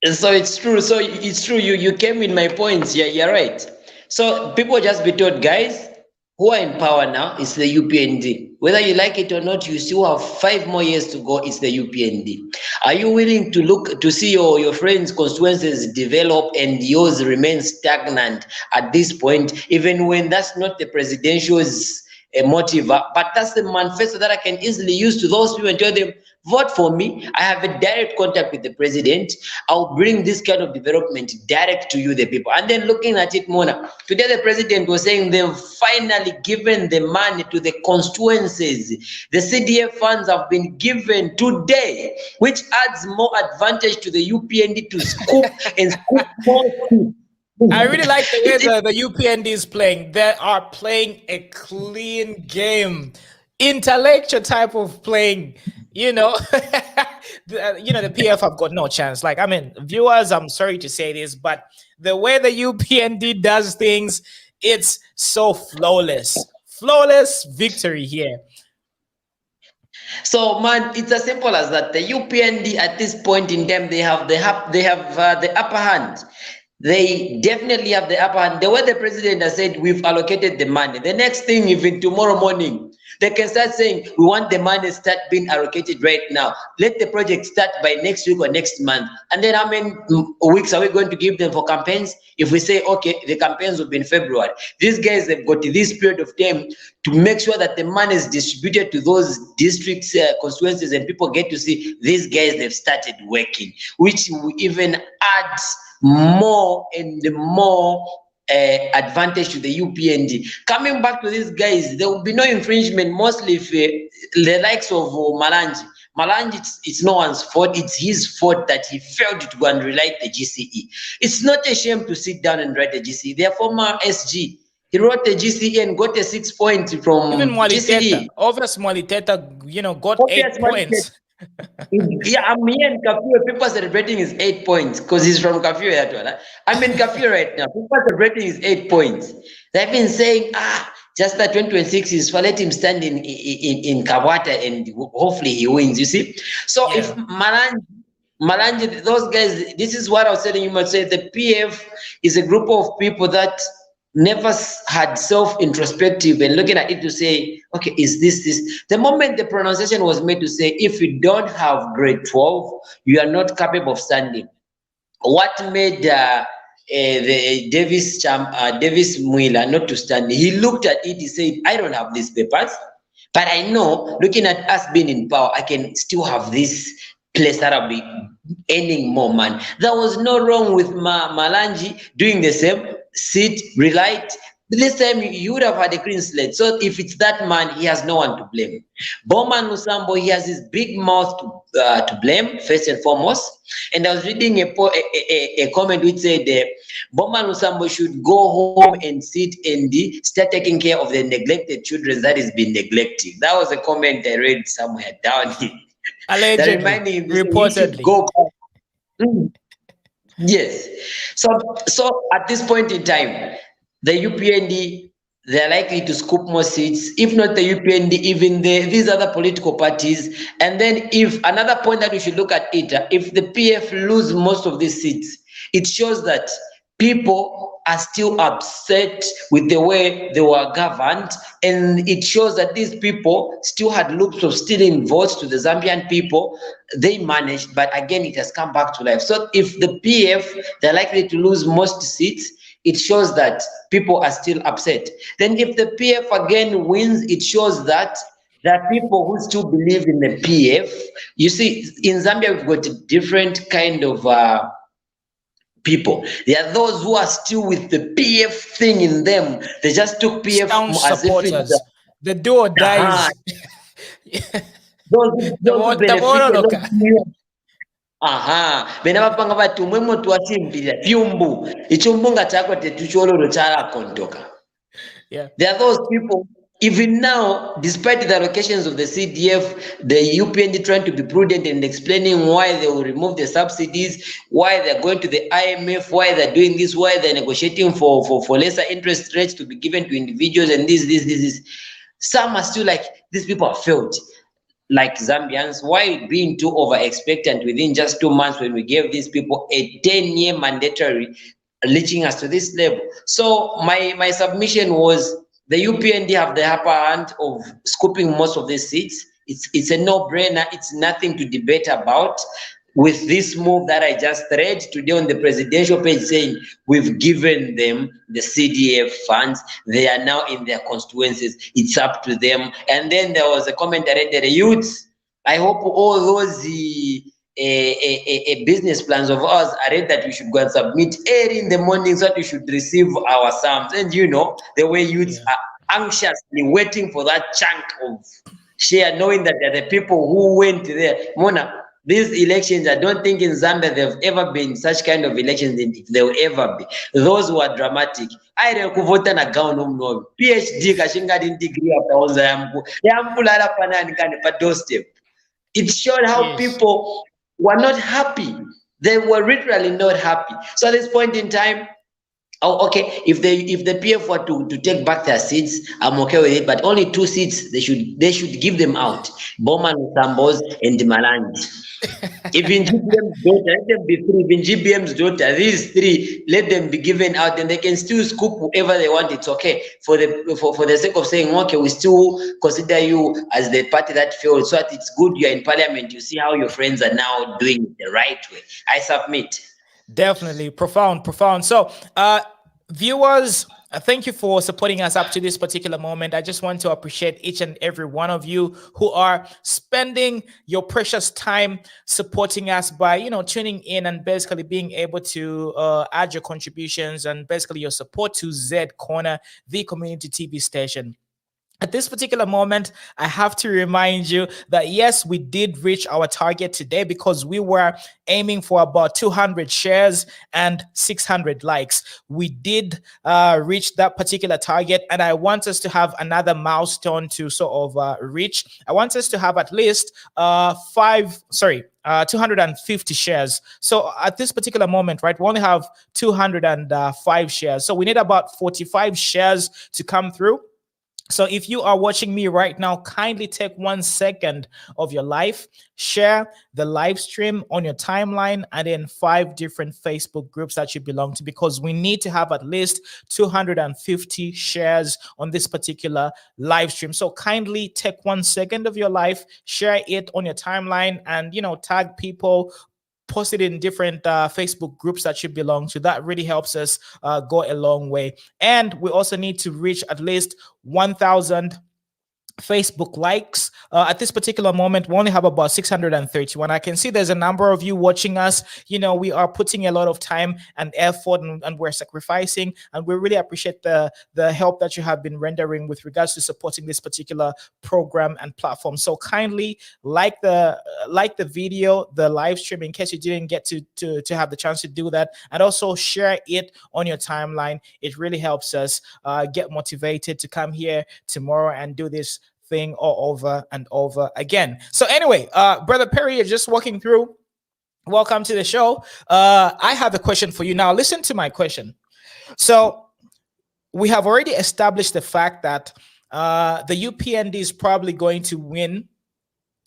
S11: So it's true. So it's true. You came with my points. Yeah, you're right. So people just be told, guys, who are in power now is the UPND. Whether you like it or not, you still have 5 more years to go. It's the UPND. Are you willing to look to see your friends' constituencies develop and yours remain stagnant at this point, even when that's not the presidential's motive? But that's the manifesto that I can easily use to those people and tell them, vote for me. I have a direct contact with the president. I'll bring this kind of development direct to you, the people. And then looking at it, Mona, today the president was saying they've finally given the money to the constituencies. The CDF funds have been given today, which adds more advantage to the UPND to scoop and scoop more.
S5: I really like the way the UPND is playing. They are playing a clean game, intellectual type of playing. You know, the PF have got no chance. Like, I mean, viewers, I'm sorry to say this, but the way the UPND does things, it's so flawless. Flawless victory here.
S11: So, man, it's as simple as that. The UPND at this point in time, they have the upper hand. They definitely have the upper hand. The way the president has said, we've allocated the money. The next thing, even tomorrow morning, they can start saying, we want the money start being allocated right now. Let the project start by next week or next month. And then how many weeks are we going to give them for campaigns? If we say, okay, the campaigns will be in February. These guys have got this period of time to make sure that the money is distributed to those districts, constituencies, and people get to see these guys, they've started working, which will even add more and more advantage to the UPND. Coming back to these guys, there will be no infringement, mostly if the likes of Malanji, it's no one's fault. It's his fault that he failed to go and rewrite the GCE. It's not a shame to sit down and write the GCE. Their former SG, he wrote the GCE and got a 6 point from
S5: even
S11: GCE.
S5: Obvious Mwaliteta, got 8 points.
S11: Yeah, I'm here in Kabwe. People celebrating his 8 points because he's from Kabwe. I'm in Kabwe right now. People celebrating his 8 points. They've been saying, just that 2026 is for let him stand in Kabwata and hopefully he wins. You see, so yeah. If Malanji, those guys, this is what I was telling you. Must say the PF is a group of people that never had self-introspective and looking at it to say, okay, is this? The moment the pronunciation was made to say, if you don't have grade 12, you are not capable of standing. What made the Davis Muila not to stand? He looked at it, he said, I don't have these papers, but I know, looking at us being in power, I can still have this place that I'll be earning more money. There was no wrong with Malanji doing the same. Sit, relight. This time you would have had a clean slate. So if it's that man, he has no one to blame. Bowman Lusambo, he has his big mouth to blame, first and foremost. And I was reading a comment which said Bowman Lusambo should go home and sit and start taking care of the neglected children that is being neglected. That was a comment I read somewhere down here.
S5: Allegedly, reportedly.
S11: Go back. Yes. So at this point in time, the UPND, they're likely to scoop more seats. If not the UPND, even these other political parties. And then if another point that we should look at it, if the PF lose most of these seats, it shows that people are still upset with the way they were governed, and it shows that these people still had loops of stealing votes to the Zambian people. They managed, but again, it has come back to life. So if the PF, they're likely to lose most seats, it shows that people are still upset. Then if the PF again wins, it shows that there are people who still believe in the PF. You see, in Zambia, we've got a different kind of people. There are those who are still with the PF thing in them. They just took PF as
S5: supporters.
S11: if it's
S5: the do or dies.
S11: Those who benefit a lot. Benabapanga bati umwemo tuwasimbira pyumbu ichumbunga chako tetucholoro chala kondoka. There are those people. Even now, despite the allocations of the CDF, the UPND trying to be prudent and explaining why they will remove the subsidies, why they're going to the IMF, why they're doing this, why they're negotiating for lesser interest rates to be given to individuals, and this. Some are still like, these people are failed. Like Zambians, why being too over expectant within just 2 months when we gave these people a 10-year mandatory, reaching us to this level? So my submission was, the UPND have the upper hand of scooping most of these seats. It's a no-brainer. It's nothing to debate about. With this move that I just read today on the presidential page saying we've given them the CDF funds, they are now in their constituencies. It's up to them. And then there was a comment that the youths. I hope all those business plans of ours are read that we should go and submit early in the morning so that we should receive our sums. And you know, the way youths are anxiously waiting for that chunk of share, knowing that they're the people who went there. Mona, these elections, I don't think in Zambia there have ever been such kind of elections, if there will ever be. Those were dramatic. I rekuvota na gown no PhD kashinga degree after all the doorstep. It showed how people were not happy. They were literally not happy. So at this point in time, okay, if the PF were to take back their seats, I'm okay with it. But only 2 seats they should give them out: Bowman Lusambo and Malandi. Even GBM's daughter, let them be 3. Even GBM's daughter, these 3, let them be given out, and they can still scoop whoever they want. It's okay for the sake of saying, okay, we still consider you as the party that failed. So that it's good you're in parliament. You see how your friends are now doing it the right way. I submit.
S5: Definitely profound. So, viewers, thank you for supporting us up to this particular moment. I just want to appreciate each and every one of you who are spending your precious time supporting us by, tuning in and basically being able to add your contributions and basically your support to Z Corner, the community TV station. At this particular moment, I have to remind you that yes, we did reach our target today because we were aiming for about 200 shares and 600 likes. We did reach that particular target, and I want us to have another milestone to sort of reach. I want us to have at least 250 shares. So at this particular moment, right, we only have 205 shares. So we need about 45 shares to come through. So if you are watching me right now, kindly take 1 second of your life, share the live stream on your timeline and in 5 different Facebook groups that you belong to, because we need to have at least 250 shares on this particular live stream. So kindly take 1 second of your life, share it on your timeline, and tag people, post it in different Facebook groups that you belong to. That really helps us go a long way. And we also need to reach at least 1,000 Facebook likes. At this particular moment, we only have about 631. I can see there's a number of you watching us. We are putting a lot of time and effort, and we're sacrificing, and we really appreciate the help that you have been rendering with regards to supporting this particular program and platform. So kindly like the video, the live stream, in case you didn't get to have the chance to do that, and also share it on your timeline. It really helps us get motivated to come here tomorrow and do this thing all over and over again. So anyway, Brother Perry, you're just walking through. Welcome to the show. I have a question for you. Now listen to my question. So we have already established the fact that the UPND is probably going to win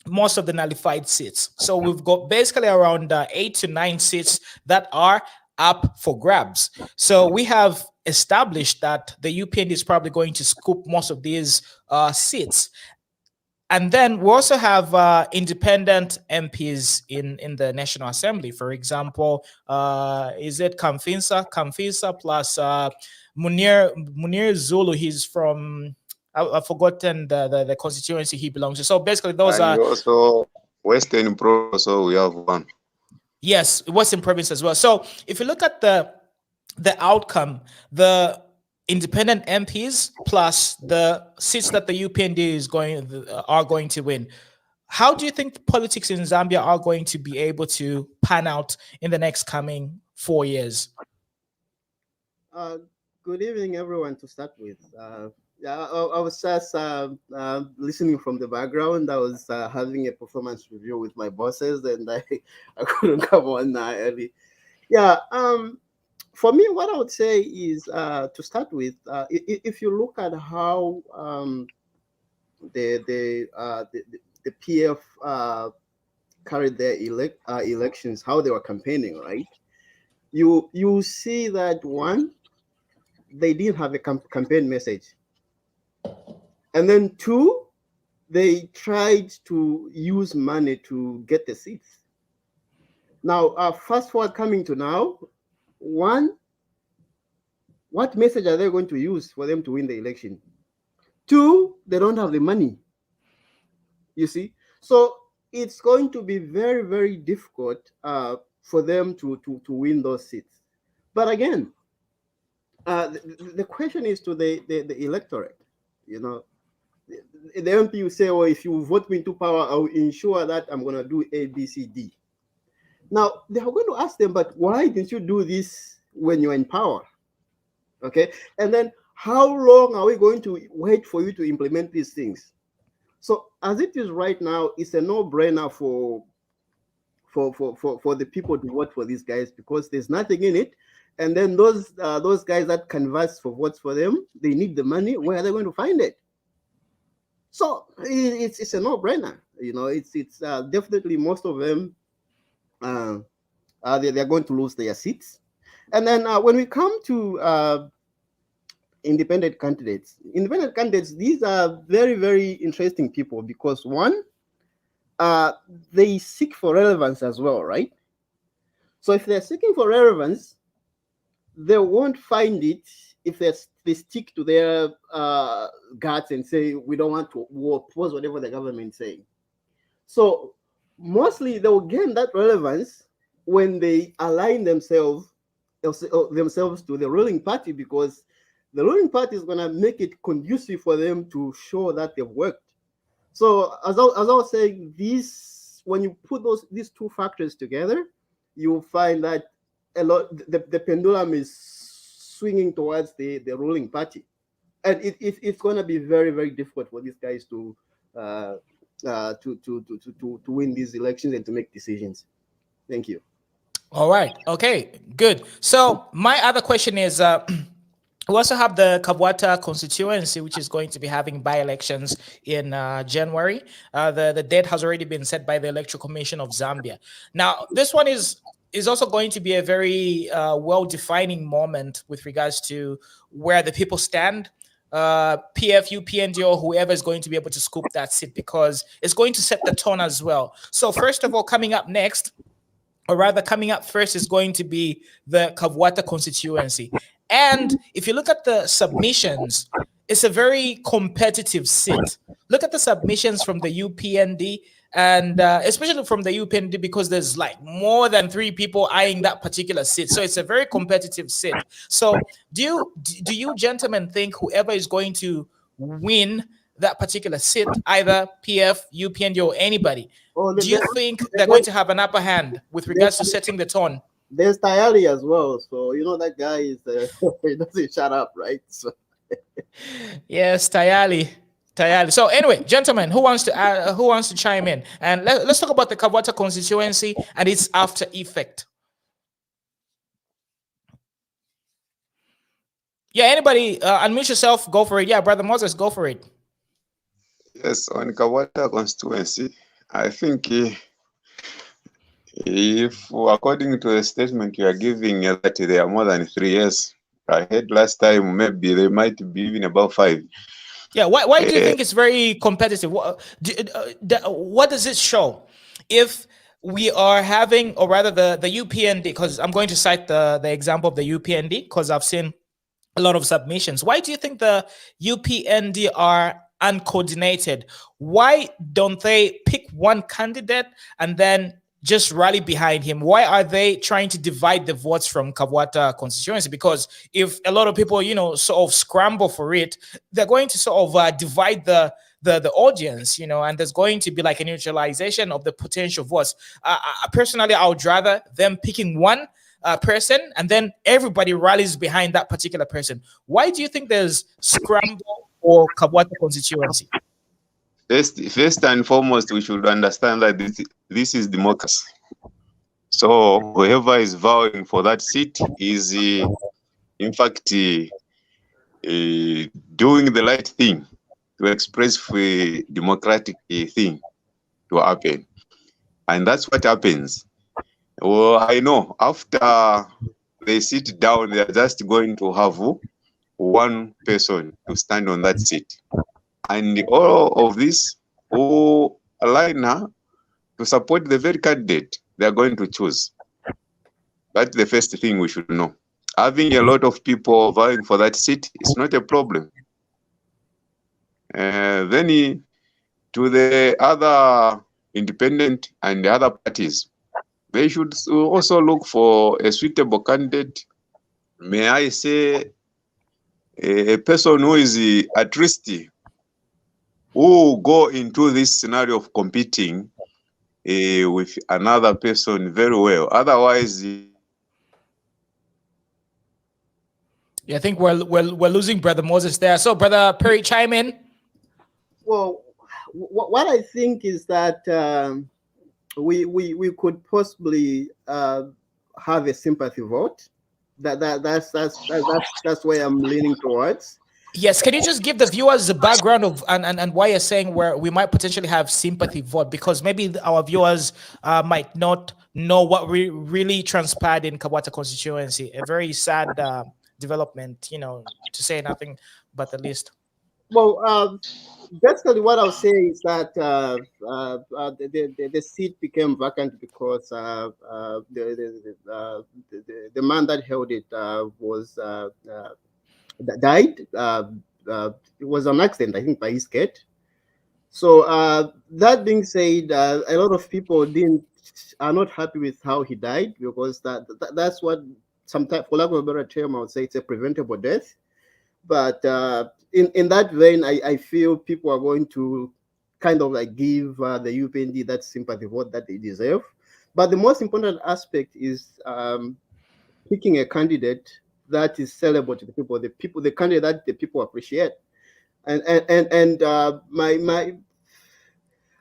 S5: most of the nullified seats. So we've got basically around 8 to 9 seats that are up for grabs. So we have established that the UPND is probably going to scoop most of these seats. And then we also have independent MPs in the National Assembly. For example, is it Kamfisa plus Munir Zulu? He's from, I've forgotten the constituency he belongs to. So basically those are...
S8: Also Western Pro, so we have one.
S5: Yes, it was in province as well. So if you look at the outcome, the independent MPs plus the seats that the UPND are going to win, how do you think politics in Zambia are going to be able to pan out in the next coming 4 years?
S13: Good evening, everyone, to start with. Yeah, I was just listening from the background. I was having a performance review with my bosses, and I couldn't come on early. Yeah, for me, what I would say is to start with, if you look at how the PF carried their elections, how they were campaigning, right? You see that one, they didn't have a campaign message. And then two, they tried to use money to get the seats. Now, fast forward coming to now, one, what message are they going to use for them to win the election? Two, they don't have the money. You see? So it's going to be very, very difficult for them to win those seats. But again, the question is to the electorate. You know, the MP will say, well, if you vote me into power, I will ensure that I'm going to do A, B, C, D. Now, they are going to ask them, but why didn't you do this when you're in power? Okay, and then how long are we going to wait for you to implement these things? So as it is right now, it's a no-brainer for the people to vote for these guys because there's nothing in it. And then those guys that canvass for votes for them, they need the money. Where are they going to find it? So it's a no-brainer. You know, it's definitely most of them they're going to lose their seats. And then when we come to independent candidates, these are very, very interesting people because one, they seek for relevance as well, right? So if they're seeking for relevance, they won't find it if they stick to their guts and say, we don't want to oppose whatever the government is saying. So mostly they will gain that relevance when they align themselves to the ruling party, because the ruling party is going to make it conducive for them to show that they've worked. So as I was saying, when you put these two factors together, you'll find that the pendulum is swinging towards the ruling party, and it's going to be very, very difficult for these guys to win these elections and to make decisions. Thank you.
S5: All right. Okay. Good. So my other question is. We also have the Kabwata constituency, which is going to be having by-elections in January. The date has already been set by the Electoral Commission of Zambia. Now, this one is also going to be a very well-defining moment with regards to where the people stand, PF, UPND, or whoever is going to be able to scoop that seat, because it's going to set the tone as well. So first of all, coming up next, or rather coming up first, is going to be the Kabwata constituency. And if you look at the submissions, it's a very competitive seat. Look at the submissions from the UPND, and especially from the UPND, because there's like more than 3 people eyeing that particular seat. So it's a very competitive seat. So do you gentlemen think whoever is going to win that particular seat, either PF, UPND, or anybody, do you think they're going to have an upper hand with regards to setting the tone?
S13: There's Tayali as well, so you know that guy is he doesn't shut up, right? So.
S5: Yes, Tayali. So anyway, gentlemen, who wants to chime in? And let's talk about the Kabwata constituency and its after effect. Yeah, anybody unmute yourself, go for it. Yeah, Brother Moses, go for it.
S8: Yes, on Kabwata constituency, I think if according to the statement you are giving that they are more than 3 years, I heard last time maybe they might be even about 5.
S5: Yeah, why do you think it's very competitive? What does it show? If we are having, or rather the UPND, because I'm going to cite the example of the UPND because I've seen a lot of submissions. Why do you think the UPND are uncoordinated? Why don't they pick one candidate and then just rally behind him? Why are they trying to divide the votes from Kabwata constituency? Because if a lot of people, sort of scramble for it, they're going to sort of divide the audience, and there's going to be like a neutralization of the potential votes. Personally, I would rather them picking one person and then everybody rallies behind that particular person. Why do you think there's scramble for Kabwata constituency?
S8: First and foremost, we should understand that this is democracy. So whoever is vowing for that seat is, in fact, doing the right thing to express the democratic thing to happen. And that's what happens. Well, I know after they sit down, they're just going to have one person to stand on that seat. And all of this who align to support the very candidate they are going to choose. That's the first thing we should know. Having a lot of people vying for that seat is not a problem. Then to the other independent and the other parties, they should also look for a suitable candidate. May I say a person who is at risk, who go into this scenario of competing with another person very well. Otherwise,
S5: I think we're losing Brother Moses there. So, Brother Perry, chime in.
S13: Well, what I think is that we could possibly have a sympathy vote. That's where I'm leaning towards.
S5: Yes, can you just give the viewers the background of and why you're saying where we might potentially have sympathy vote? Because maybe our viewers might not know what really transpired in Kabwata constituency. A very sad development, to say nothing but the least.
S13: Well, basically what I'll say is that the seat became vacant because the man that held it was died. It was an accident, I think, by his cat. So that being said, a lot of people are not happy with how he died, because that's what sometimes, for lack of a better term, I would say it's a preventable death. But in that vein, I feel people are going to kind of like give the UPND that sympathy vote that they deserve. But the most important aspect is picking a candidate that is sellable to the people, the candidate that the people appreciate. And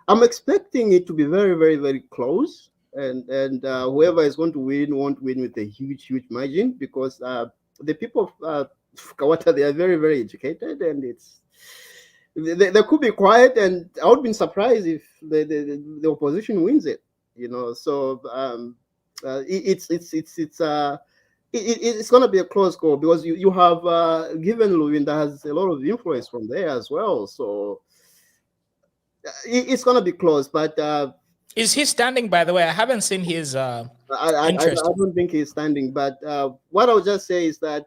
S13: I'm expecting it to be very, very, very close. And whoever is going to win won't win with a huge margin, because the people of Kabwata, they are very, very educated, and they could be quiet, and I would be surprised if the opposition wins it. So it's going to be a close call, because you have given Luwinda has a lot of influence from there as well. So it's going to be close. But
S5: is he standing, by the way? I haven't seen his
S13: I don't think he's standing. But what I would just say is that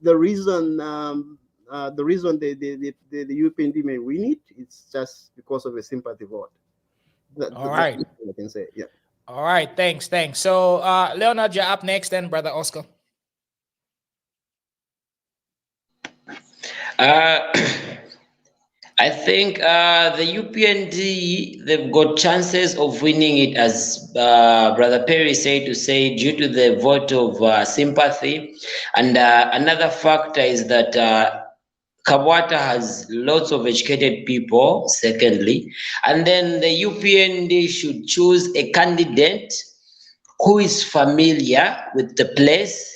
S13: the reason the UPND may win it, it's just because of a sympathy vote.
S5: All right.
S13: I can say, yeah.
S5: All right, thanks. So, Leonard, you're up next, then, Brother Oscar.
S11: I think the UPND, they've got chances of winning it, as Brother Perry said, due to the vote of sympathy. And another factor is that Kabwata has lots of educated people, secondly. And then the UPND should choose a candidate who is familiar with the place,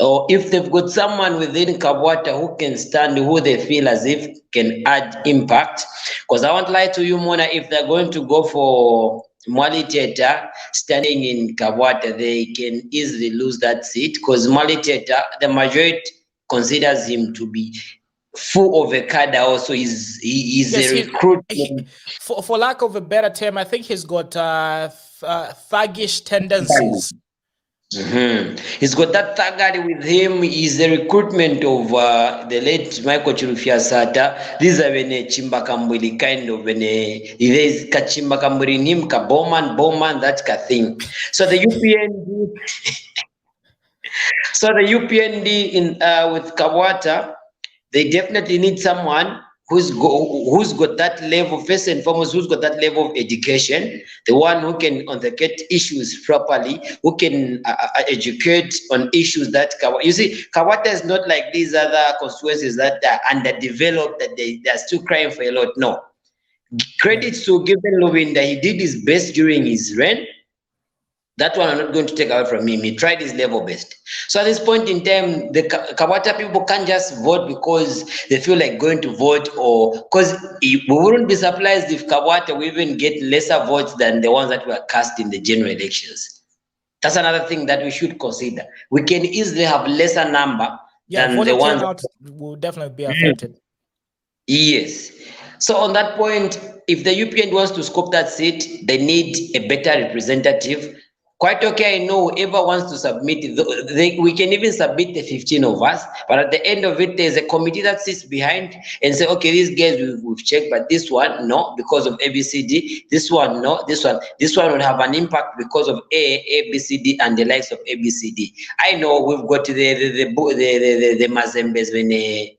S11: or if they've got someone within Kabwata who can stand, who they feel as if can add impact. Because I won't lie to you, Mona, if they're going to go for Mwali Teta standing in Kabwata, they can easily lose that seat, because Mwali Teta, the majority considers him to be full of a cadre. Also, he's a recruit.
S5: For lack of a better term, I think he's got thuggish tendencies.
S11: He's got that thuggery with him. He's the recruitment of the late Michael Chilufiasata. These are when Chimbakam Kambwili kind of when there's Chimbakam Kambwili in him, Bowman, that kind of thing. So the UPND, in with Kawata, they definitely need someone who's got that level, first and foremost, who's got that level of education, the one who can undertake issues properly, who can educate on issues that you see, Kawata is not like these other constituencies that are underdeveloped, that they are still crying for a lot. No. Credits to Given Lubinda, he did his best during his reign. That one I'm not going to take away from him. He tried his level best. So at this point in time, the Kawata people can't just vote because they feel like going to vote, or because we wouldn't be surprised if Kawata will even get lesser votes than the ones that were cast in the general elections. That's another thing that we should consider. We can easily have lesser number than the ones
S5: that will definitely be affected.
S11: Yes. So on that point, if the UPND wants to scope that seat, they need a better representative. Quite okay, I know whoever wants to submit, we can even submit the 15 of us, but at the end of it, there's a committee that sits behind and say, okay, these guys we've checked, but this one, no, because of ABCD, this one, no, this one will have an impact because of ABCD and the likes of ABCD. I know we've got the Mazembes when a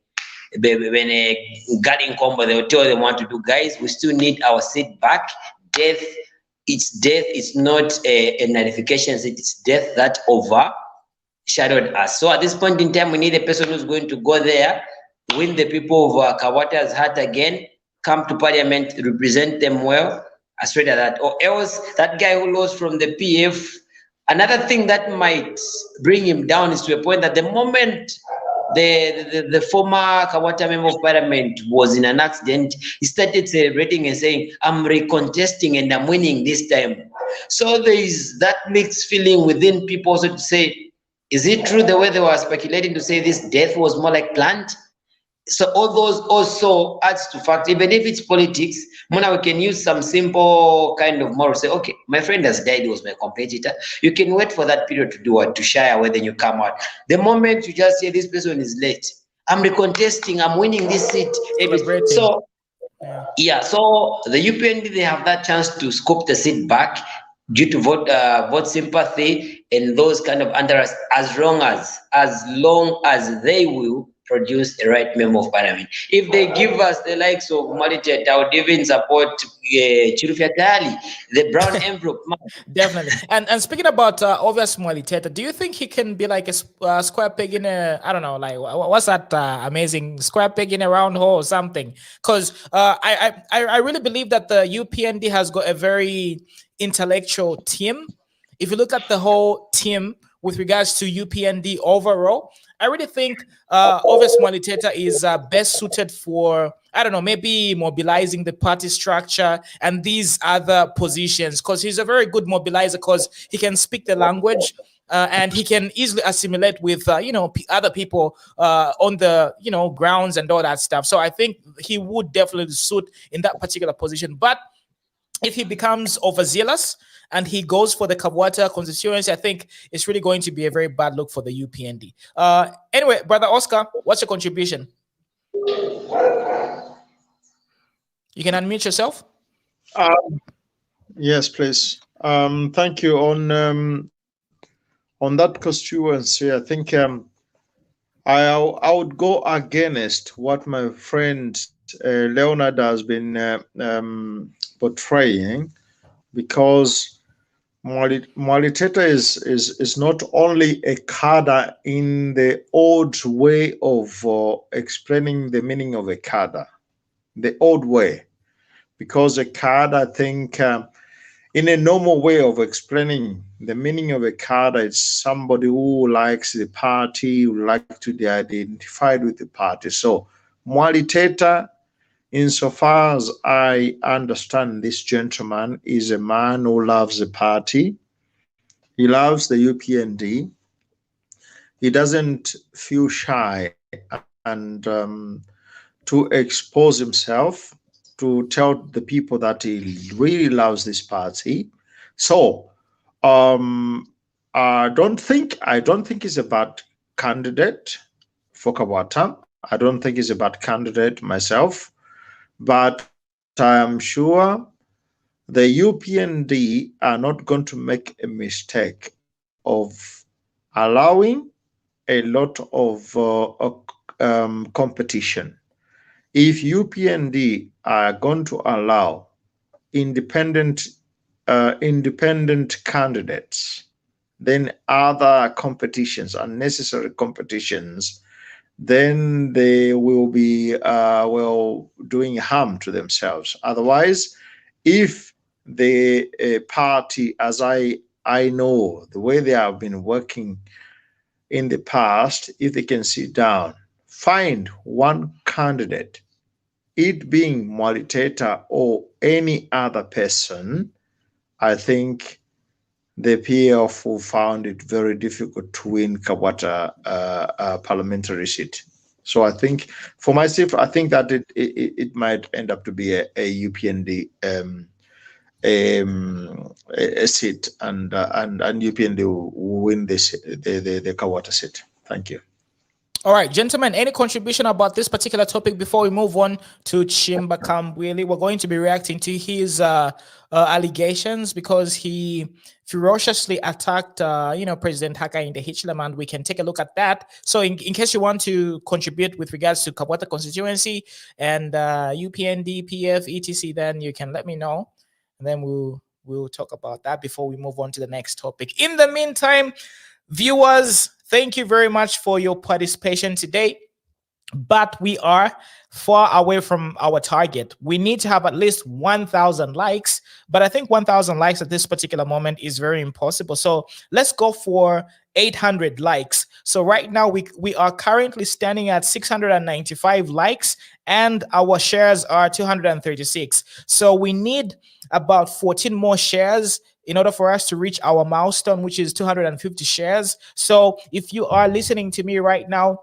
S11: guarding combo, they'll tell them what to do. Guys, we still need our seat back. It's not a nullification seat, it's death that overshadowed us. So at this point in time, we need a person who's going to go there, win the people of Kawata's heart again, come to parliament, represent them well, straight as that. Or else, that guy who lost from the PF, another thing that might bring him down is to a point that the moment the former Kawata member of parliament was in an accident, he started celebrating and saying, I'm recontesting and I'm winning this time. So there is that mixed feeling within people also to say, is it true the way they were speculating to say this death was more like planned? So all those also adds to fact, even if it's politics, Mona, we can use some simple kind of moral, say, okay, my friend has died, he was my competitor. You can wait for that period to do what, to shy away, then you come out. The moment you just say this person is late, I'm recontesting, I'm winning this seat. So, yeah, so the UPND, they have that chance to scoop the seat back due to vote sympathy and those kind of unders, as long as they will produce a right member of parliament. If they give us the likes of Maritet, I would even support Chilufiatali, the brown envelope man.
S5: Definitely. And speaking about obvious Maritet, do you think he can be like a square peg in a, I don't know, like what's that amazing square peg in a round hole or something? Because I really believe that the UPND has got a very intellectual team. If you look at the whole team with regards to UPND overall, I really think Obvious Mwaliteta is best suited for, I don't know, maybe mobilizing the party structure and these other positions, because he's a very good mobilizer, because he can speak the language and he can easily assimilate with, other people on the, grounds and all that stuff. So I think he would definitely suit in that particular position. But if he becomes overzealous and he goes for the Kabwata constituency, I think it's really going to be a very bad look for the UPND. Anyway, Brother Oscar, what's your contribution? You can unmute yourself.
S6: Yes, please. Thank you. On that constituency, I think I would go against what my friend Leonard has been portraying, because Mwaliteta is not only a cadre in the old way of explaining the meaning of a cadre, the old way, because a cadre, I think, in a normal way of explaining the meaning of a cadre, it's somebody who likes the party, who likes to be identified with the party. So Mwaliteta, insofar as I understand this gentleman, is a man who loves the party. He loves the UPND. He doesn't feel shy and to expose himself, to tell the people that he really loves this party. So I don't think it's about candidate for Kawata. I don't think it's about candidate myself, but I am sure the UPND are not going to make a mistake of allowing a lot of competition. If UPND are going to allow independent candidates, then other competitions, unnecessary competitions, then they will be doing harm to themselves. Otherwise, if the party, as I know the way they have been working in the past, if they can sit down, find one candidate, it being Mwaliteta or any other person, I think the PF who found it very difficult to win Kawata parliamentary seat. So I think, for myself, I think that it might end up to be a UPND a seat, and UPND will win the Kawata seat. Thank you.
S5: All right, gentlemen, any contribution about this particular topic before we move on to Chimbakam Kambwili? We're going to be reacting to his allegations because he ferociously attacked, President Hakainde Hichilema, and we can take a look at that. So in case you want to contribute with regards to Kabwata constituency and UPND, PF, etc., then you can let me know, and then we'll talk about that before we move on to the next topic. In the meantime, viewers, thank you very much for your participation today. But we are far away from our target. We need to have at least 1,000 likes. But I think 1,000 likes at this particular moment is very impossible. So let's go for 800 likes. So right now we are currently standing at 695 likes and our shares are 236. So we need about 14 more shares in order for us to reach our milestone, which is 250 shares. So if you are listening to me right now,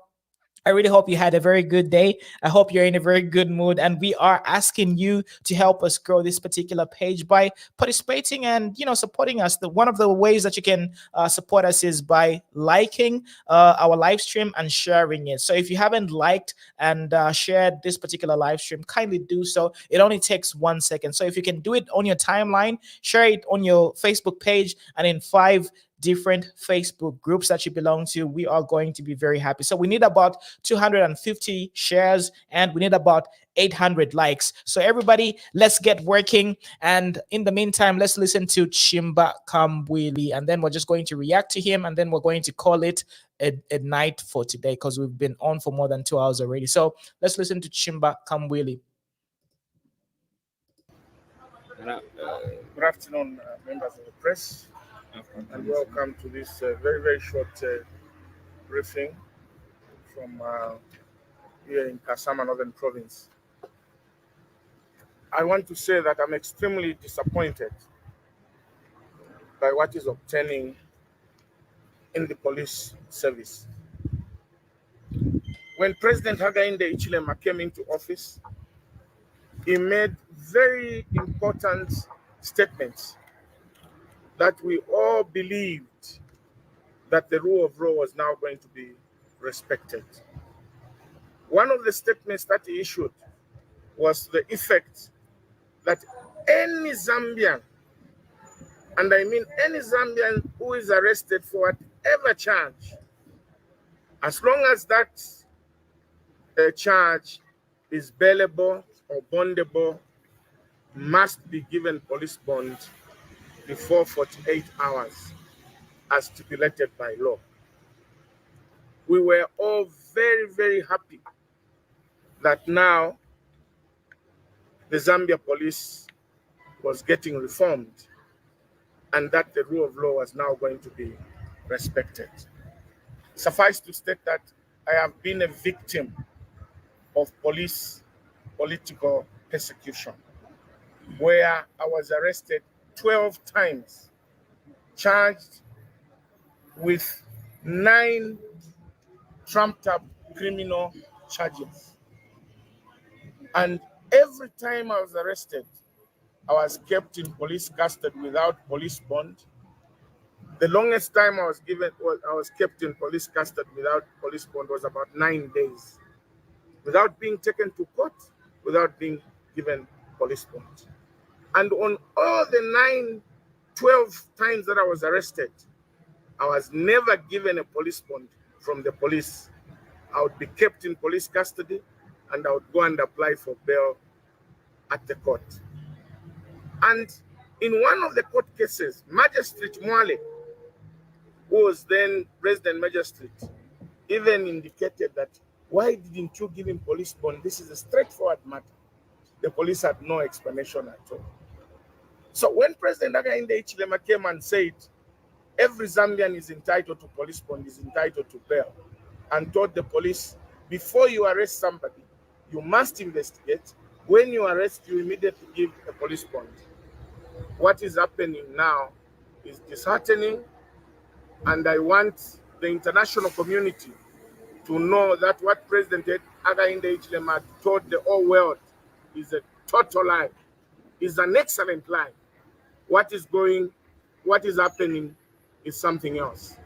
S5: I really hope you had a very good day. I hope you're in a very good mood. And we are asking you to help us grow this particular page by participating and, supporting us. One of the ways that you can support us is by liking our live stream and sharing it. So if you haven't liked and shared this particular live stream, kindly do so. It only takes 1 second. So if you can do it on your timeline, share it on your Facebook page and in 5 different Facebook groups that you belong to, we are going to be very happy. So we need about 250 shares and we need about 800 likes. So everybody, let's get working. And in the meantime, let's listen to Chimbakam Kambwili, and then we're just going to react to him, and then we're going to call it a night for today because we've been on for more than 2 hours already. So let's listen to Chimbakam Kambwili.
S14: Good afternoon, members of the press, and welcome to this very, very short briefing from here in Kasama, Northern Province. I want to say that I'm extremely disappointed by what is obtaining in the police service. When President Hakainde Hichilema came into office, he made very important statements that we all believed that the rule of law was now going to be respected. One of the statements that he issued was the effect that any Zambian, and I mean any Zambian who is arrested for whatever charge, as long as that charge is bailable or bondable, must be given police bond before 48 hours as stipulated by law. We were all very, very happy that now the Zambia police was getting reformed and that the rule of law was now going to be respected. Suffice to state that I have been a victim of police political persecution, where I was arrested 12 times, charged with 9 trumped up criminal charges. And every time I was arrested, I was kept in police custody without police bond. The longest time I was kept in police custody without police bond was about 9 days, without being taken to court, without being given police bond. And on all the 12 times that I was arrested, I was never given a police bond from the police. I would be kept in police custody and I would go and apply for bail at the court. And in one of the court cases, Magistrate Mwale, who was then President Magistrate, even indicated that, why didn't you give him police bond? This is a straightforward matter. The police had no explanation at all. So when President Hakainde Hichilema came and said, every Zambian is entitled to police bond, is entitled to bail, and told the police, before you arrest somebody, you must investigate. When you arrest, you immediately give a police bond. What is happening now is disheartening, and I want the international community to know that what President Hakainde Hichilema told the whole world is a total lie, is an excellent lie. What is happening is something else.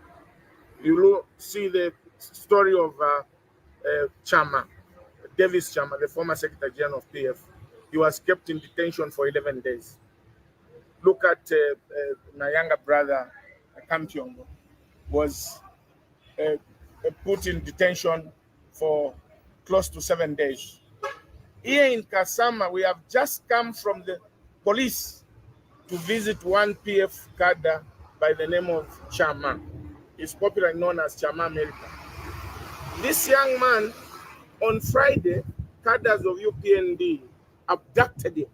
S14: You will see the story of Chama, Davis Chama, the former Secretary General of PF. He was kept in detention for 11 days. Look at my younger brother, Kamtiongo, was put in detention for close to 7 days. Here in Kasama, we have just come from the police to visit one PF cadre by the name of Chama. He's popularly known as Chama America. This young man, on Friday, cadres of UPND abducted him.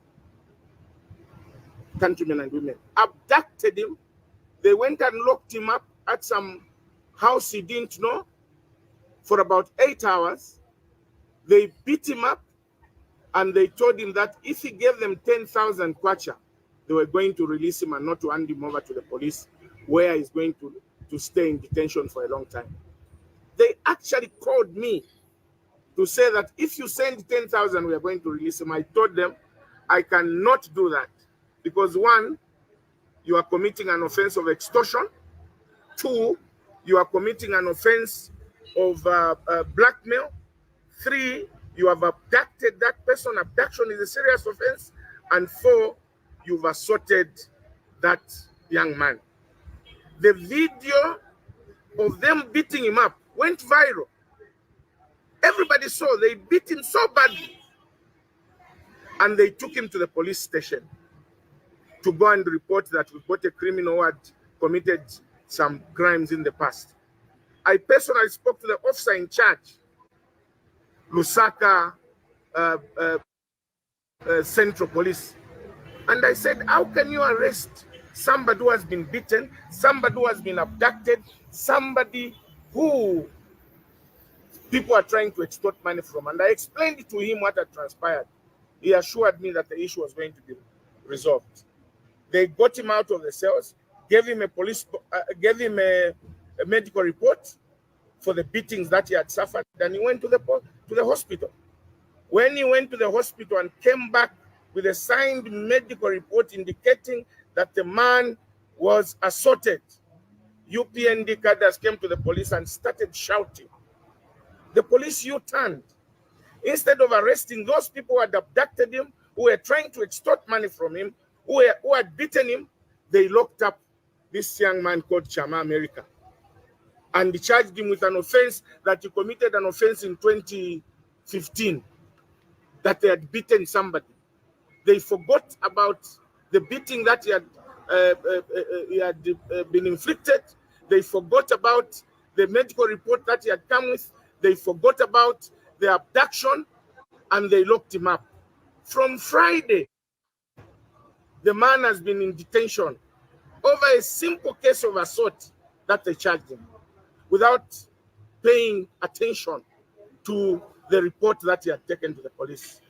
S14: Countrymen and women abducted him. They went and locked him up at some house he didn't know for about 8 hours. They beat him up and they told him that if he gave them 10,000 kwacha, they were going to release him and not to hand him over to the police, where he's going to stay in detention for a long time. They actually called me to say that if you send 10,000, we are going to release him. I told them I cannot do that because 1, you are committing an offense of extortion. 2, you are committing an offense of blackmail. 3, you have abducted that person. Abduction is a serious offense. And 4, you've assaulted that young man. The video of them beating him up went viral. Everybody saw they beat him so badly. And they took him to the police station to go and report that we got a criminal who had committed some crimes in the past. I personally spoke to the officer in charge, Lusaka Central Police. And I said, how can you arrest somebody who has been beaten, somebody who has been abducted, somebody who people are trying to extort money from? And I explained to him what had transpired. He assured me that the issue was going to be resolved. They got him out of the cells, gave him a medical report for the beatings that he had suffered, and he went to the hospital. When he went to the hospital and came back with a signed medical report indicating that the man was assaulted, UPND cadres came to the police and started shouting. The police U-turned. Instead of arresting those people who had abducted him, who were trying to extort money from him, who had beaten him, they locked up this young man called Chama America and charged him with an offense that he committed an offense in 2015, that they had beaten somebody. They forgot about the beating that he had been inflicted. They forgot about the medical report that he had come with. They forgot about the abduction, and they locked him up. From Friday, the man has been in detention over a simple case of assault that they charged him, without paying attention to the report that he had taken to the police.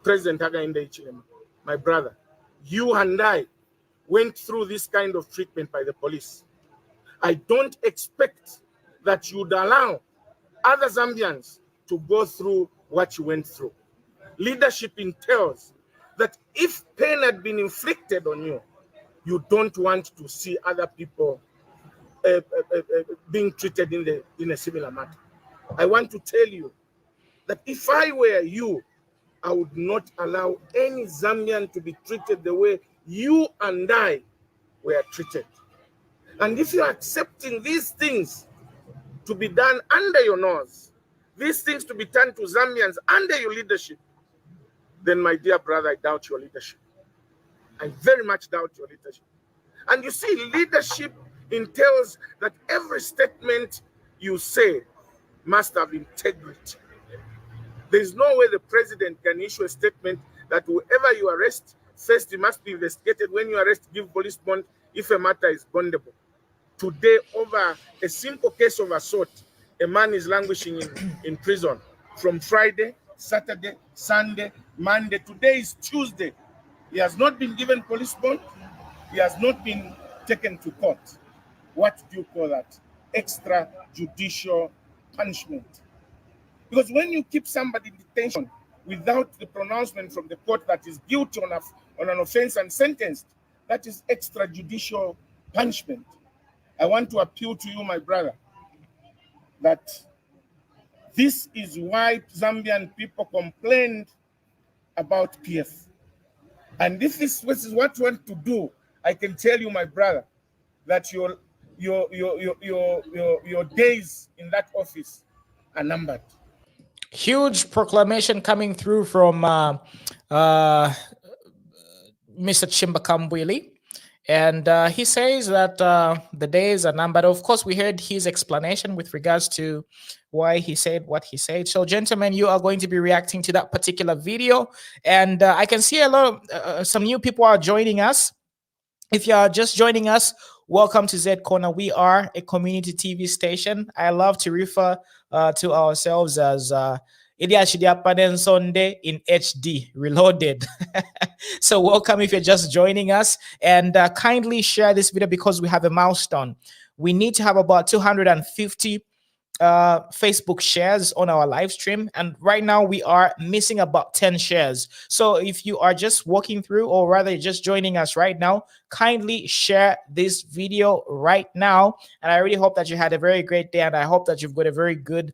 S14: President Hakainde Hichilema, my brother, you and I went through this kind of treatment by the police. I don't expect that you'd allow other Zambians to go through what you went through. Leadership entails that if pain had been inflicted on you, you don't want to see other people being treated in a similar matter. I want to tell you that if I were you, I would not allow any Zambian to be treated the way you and I were treated. And if you're accepting these things to be done under your nose, these things to be done to Zambians under your leadership, then my dear brother, I doubt your leadership. I very much doubt your leadership. And you see, leadership entails that every statement you say must have integrity. There's no way the president can issue a statement that whoever you arrest, first it must be investigated. When you arrest, give police bond if a matter is bondable. Today, over a simple case of assault, a man is languishing in prison from Friday, Saturday, Sunday, Monday. Today is Tuesday. He has not been given police bond. He has not been taken to court. What do you call that? Extrajudicial punishment. Because when you keep somebody in detention without the pronouncement from the court that is guilty on an offense and sentenced, that is extrajudicial punishment. I want to appeal to you, my brother, that this is why Zambian people complained about PF. And if this is what you want to do, I can tell you, my brother, that your days in that office are numbered.
S5: Huge proclamation coming through from Mr. Chimbakam Kambwili. And he says that the days are numbered. Of course, we heard his explanation with regards to why he said what he said. So, gentlemen, you are going to be reacting to that particular video. And I can see a lot of some new people are joining us. If you are just joining us, welcome to Z Corner. We are a community TV station. I love to refer to ourselves as Sunday in HD, reloaded. So welcome if you're just joining us, and kindly share this video because we have a milestone. We need to have about 250 Facebook shares on our live stream, and right now we are missing about 10 shares. So if you are just walking through, or rather just joining us right now, kindly share this video right now. And I really hope that you had a very great day, and I hope that you've got a very good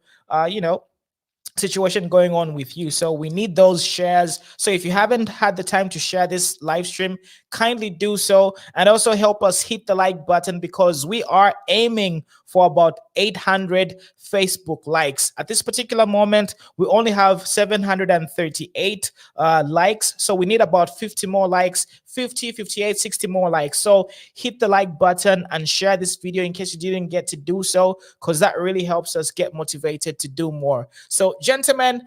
S5: situation going on with you. So we need those shares. So if you haven't had the time to share this live stream, kindly do so, and also help us hit the like button because we are aiming for about 800 Facebook likes. At this particular moment, we only have 738 likes. So we need about 50 more likes, 50, 58, 60 more likes. So hit the like button and share this video in case you didn't get to do so, because that really helps us get motivated to do more. So gentlemen,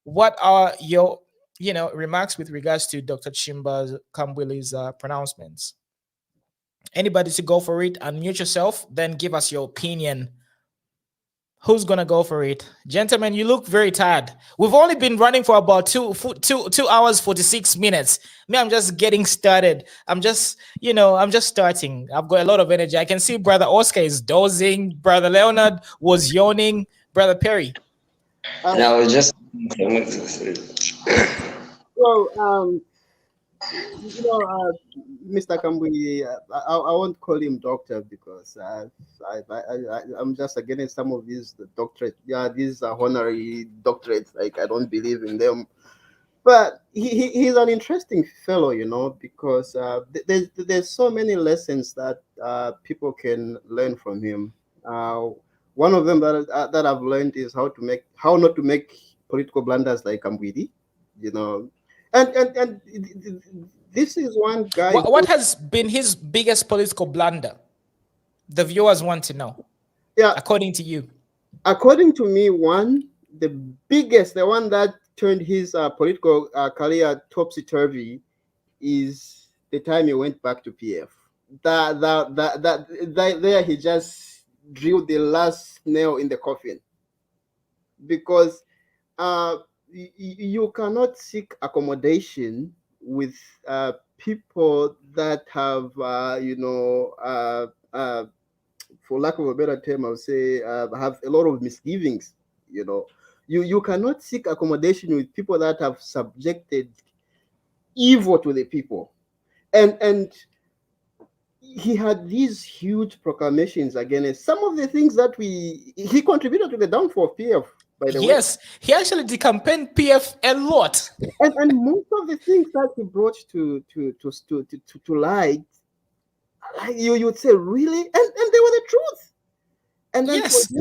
S5: what are your remarks with regards to Dr. Chimbakam Kambwili's pronouncements? Anybody to go for it? Unmute yourself, then give us your opinion. Who's gonna go for it? Gentlemen, you look very tired. We've only been running for about 2 hours 46 minutes. Me, I'm just getting started. I'm just starting. I've got a lot of energy. I can see Brother Oscar is dozing. Brother Leonard was yawning. Brother Perry.
S11: And I was just
S13: Mr. Kambwili, I won't call him doctor because I'm just against some of these doctorate, these honorary doctorates. Like, I don't believe in them. But he's an interesting fellow, because there's so many lessons that people can learn from him. One of them that I've learned is how not to make political blunders like Kambwili, and this is one guy.
S5: What has been his biggest political blunder? The viewers want to know.
S13: Yeah,
S5: according to you.
S13: According to me, the one that turned his political career topsy-turvy is the time he went back to PF. There he just drilled the last nail in the coffin, because you cannot seek accommodation with people that have, for lack of a better term, I would say, have a lot of misgivings. You cannot seek accommodation with people that have subjected evil to the people, and he had these huge proclamations against some of the things that he contributed to the downfall of PF, by the way.
S5: Yes, he actually decampaigned PF a lot.
S13: And most of the things that he brought to light, like you would say, really? And they were the truth. And then
S5: yes,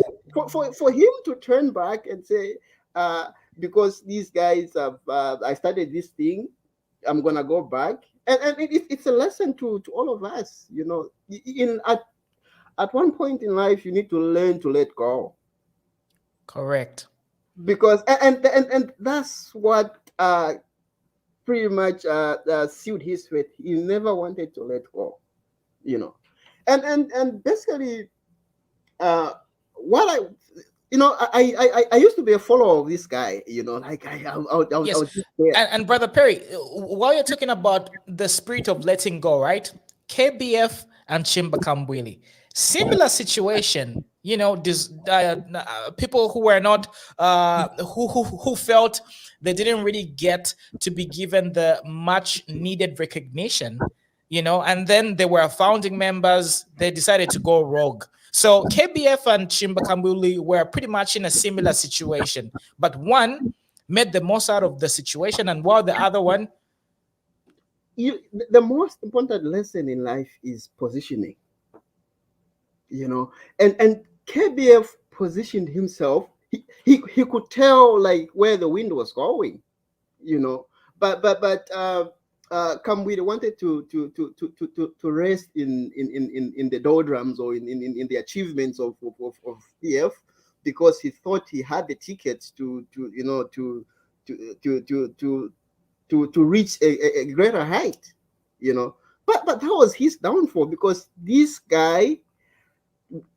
S13: for him to turn back and say, because these guys have, I started this thing, I'm gonna go back. And it's a lesson to all of us, you know. At one point in life, you need to learn to let go.
S5: Correct.
S13: Because and that's what pretty much sealed his fate. He never wanted to let go, you know. And basically, what I used to be a follower of this guy, you know, like I was just there.
S5: And Brother Perry, while you're talking about the spirit of letting go, right? KBF and Chimbakam Kambwili, similar situation. You know, this people who were not who felt they didn't really get to be given the much needed recognition, you know, and then they were founding members. They decided to go rogue. So KBF and Chimbakam Kambwili were pretty much in a similar situation, but one made the most out of the situation, and while the other one,
S13: the most important lesson in life is positioning. You know, and KBF positioned himself. He could tell like where the wind was going, you know. But Kambwili wanted to rest in the doldrums or in the achievements of PF, because he thought he had the tickets to reach a greater height, you know. But that was his downfall, because this guy,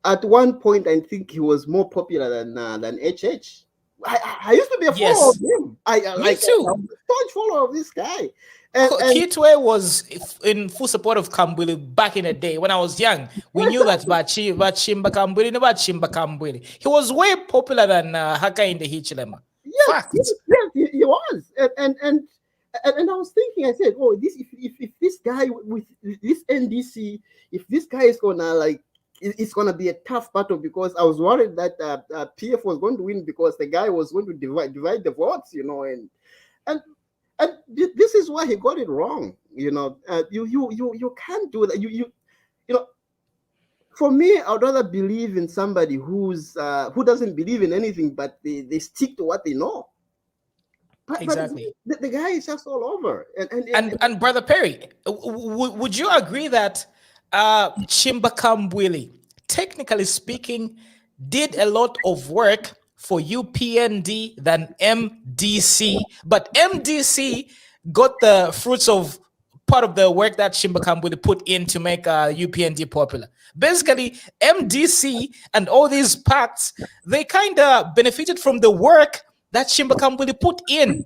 S13: at one point, I think he was more popular than HH. I used to be a follower of him.
S5: Me too.
S13: I'm a staunch follower of this guy.
S5: Kitwe was in full support of Kambwili back in the day when I was young. We knew that about Chimbakam Kambwili. He was way popular than Hakainde Hichilema.
S13: Yes, he was. And I was thinking, I said, oh, if this guy with this NDC, if this guy is gonna like, it's gonna be a tough battle, because I was worried that PF was going to win because the guy was going to divide the votes, you know, and this is why he got it wrong, you know. You can't do that. You know. For me, I'd rather believe in somebody who doesn't believe in anything, but they stick to what they know.
S5: Exactly.
S13: But the guy is just all over.
S5: And Brother Perry, would you agree that Chimbakam Kambwili, technically speaking, did a lot of work for UPND than MDC, but MDC got the fruits of part of the work that Chimbakam Kambwili put in to make UPND popular? Basically, MDC and all these pacts, they kind of benefited from the work that Chimbakam Kambwili put in.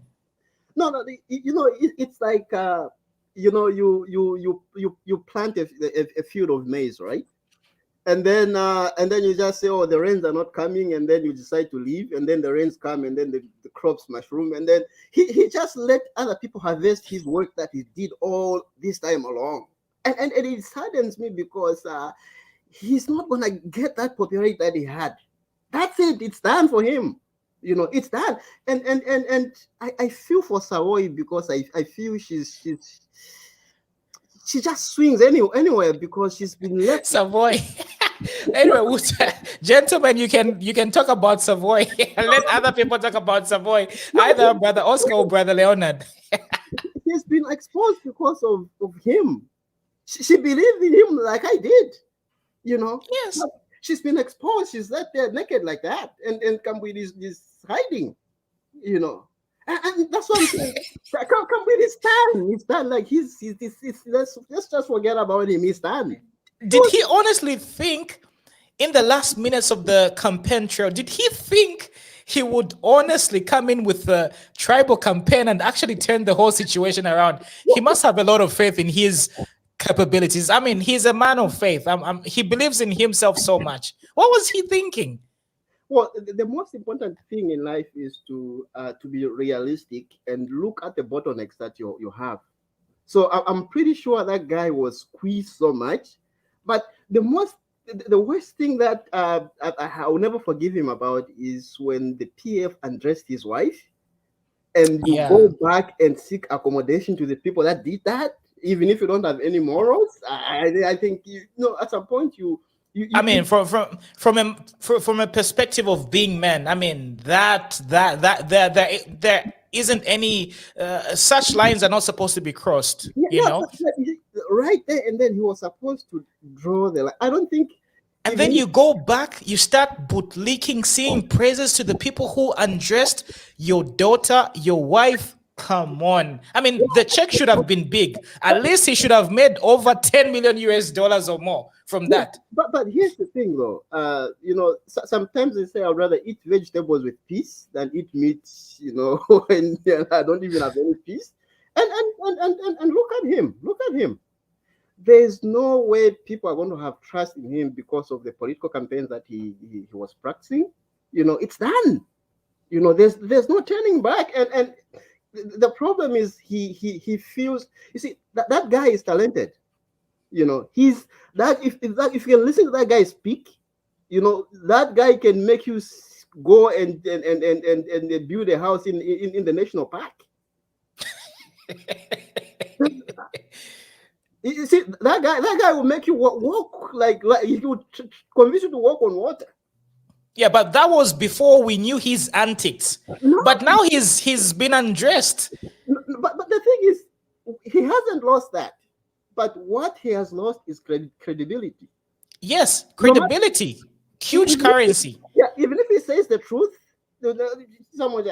S13: No, you know, it's like you know, you plant a field of maize, right? And then you just say, oh, the rains are not coming, and then you decide to leave, and then the rains come, and then the crops mushroom, and then he just let other people harvest his work that he did all this time along. And it saddens me, because he's not gonna get that popularity that he had. That's it, it's done for him. You know, it's done. And I feel for Savoy, because I feel she just swings anywhere, because she's been left.
S5: Savoy. Anyway, gentlemen, you can talk about Savoy. Let other people talk about Savoy. Either Brother Oscar or Brother Leonard.
S13: He's been exposed because of him. She believed in him like I did. You know.
S5: Yes.
S13: But she's been exposed. She's not there naked like that, and Kambwili is hiding. You know. And that's what I'm saying. Kambwili is done. He's done. Like he's let's just forget about him. He's done.
S5: Did he honestly think, in the last minutes of the campaign trail, did he think he would honestly come in with a tribal campaign and actually turn the whole situation around? He must have a lot of faith in his capabilities. I mean, he's a man of faith. He believes in himself so much. What was he thinking?
S13: Well, the most important thing in life is to be realistic and look at the bottlenecks that you have. So I'm pretty sure that guy was squeezed so much But the worst thing that I will never forgive him about is when the PF undressed his wife, and you go back and seek accommodation to the people that did that, even if you don't have any morals. I think at some point
S5: I mean, from a perspective of being men, I mean there isn't any such lines are not supposed to be crossed.
S13: Right there, and then he was supposed to draw the line. I don't think.
S5: And then you go back, you start bootlicking, singing praises to the people who undressed your daughter, your wife. Come on. I mean, the check should have been big. At least he should have made over $10 million or more from that.
S13: But here's the thing, though. Sometimes they say I'd rather eat vegetables with peas than eat meat. And I don't even have any peace. And look at him. Look at him. There's no way people are going to have trust in him because of the political campaigns that he was practicing. It's done. There's no turning back. And the problem is he feels. You see, that guy is talented. He's that. If you can listen to that guy speak, that guy can make you go and build a house in the national park. You see, that guy will make you walk like he would convince you to walk on water.
S5: Yeah, but that was before we knew his antics. But now he's been undressed.
S13: But the thing is, he hasn't lost that. But what he has lost is credibility.
S5: Yes, credibility. Huge currency.
S13: Yeah, even if he says the truth, someone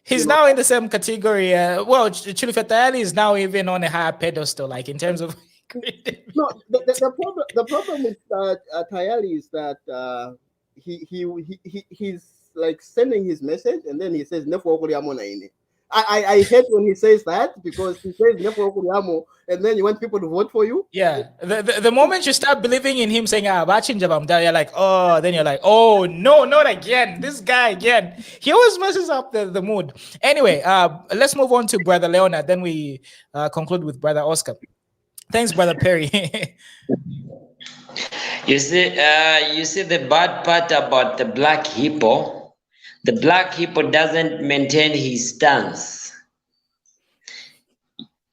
S5: he's now in the same category. Chililabombwe is now even on a higher pedestal, like in terms of.
S13: No, the problem with Tayali is that he's like sending his message and then he says I hate when he says that, because he says and then you want people to vote for you.
S5: Yeah, the moment you start believing in him saying you're like, oh, then you're like, oh no, not again, this guy again. He always messes up the mood. Anyway, let's move on to Brother Leonard, then we conclude with Brother Oscar. Thanks, Brother Perry.
S11: You see the bad part about the black hippo. The black hippo doesn't maintain his stance.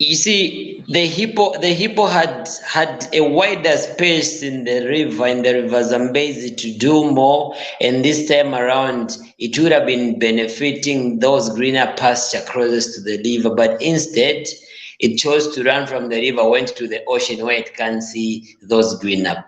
S11: You see, the hippo had a wider space in the river Zambezi to do more, and this time around it would have been benefiting those greener pasture closest to the river, but instead it chose to run from the river, went to the ocean where it can see the greener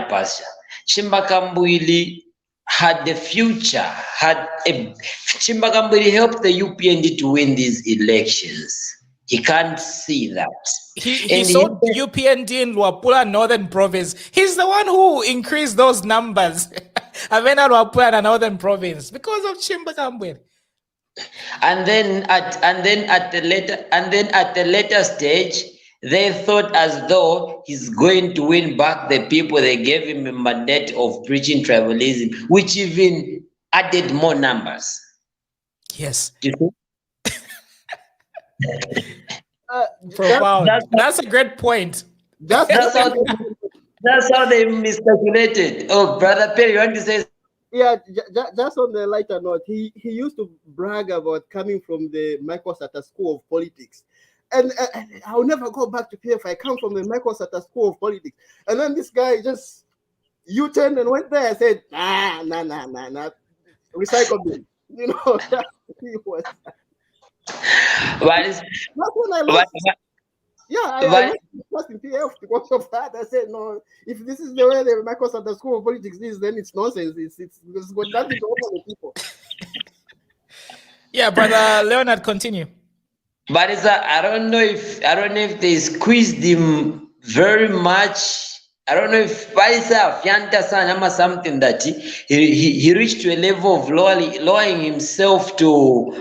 S11: pasture. Chimbakam Kambwili had the future, Chimbakam Kambwili helped the UPND to win these elections. He can't see that.
S5: He saw UPND in Luapula Northern Province. He's the one who increased those numbers. Avena Luapula and Northern Province because of Chimbakam Kambwili.
S11: And then at the later stage, they thought as though he's going to win back the people. They gave him a mandate of preaching tribalism, which even added more numbers.
S5: Yes. Profound. That's a great point.
S11: That's how they miscalculated. Oh, Brother Perry, you want to say?
S13: Yeah, just on the lighter note, he used to brag about coming from the Michael Sata School of Politics. And I'll never go back to PF. I come from the Michael Sata School of Politics. And then this guy just U-turned and went there and said, nah, recycle me. He was.
S11: That's
S13: when I lost. I lost in PF because of that. I said, no, if this is the way the Michael Sata School of Politics is, then it's nonsense. It's got nothing to offer the people.
S5: Yeah, Brother Leonard, continue.
S11: But I don't know if they squeezed him very much. I don't know if Barisa Fianta Sanama something that he reached to a level of lowering himself to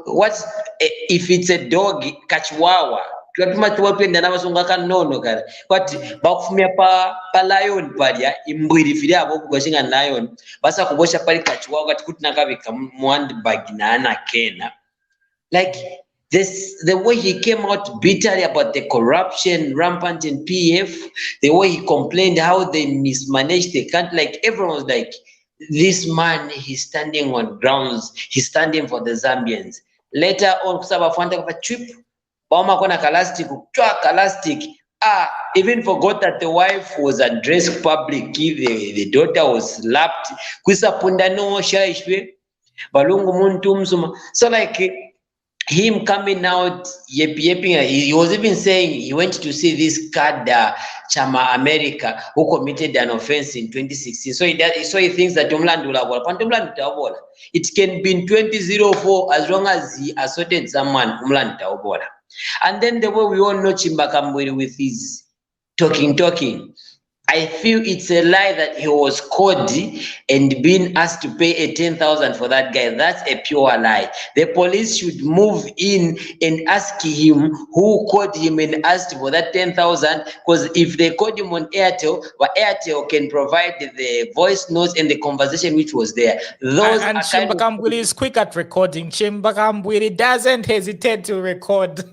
S11: what if it's a dog Chihuahua. But bakufumia pa lion padia imbwiri fili abo kugoshinga lion basa kubosha pali Chihuahua kuti nakabika mwandi bagina na kena. Like the way he came out bitterly about the corruption rampant in PF, the way he complained how they mismanaged the country, like everyone was like, this man, he's standing on grounds, he's standing for the Zambians. Later on, kusaba fanta kwa trip, Bowman kona kalastic, even forgot that the wife was addressed public, the daughter was slapped. Kuisa pundano shaishwe, balungu muntu msuma. So like him coming out, yepping, he was even saying he went to see this card Chama America who committed an offense in 2016. So he thinks that it can be in 2004 as long as he assaulted someone. And then the way we all know Chimbakam Kambwili with his talking. I feel it's a lie that he was caught and being asked to pay a 10,000 for that guy. That's a pure lie. The police should move in and ask him who caught him and asked for that 10,000. Because if they caught him on Airtel, Airtel can provide the voice notes and the conversation which was there. Those
S5: and Chimbakam Kambwili is quick at recording. Chimbakam Kambwili doesn't hesitate to record.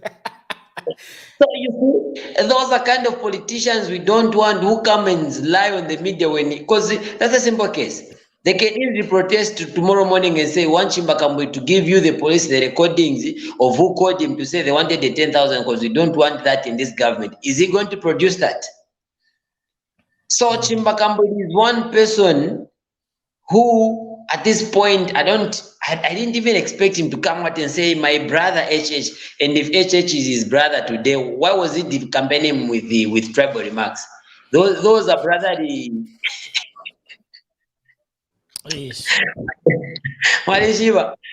S11: So you see, those are kind of politicians we don't want who come and lie on the media because that's a simple case. They can easily protest tomorrow morning and say, want Chimbakam Kambwili to give you the police the recordings of who called him to say they wanted the 10,000 because we don't want that in this government. Is he going to produce that? So Chimbakam Kambwili is one person who at this point, I didn't even expect him to come out and say, my brother HH, and if HH is his brother today, why was he campaigning with tribal remarks? Those are brotherly.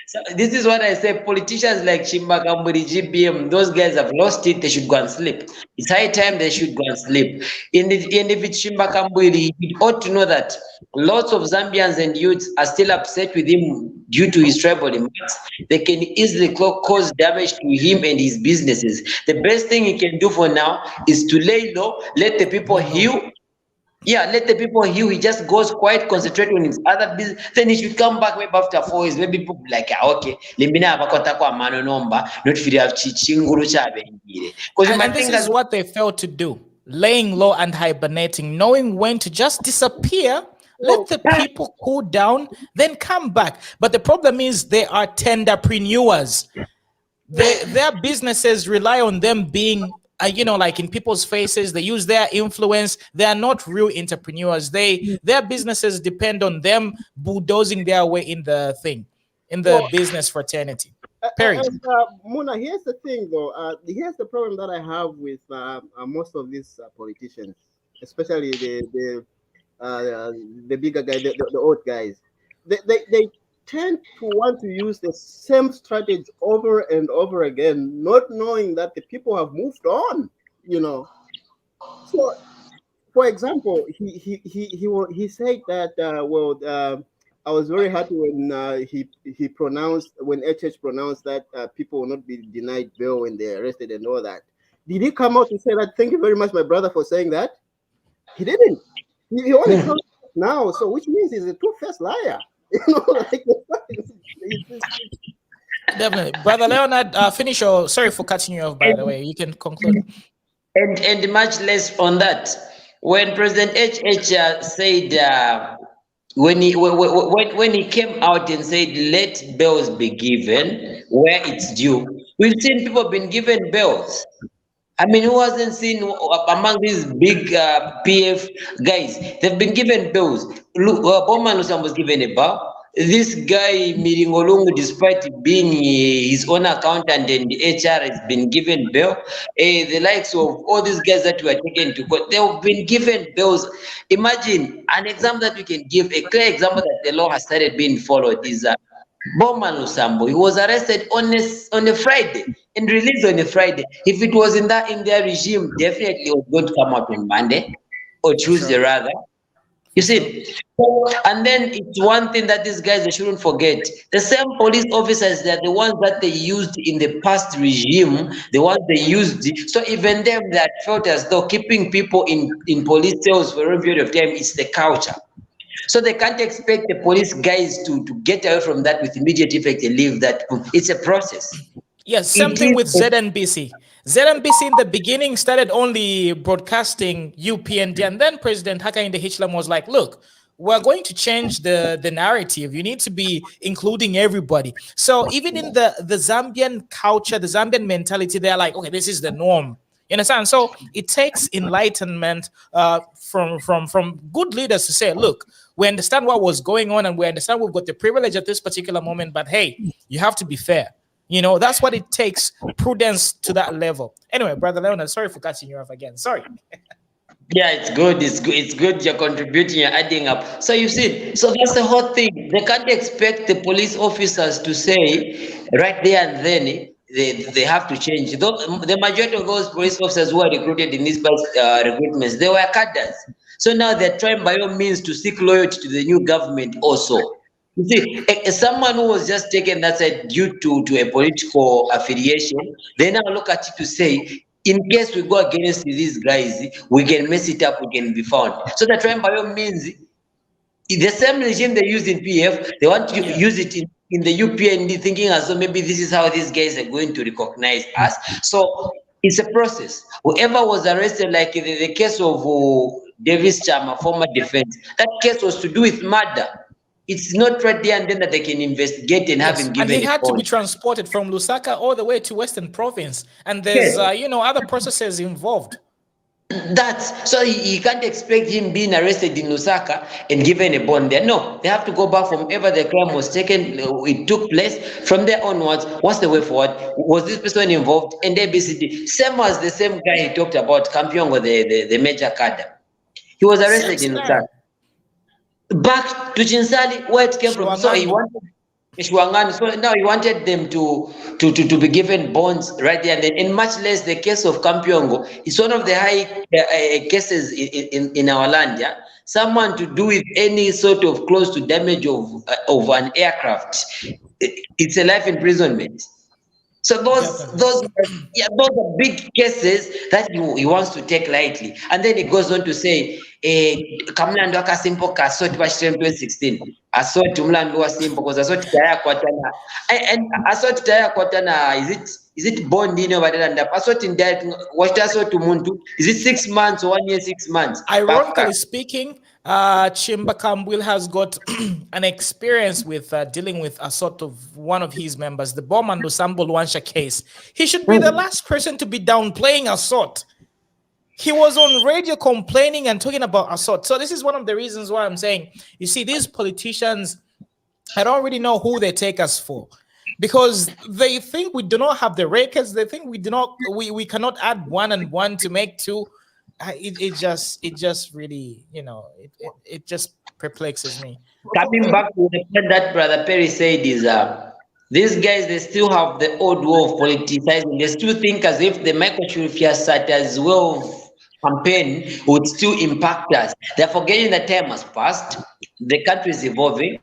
S11: So this is what I say, politicians like Chimbakam Kambwili, GBM, those guys have lost it, they should go and sleep. It's high time they should go and sleep. And if it's Chimbakam Kambwili, he ought to know that lots of Zambians and youths are still upset with him due to his tribal remarks. They can easily cause damage to him and his businesses. The best thing he can do for now is to lay low, let the people heal. Yeah, let the people heal. He just goes quiet, concentrate on his other business. Then he should come back maybe after 4 years. Maybe people be like, okay,
S5: and this is what they failed to do. Laying low and hibernating, knowing when to just disappear, let the people cool down, then come back. But the problem is they are tenderpreneurs. Their businesses rely on them being like in people's faces. They use their influence. They are not real entrepreneurs. Their businesses depend on them bulldozing their way in the business fraternity. Period.
S13: Muna, here's the thing though. Here's the problem that I have with most of these politicians, especially the bigger guys, the old guys. They tend to want to use the same strategy over and over again, not knowing that the people have moved on. So, for example, he said that I was very happy when he pronounced, when HH pronounced that people will not be denied bail when they're arrested and all that. Did he come out to say that? Thank you very much, my brother, for saying that. He didn't. He only comes now, so which means he's a two-faced liar.
S5: Definitely, brother Leonard. Finish your. Sorry for cutting you off. By the way, you can conclude.
S11: And much less on that. When President HH said when he came out and said let bails be given where it's due, we've seen people been given bails. I mean, who hasn't seen among these big PF guys? They've been given bills. Bowman Lusambo was given a bail. This guy, Miringolungu, despite being his own accountant and HR, has been given bail. The likes of all these guys that were taken to court, they've been given bills. Imagine an example that we can give, a clear example that the law has started being followed is Bowman Lusambo. He was arrested on a Friday and released on a Friday. If it was in their regime, definitely it was going to come out on Monday or Tuesday rather. You see, and then it's one thing that these guys, they shouldn't forget. The same police officers, they're the ones that they used in the past regime, the ones they used. So even them that felt as though keeping people in police cells for a period of time is the culture. So they can't expect the police guys to get away from that with immediate effect and leave that. It's a process.
S5: Yes, same thing with ZNBC. ZNBC in the beginning started only broadcasting UPND, and then President Hakainde Hichilema was like, look, we're going to change the narrative. You need to be including everybody. So even in the Zambian culture, the Zambian mentality, they're like, okay, this is the norm. You understand? So it takes enlightenment from good leaders to say, look, we understand what was going on and we understand we've got the privilege at this particular moment, but hey, you have to be fair. You know, that's what it takes, prudence to that level. Anyway, Brother Leonard, sorry for cutting you off again. Sorry.
S11: Yeah, it's good. It's good. It's good. You're contributing. You're adding up. So you see, so that's the whole thing. They can't expect the police officers to say right there and then they have to change. The majority of those police officers who are recruited in these recruitments, they were cadres. So now they're trying by all means to seek loyalty to the new government also. You see, someone who was just taken that side due to a political affiliation, they now look at it to say, in case we go against these guys, we can mess it up, we can be found. So they're trying by all means, the same regime they use in PF, they want to use it in the UPND, thinking as though maybe this is how these guys are going to recognize us. So it's a process. Whoever was arrested, like the case of Davis Chama, former defense, that case was to do with murder. It's not right there and then that they can investigate and have him given.
S5: And he had to be transported from Lusaka all the way to Western Province, and there's other processes involved.
S11: That's so you can't expect him being arrested in Lusaka and given a bond there. No, they have to go back from wherever the crime was taken. It took place. From there onwards, what's the way forward? Was this person involved? And ABCD, same as the same guy he talked about, Kampiongo, the major cadre. He was arrested in Lusaka. Back to Chinsali, where it came from. So he wanted so now he wanted them to be given bonds right there and then, and much less the case of Kampiongo. It's one of the high cases in our land. Yeah, someone to do with any sort of close to damage of an aircraft. It's a life imprisonment. So those are big cases that he wants to take lightly, and then he goes on to say, "Kamlando akasimpo kasoti bashire 2016 asoti umlando wa simpo because asoti taya kwatana and asoti taya kwatana is it bond in over there and asoti in that what asoti muntu is it 6 months or 1 year 6 months?"
S5: Ironically speaking, Chimbakam Kambwili has got an experience with dealing with a sort of one of his members, the Bowman Lusambo case. He should be the last person to be downplaying assault. He was on radio complaining and talking about assault. So this is one of the reasons why I'm saying, you see, these politicians, I don't really know who they take us for, because they think we do not have the records. They think we cannot add 1 and 1 to make 2. It just really, it just perplexes me.
S11: Coming back to the point that Brother Perry said is these guys, they still have the old way of politicizing. They still think as if the microchirurgia sat as well campaign would still impact us. They're forgetting that time has passed. The country is evolving.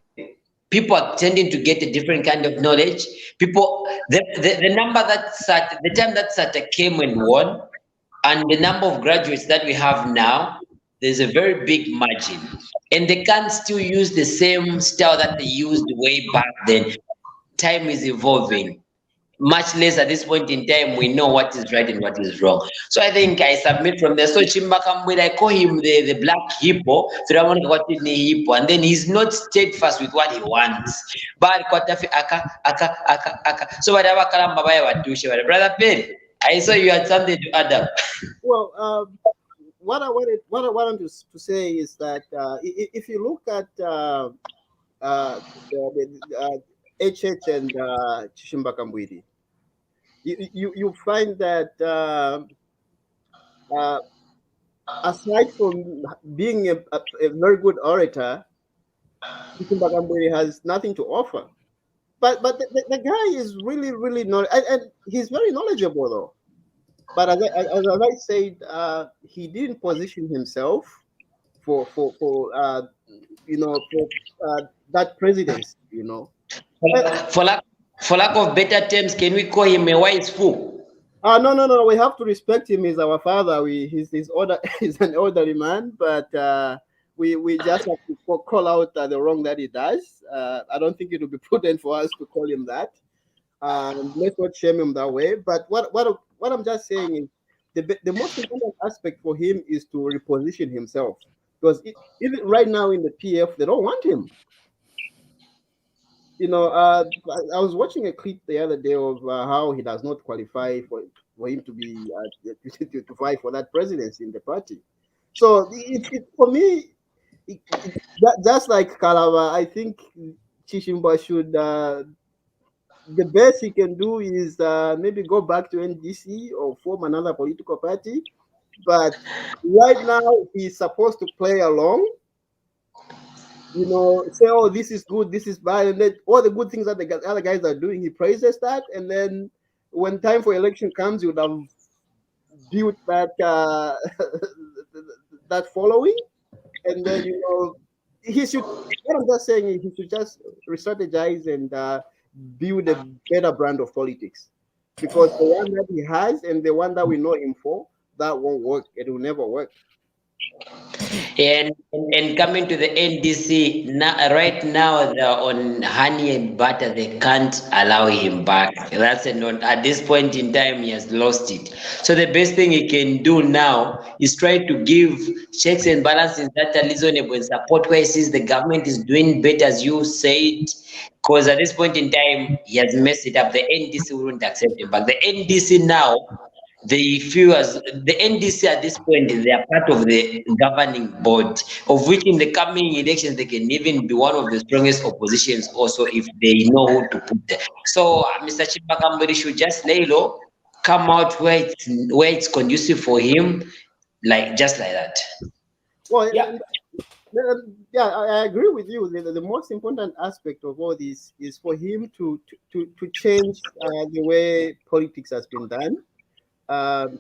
S11: People are tending to get a different kind of knowledge. People, the number that sat, the time that SATA came and won, and the number of graduates that we have now, there's a very big margin. And they can't still use the same style that they used way back then. Time is evolving. Much less at this point in time, we know what is right and what is wrong. So I think I submit from there. So Chimbakam Kambwili, I call him the black hippo, and then he's not steadfast with what he wants. But so Brother Perry, I saw you had something to add up.
S13: Well, what I wanted to say is that if you look at HH and Chimbakam Kambwili, you find that aside from being a very good orator, Chimbakam Kambwili has nothing to offer. But the guy is really and he's very knowledgeable though. But as I said, he didn't position himself for that presidency,
S11: For lack of better terms, can we call him a wise fool?
S13: No. We have to respect him. He's our father. He's an elderly man, but we just have to call out the wrong that he does. I don't think it would be prudent for us to call him that. Let's not shame him that way. But what I'm just saying is the most important aspect for him is to reposition himself, because even right now in the PF they don't want him. You know, I was watching a clip the other day of how he does not qualify for him to be to fight for that presidency in the party. So for me, just like Kalava, I think Chishimba should. The best he can do is maybe go back to NDC or form another political party. But right now, he's supposed to play along. You know, say, oh, this is good, this is bad, and then all the good things that the other guys are doing, he praises that, and then when time for election comes, he would have built that that following, and then he should. What I'm just saying is he should just re-strategize and build a better brand of politics, because the one that he has and the one that we know him for, that won't work. It will never work.
S11: And coming to the NDC right now, on honey and butter, they can't allow him back. That's at this point in time, he has lost it. So the best thing he can do now is try to give checks and balances that are reasonable and support where he sees the government is doing better, as you said. Because at this point in time, he has messed it up. The NDC wouldn't accept him. But the NDC now, they feel as the NDC at this point, they are part of the governing board, of which in the coming elections they can even be one of the strongest oppositions also if they know who to put there. So Mr. Chimbakam Kambwili should just lay low, come out where it's conducive for him, just like that.
S13: Well, yeah. I agree with you. The most important aspect of all this is for him to change the way politics has been done. For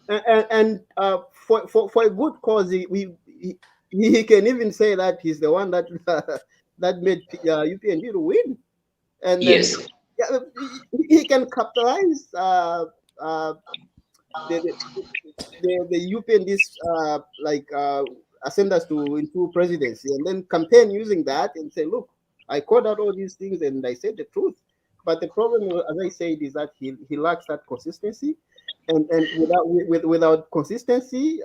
S13: a good cause, he can even say that he's the one that that made UPND to win, and
S11: yes,
S13: he can capitalize the UPND's send us to into presidency, and then campaign using that and say, look, I called out all these things and I said the truth. But the problem, as I said, is that he lacks that consistency. And without consistency,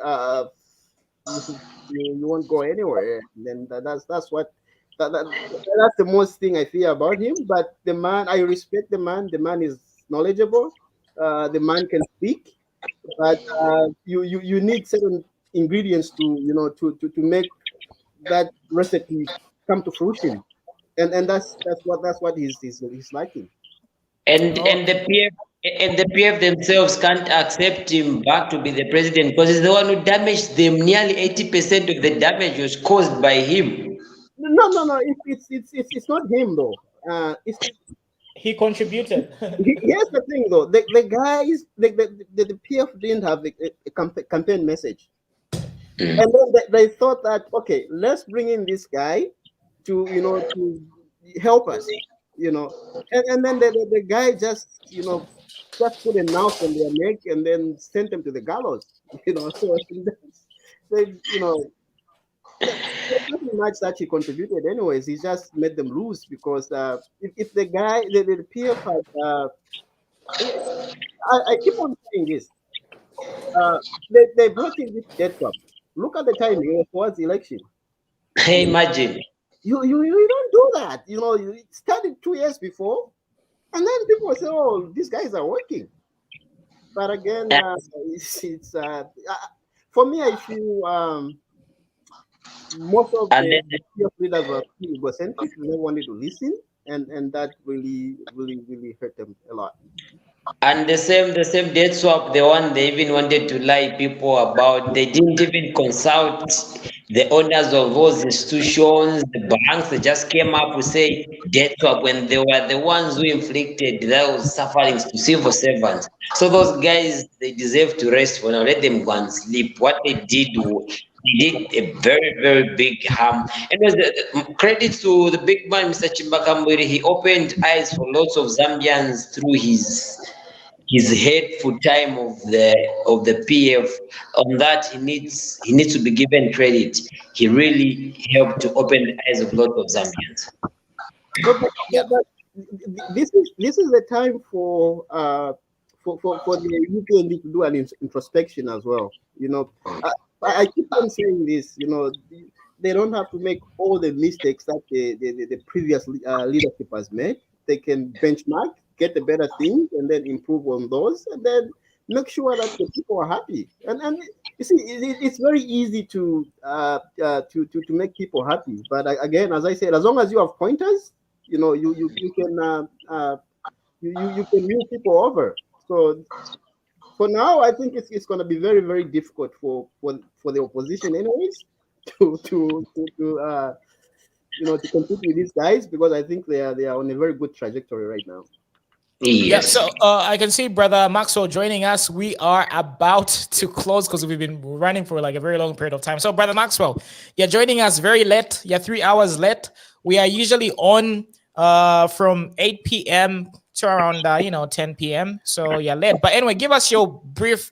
S13: you won't go anywhere. And then that's the most thing I fear about him. But the man, I respect the man. The man is knowledgeable. The man can speak, but you need certain ingredients to make that recipe come to fruition, and that's what he's lacking.
S11: And the PF themselves can't accept him back to be the president because he's the one who damaged them. Nearly 80% of the damage was caused by him.
S13: No. It's not him though.
S5: He contributed.
S13: Here's the thing though. The guys, the PF didn't have a campaign message. And then they thought that, okay, let's bring in this guy to help us, and then the guy just put a knife on their neck and then sent them to the gallows, So there's nothing much that he contributed. Anyways, he just made them lose because if the guy, the PF had, I keep on saying this, they brought in this death trap. Look at the time towards the election.
S11: Hey, imagine.
S13: You don't do that. You started 2 years before, and then people say, "Oh, these guys are working." But again, it's for me. I feel most of the leaders were egocentric. They wanted to listen, and that really hurt them a lot.
S11: And the same debt swap, the one they even wanted to lie people about, they didn't even consult the owners of those institutions, the banks. They just came up with say debt swap when they were the ones who inflicted those sufferings to civil servants. So those guys, they deserve to rest for now. Let them go and sleep. What they did a very, very big harm. And it was credit to the big man, Mr. Chimbakam Kambwili. He opened eyes for lots of Zambians through his hateful time of the PF. On that, he needs to be given credit. He really helped to open the eyes of lots of Zambians.
S13: this is the time for the UPND to do an introspection as well. You know, I keep on saying this. You know, they don't have to make all the mistakes that the previous leadership has made. They can benchmark, get the better things, and then improve on those, and then make sure that the people are happy. And you see, it's very easy to make people happy. But again, as I said, as long as you have pointers, you know, you can you can win people over. So for now, I think it's going to be very, very difficult for the opposition, anyways, to compete with these guys, because I think they are on a very good trajectory right now.
S5: Yes. Yeah, so I can see Brother Maxwell joining us. We are about to close because we've been running for like a very long period of time. So Brother Maxwell, you're joining us very late. You're 3 hours late. We are usually on from 8 p.m. to around 10 p.m. So you're late. But anyway, give us your brief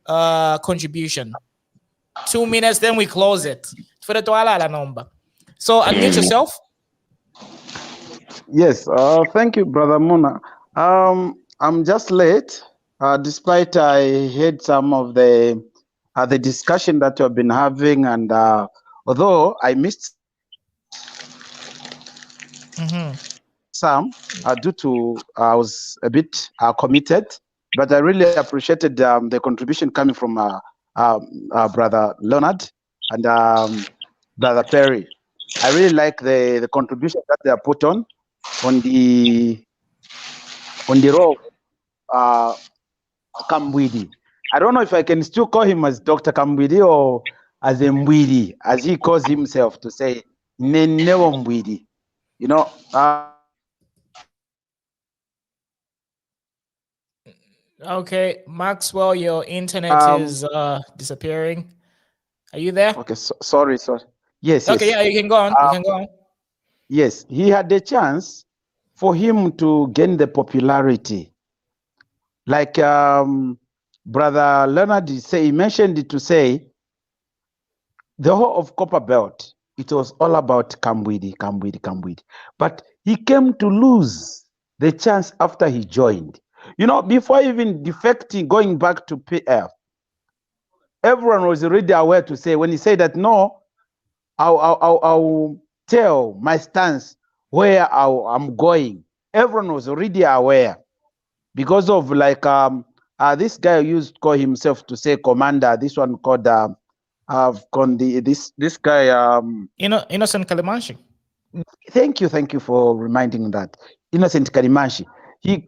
S5: contribution. 2 minutes, then we close it. For the Tuala number. So unmute yourself.
S15: Yes, thank you, Brother Muna. I'm just late, despite I heard some of the discussion that you've been having, and although I missed some due to I was a bit committed, but I really appreciated the contribution coming from Brother Leonard and Brother Perry. I really like the contribution that they are put on the role of Kambwili. I don't know if I can still call him as Dr. Kambwili or as Mbwili, as he calls himself, to say Nenewo Mbwili. You know,
S5: okay, Maxwell, your internet is disappearing. Are you there?
S15: Okay, sorry. Yes.
S5: Okay, yeah, you can go on. You can go on.
S15: Yes, he had the chance for him to gain the popularity. Like Brother Leonard he mentioned it to say, the whole of Copper Belt, it was all about Kambwili. But he came to lose the chance after he joined. You know, before even defecting, going back to PF, everyone was already aware to say, when he said that, no, I'll tell my stance where I'm going. Everyone was already aware because of like this guy used to call himself to say commander. This one called this guy
S5: Innocent Kalimanshi.
S15: Thank you for reminding that. Innocent Kalimanshi. He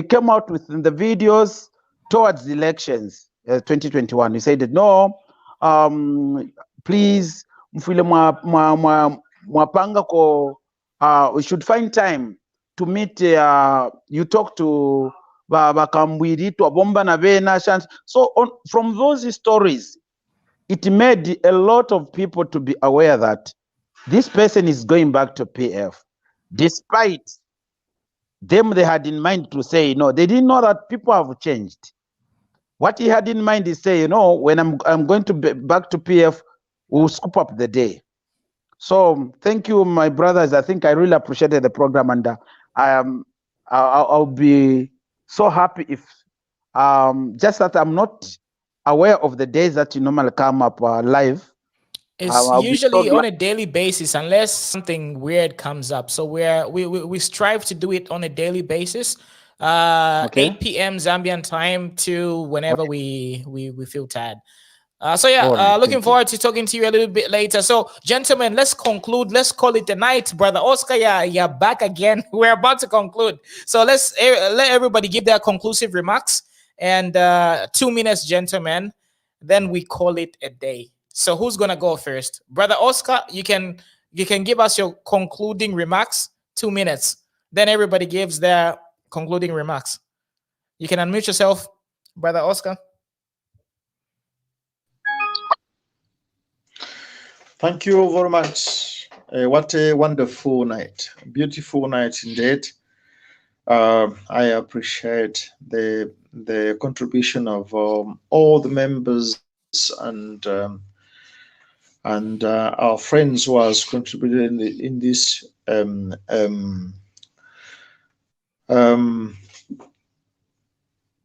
S15: came out with the videos towards the elections 2021. He said that no, please mfile mwapanga ko we should find time to meet you talk to Bakambwili to Abomba na Vena. So from those stories, it made a lot of people to be aware that this person is going back to PF, despite them they had in mind to say, no, they didn't know that people have changed. What he had in mind is say, you know, when I'm going to back to PF, we'll scoop up the day. So thank you, my brothers. I think I really appreciated the program, and I'll be so happy if just that I'm not aware of the days that you normally come up live.
S5: It's usually on a daily basis, unless something weird comes up. So we strive to do it on a daily basis, 8 p.m. Zambian time to whenever we feel tired. So yeah, looking forward to talking to you a little bit later. So gentlemen, let's conclude. Let's call it a night, Brother Oscar. You're back again. We're about to conclude. So let's let everybody give their conclusive remarks, and 2 minutes, gentlemen. Then we call it a day. So who's gonna go first? Brother Oscar, you can give us your concluding remarks. 2 minutes. Then everybody gives their concluding remarks. You can unmute yourself, Brother Oscar.
S6: Thank you very much. What a wonderful night. Beautiful night indeed. I appreciate the contribution of all the members and our friends who has contributed in this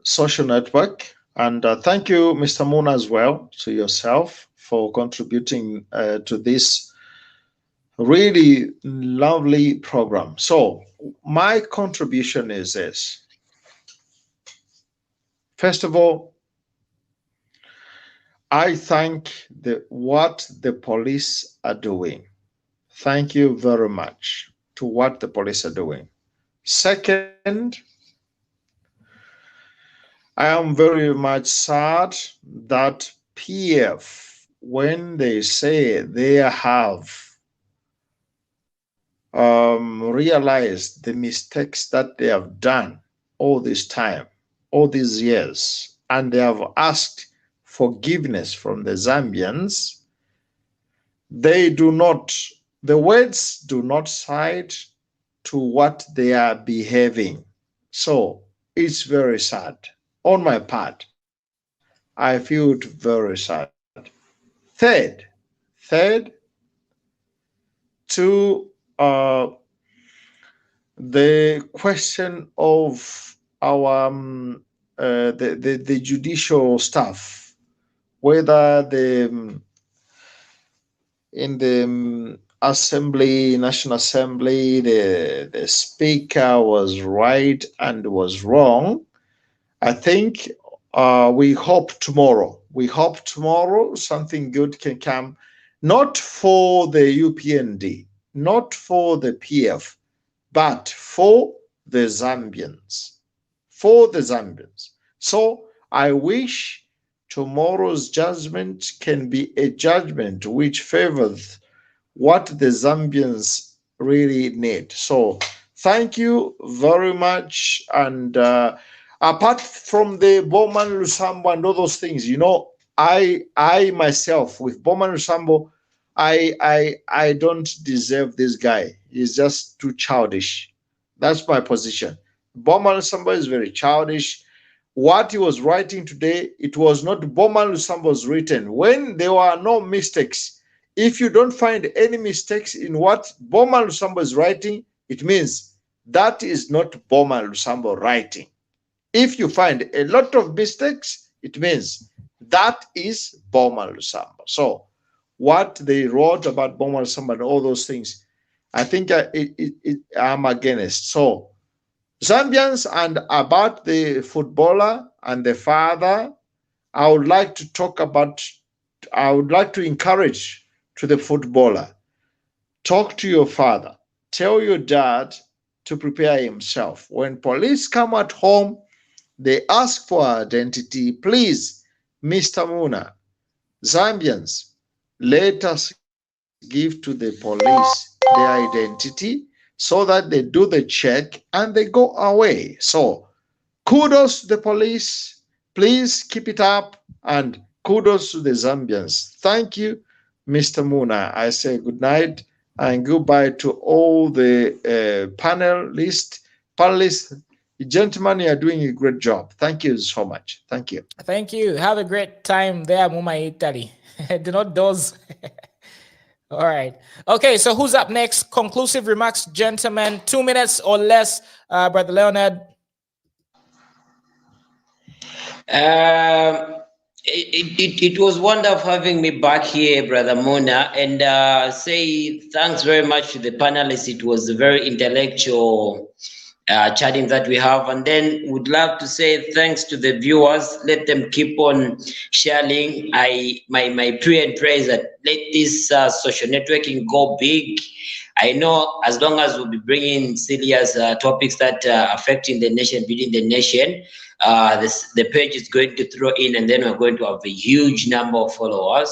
S6: social network. And thank you, Mr. Moon, as well, to yourself for contributing to this really lovely program. So my contribution is this. First of all, I thank what the police are doing. Thank you very much to what the police are doing. Second, I am very much sad that PF, when they say they have realized the mistakes that they have done all this time, all these years, and they have asked forgiveness from the Zambians, they do not, the words do not side to what they are behaving. So it's very sad. On my part, I feel very sad. Third, to the question of our the judicial staff, whether in the assembly, National Assembly, the speaker was right and was wrong. I think we hope tomorrow. We hope tomorrow something good can come, not for the UPND, not for the PF, but for the Zambians. For the Zambians. So I wish tomorrow's judgment can be a judgment which favors what the Zambians really need. So thank you very much. And apart from the Bowman Lusambo and all those things, you know, I myself with Bowman Lusambo, I don't deserve this guy. He's just too childish. That's my position. Bowman Lusambo is very childish. What he was writing today, it was not Bowman Lusambo's written. When there were no mistakes, if you don't find any mistakes in what Bowman Lusambo is writing, it means that is not Bowman Lusambo writing. If you find a lot of mistakes, it means that is Bowman Lusambo. So what they wrote about Bowman Lusambo and all those things, I think I'm against. So Zambians, and about the footballer and the father, I would like to talk about, I would like to encourage to the footballer, talk to your father, tell your dad to prepare himself. When police come at home, they ask for identity. Please, Mr. Muna, Zambians, let us give to the police their identity so that they do the check and they go away. So kudos to the police. Please keep it up, and kudos to the Zambians. Thank you, Mr. Muna. I say good night and goodbye to all the panelists. Gentlemen, you are doing a great job. Thank you so much. Thank you.
S5: Thank you. Have a great time there, Muma Italy. Do not doze. All right. Okay, so who's up next? Conclusive remarks, gentlemen. 2 minutes or less, Brother Leonard.
S11: It was wonderful having me back here, Brother Muna, and say thanks very much to the panelists. It was a very intellectual chatting that we have, and then would love to say thanks to the viewers. Let them keep on sharing. My prayer and prayer is that let this social networking go big. I know as long as we'll be bringing serious topics that are affecting the nation, building the nation, the page is going to throw in, and then we're going to have a huge number of followers.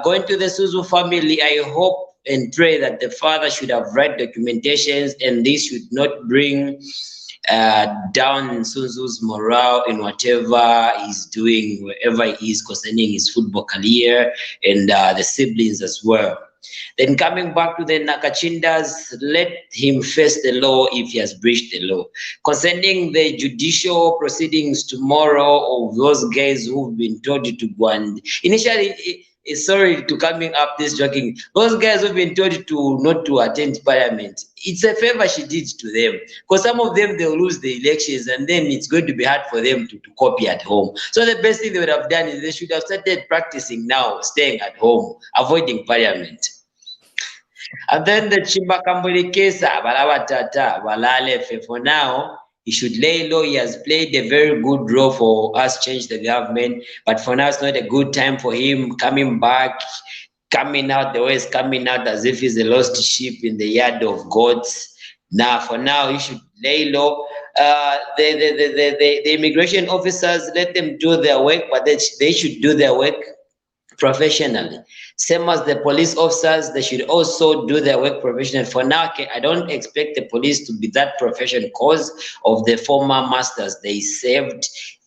S11: Going to the Nsunzu family, I hope and pray that the father should have read documentations, and this should not bring down Nsunzu's morale in whatever he's doing, wherever he is, concerning his football career, and the siblings as well. Then coming back to the Nakacindas, let him face the law if he has breached the law. Concerning the judicial proceedings tomorrow of those guys who've been told to go, and initially sorry to coming up this joking. Those guys who've been told to not to attend parliament, it's a favor she did to them, because some of them, they'll lose the elections and then it's going to be hard for them to copy at home. So the best thing they would have done is they should have started practicing now, staying at home, avoiding parliament. And then the Chimbakam Kambwili case, for now, he should lay low. He has played a very good role for us change the government, but for now it's not a good time for him coming back, coming out the way he's coming out as if he's a lost sheep in the yard of goats. Now, for now, he should lay low. The immigration officers, let them do their work, but they should do their work professionally. Same as the police officers, they should also do their work professionally. For now, I don't expect the police to be that professional because of the former masters they saved.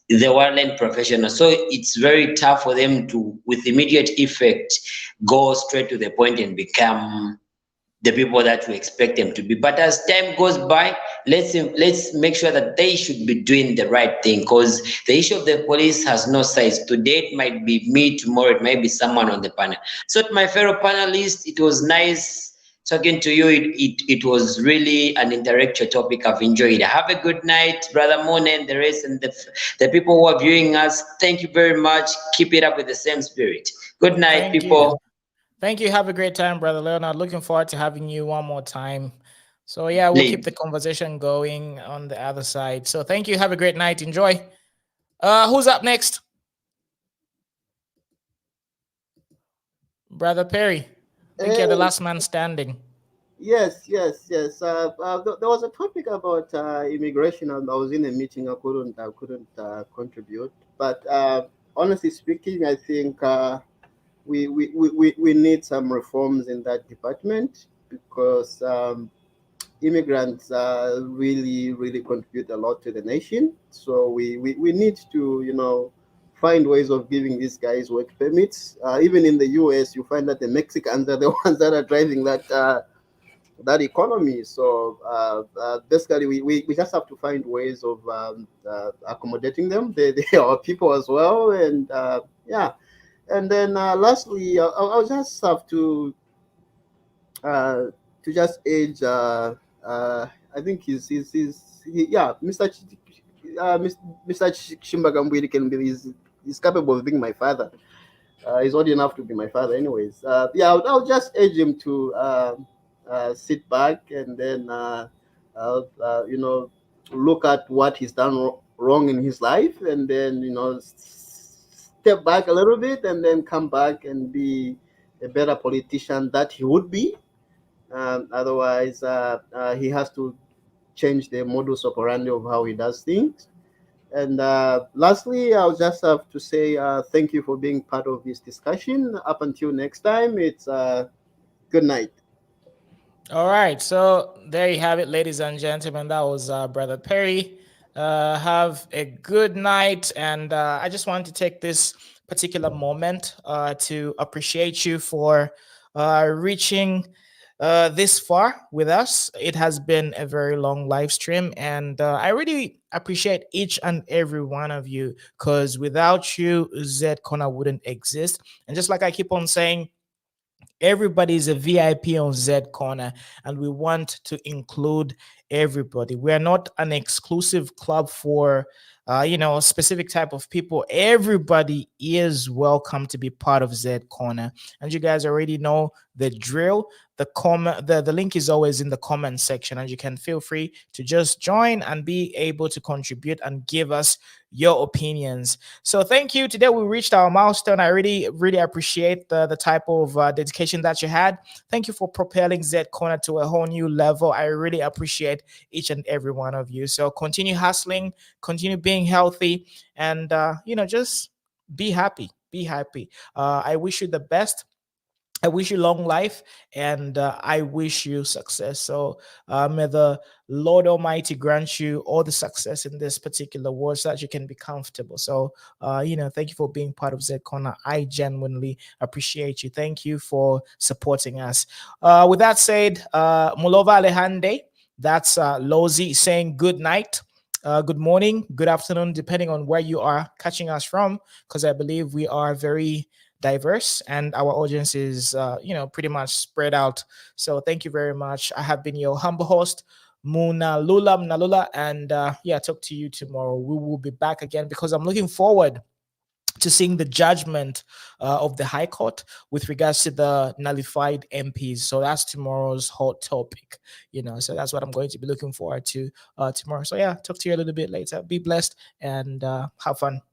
S11: They weren't professional. So it's very tough for them to, with immediate effect, go straight to the point and become the people that we expect them to be. But as time goes by, let's make sure that they should be doing the right thing, because the issue of the police has no size. Today it might be me, tomorrow it might be someone on the panel. So to my fellow panelists, it was nice talking to you. It was really an intellectual topic. I've enjoyed it. Have a good night, Brother Moon and the rest, and the people who are viewing us. Thank you very much. Keep it up with the same spirit. Good night, people.
S5: Thank you. Have a great time, Brother Leonard. Looking forward to having you one more time. So yeah, we'll keep the conversation going on the other side. So thank you. Have a great night. Enjoy. Who's up next? Brother Perry. I think you're the last man standing.
S13: Yes. There was a topic about immigration, and I was in a meeting. I couldn't contribute. But honestly speaking, I think we need some reforms in that department, because immigrants really contribute a lot to the nation. So we need to, find ways of giving these guys work permits. Even in the US, you find that the Mexicans are the ones that are driving that economy. So basically, we just have to find ways of accommodating them. They are our people as well, and yeah. And then lastly, I'll just have to just age. I think he's Mr. Chimbakam Kambwili can be. He's capable of being my father. He's old enough to be my father, anyways. I'll just urge him to sit back and then look at what he's done wrong in his life, and then step back a little bit and then come back and be a better politician that he would be. Otherwise, he has to change the modus operandi of how he does things. And lastly, I'll just have to say thank you for being part of this discussion. Up until next time, it's good night.
S5: All right. So there you have it, ladies and gentlemen. That was Brother Perry. Have a good night. And I just want to take this particular moment to appreciate you for reaching this far with us. It has been a very long live stream, and I really appreciate each and every one of you, because without you, Z Corner wouldn't exist. And just like I keep on saying, everybody is a VIP on Z Corner, and we want to include everybody. We are not an exclusive club for a specific type of people. Everybody is welcome to be part of Z Corner, and you guys already know the drill. The link is always in the comment section, and you can feel free to just join and be able to contribute and give us your opinions. So thank you. Today we reached our milestone. I really appreciate the type of dedication that you had. Thank you for propelling Z Corner to a whole new level. I really appreciate each and every one of you. So continue hustling, continue being healthy, and just be happy. I wish you the best. I wish you long life, and I wish you success. So may the Lord Almighty grant you all the success in this particular world so that you can be comfortable. So, thank you for being part of Z Corner. I genuinely appreciate you. Thank you for supporting us. With that said, Mulova Alehande, that's Lozi saying good night. Good morning, good afternoon, depending on where you are catching us from, because I believe we are very diverse, and our audience is, pretty much spread out. So thank you very much. I have been your humble host, Nalula, and talk to you tomorrow. We will be back again because I'm looking forward to seeing the judgment of the High Court with regards to the nullified MPs. So that's tomorrow's hot topic, so that's what I'm going to be looking forward to tomorrow. So talk to you a little bit later. Be blessed and have fun.